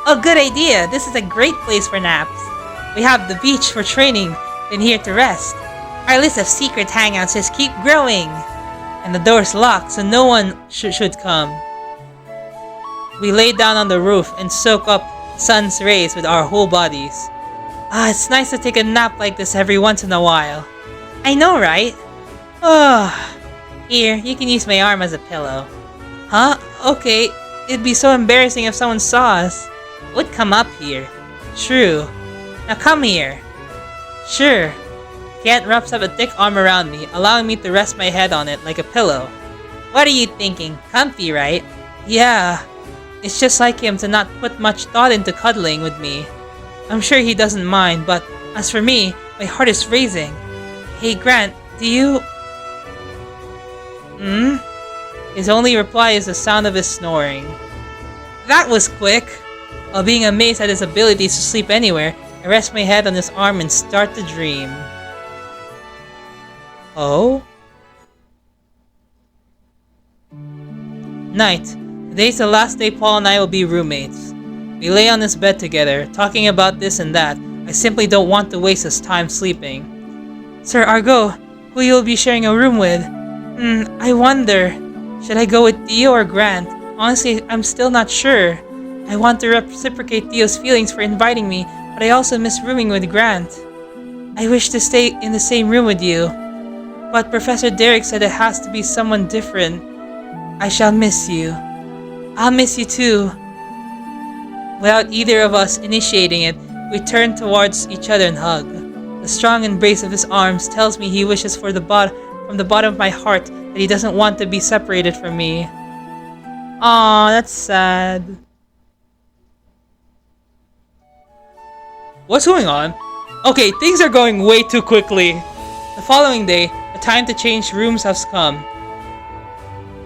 Oh, good idea. This is a great place for naps. We have the beach for training, then here to rest. Our list of secret hangouts just keep growing. And the door's locked, so no one should come. We lay down on the roof and soak up sun's rays with our whole bodies. Ah, it's nice to take a nap like this every once in a while. I know, right? Oh, here, you can use my arm as a pillow. Huh? Okay, it'd be so embarrassing if someone saw us. Would come up here. True. Now come here. Sure. Grant wraps up a thick arm around me, allowing me to rest my head on it like a pillow. What are you thinking? Comfy, right? Yeah. It's just like him to not put much thought into cuddling with me. I'm sure he doesn't mind, but as for me, my heart is racing. Hey Grant, do you... His only reply is the sound of his snoring. That was quick! While being amazed at his abilities to sleep anywhere, I rest my head on his arm and start to dream. Oh? Night. Today's the last day Paul and I will be roommates. We lay on his bed together, talking about this and that. I simply don't want to waste his time sleeping. Sir Argo, who you'll be sharing a room with? I wonder. Should I go with Theo or Grant? Honestly, I'm still not sure. I want to reciprocate Theo's feelings for inviting me, but I also miss rooming with Grant. I wish to stay in the same room with you, but Professor Derek said it has to be someone different. I shall miss you. I'll miss you too. Without either of us initiating it, we turn towards each other and hug. The strong embrace of his arms tells me he wishes from the bottom of my heart that he doesn't want to be separated from me. Aw, that's sad. What's going on? Okay, things are going way too quickly. The following day, the time to change rooms has come.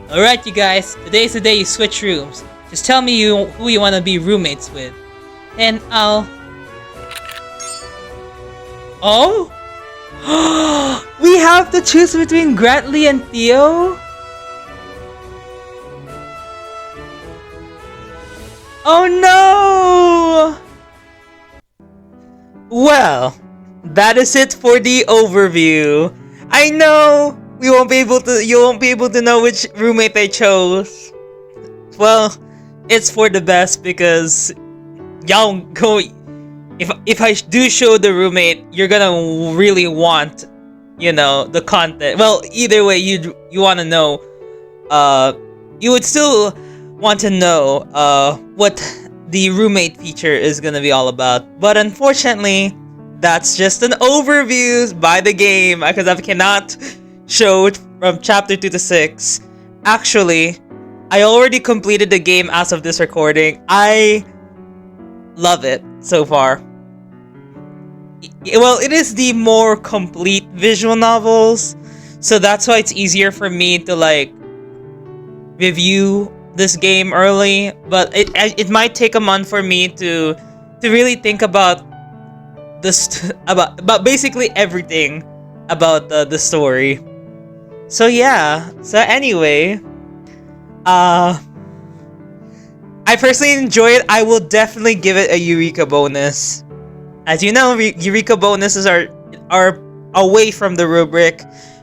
Alright you guys, today's the day you switch rooms. Just tell me who you want to be roommates with. And I'll... Oh? We have to choose between Grantley and Theo? Oh no! Well, that is it for the overview. I know you won't be able to know which roommate I chose. Well, it's for the best because y'all go. If I do show the roommate, you're gonna really want, you know, the content. Well, either way, you want to know uh, you would still want to know what the roommate feature is gonna be all about. But unfortunately, that's just an overview by the game because I cannot show it from chapter 2 to 6. Actually, I already completed the game as of this recording. I love it so far. Well, it is the more complete visual novels, so that's why it's easier for me to like review this game early. But it might take a month for me to really think about about basically everything about the story. So yeah. So anyway, I personally enjoy it. I will definitely give it a Eureka bonus. As you know, Eureka bonuses are away from the rubric,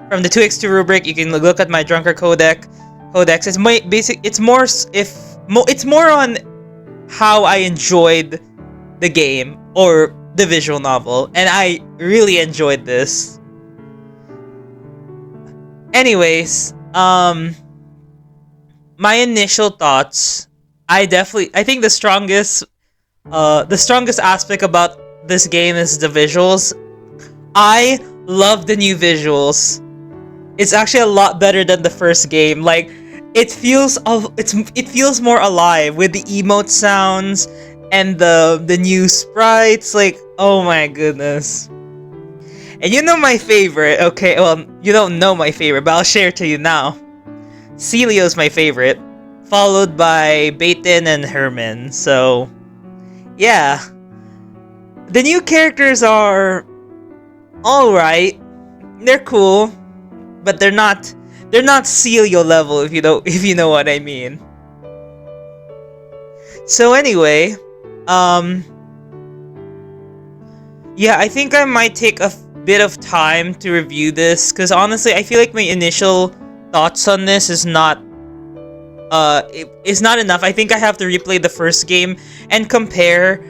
from the 2x2 rubric. You can look at my Drunker Codex. It's my basic. It's more it's more on how I enjoyed the game or the visual novel, and I really enjoyed this. Anyways, my initial thoughts. I think the strongest aspect about this game is the visuals. I love the new visuals. It's actually a lot better than the first game. Like, it feels more alive with the emote sounds and the new sprites. Like, oh my goodness. And you know my favorite. Okay, well, you don't know my favorite, but I'll share it to you now. Celio's my favorite, followed by Baton and Herman. So, yeah. The new characters are alright. They're cool, but they're not Celio level, if you know what I mean. So anyway, yeah, I think I might take a bit of time to review this, because honestly, I feel like my initial thoughts on this is not not enough. I think I have to replay the first game and compare.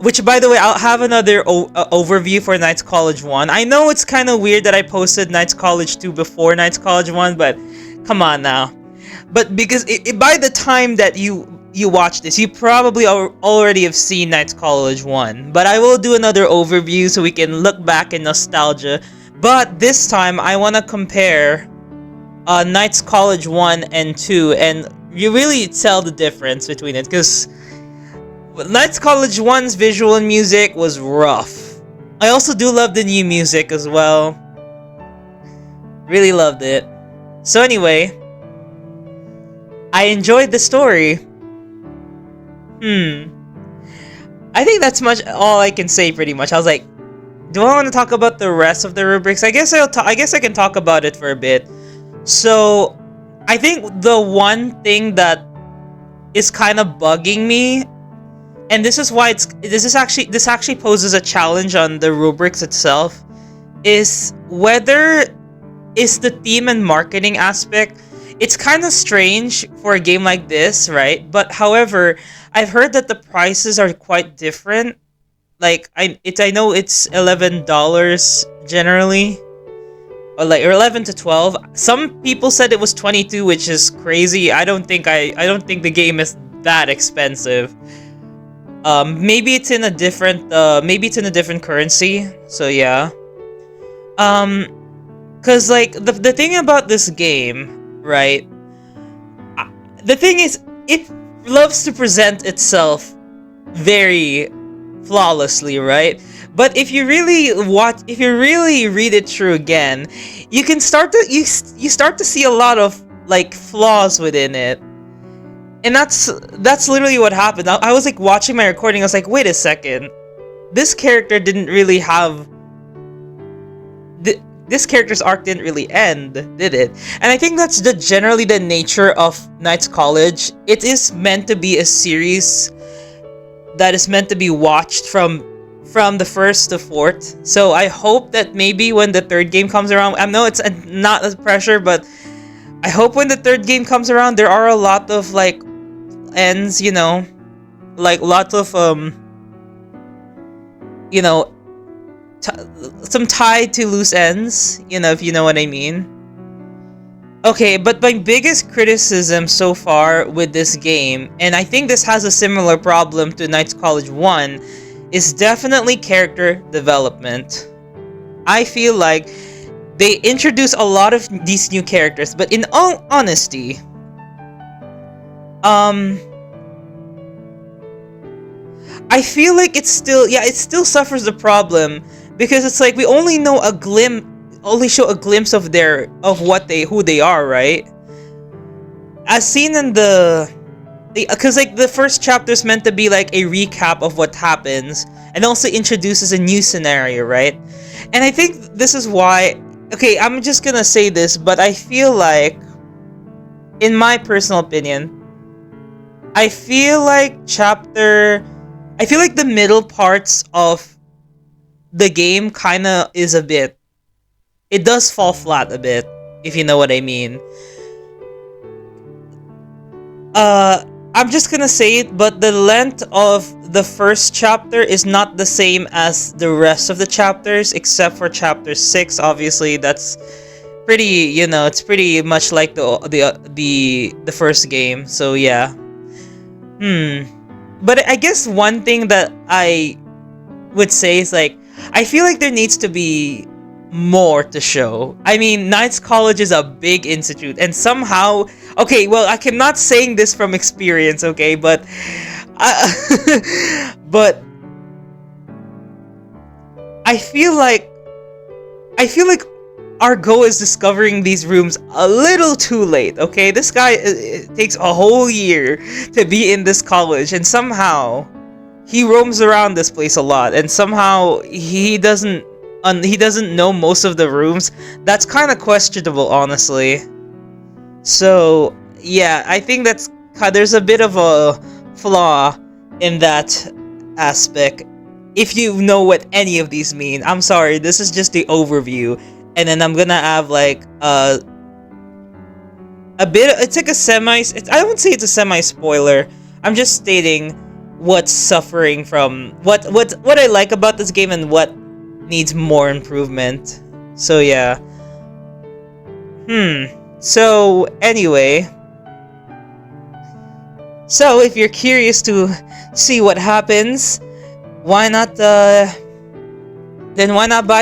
Which, by the way, I'll have another overview for Knights College 1. I know it's kind of weird that I posted Knights College 2 before Knights College 1, but come on now. But because by the time that you watch this, you probably already have seen Knights College 1. But I will do another overview so we can look back in nostalgia. But this time, I want to compare Knights College 1 and 2, and you really tell the difference between it, because Knights College 1's visual and music was rough. I also do love the new music as well. Really loved it. So anyway, I enjoyed the story. I think that's all I can say pretty much. I was like, do I want to talk about the rest of the rubrics? I guess I can talk about it for a bit. So, I think the one thing that is kind of bugging me, and this is why this actually poses a challenge on the rubrics itself, is whether is the theme and marketing aspect. It's kind of strange for a game like this, right? But however, I've heard that the prices are quite different. Like, I know it's $11 generally, or 11 to 12. Some people said it was 22, which is crazy. I don't think the game is that expensive. Maybe it's in a different currency. So yeah. Cause like the thing about this game, right? The thing is, it loves to present itself very flawlessly, right? But if you really read it through again, you can start to see a lot of like flaws within it. And that's literally what happened. I was like watching my recording, I was like, wait a second. This character didn't really have this character's arc didn't really end, did it? And I think that's generally the nature of Knights College. It is meant to be a series that is meant to be watched from the first to fourth. So I hope that maybe when the third game comes around, I know it's not a pressure, but I hope when the third game comes around, there are a lot of like ends, you know, like lots of you know, some tied to loose ends, you know, if you know what I mean. Okay, but my biggest criticism so far with this game, and I think this has a similar problem to Knights College 1, is definitely character development. I feel like they introduce a lot of these new characters, but in all honesty, I feel like it still suffers the problem because it's like we only know only show a glimpse of who they are, right? As seen in because like the first chapter is meant to be like a recap of what happens and also introduces a new scenario, right? And I think this is why, okay, I'm just gonna say this, but I feel like, in my personal opinion, I feel like the middle parts of the game kinda is it does fall flat a bit, if you know what I mean. I'm just gonna say it, but the length of the first chapter is not the same as the rest of the chapters, except for chapter 6. Obviously, that's pretty, it's pretty much like the first game. So yeah. But I guess one thing that I would say is like, I feel like there needs to be more to show. I mean, Knights College is a big institute, and somehow, okay, well, I cannot saying this from experience, okay, but but I feel like Argo is discovering these rooms a little too late, okay? This guy, it takes a whole year to be in this college, and somehow he roams around this place a lot, and somehow he doesn't know most of the rooms. That's kind of questionable, honestly. So yeah, I think there's a bit of a flaw in that aspect. If you know what any of these mean, I'm sorry, this is just the overview, and then I'm gonna have like a bit. It's like I won't say it's a semi spoiler. I'm just stating what's suffering from what I like about this game and what needs more improvement. So yeah. So anyway, so if you're curious to see what happens, why not buy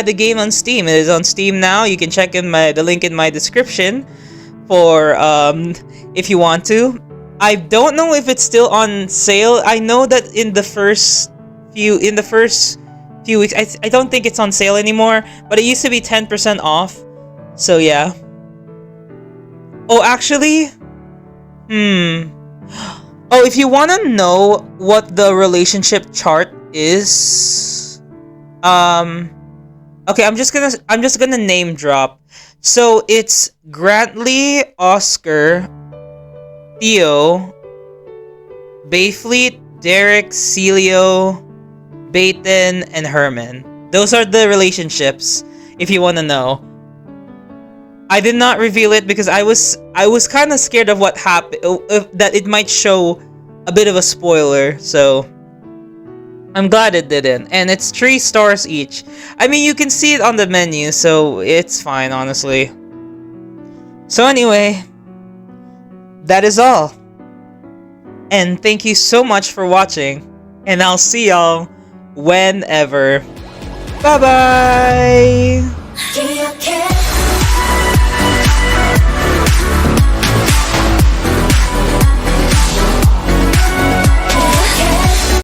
the game on Steam? It is on Steam now. You can check in the link in my description for if you want to. I don't know if it's still on sale. I know that in the first few weeks, I don't think it's on sale anymore, but it used to be 10% off. So yeah. Oh, actually, oh, if you want to know what the relationship chart is, okay, I'm just gonna name drop. So it's Grantley, Oscar, Theo, Bayfleet, Derek, Celio, Baton, and Herman. Those are the relationships, if you want to know. I did not reveal it because I was kind of scared of what happened, that it might show a bit of a spoiler, so I'm glad it didn't. And it's 3 stars each. I mean, you can see it on the menu, so it's fine, honestly. So anyway, that is all. And thank you so much for watching, and I'll see y'all whenever. Bye bye!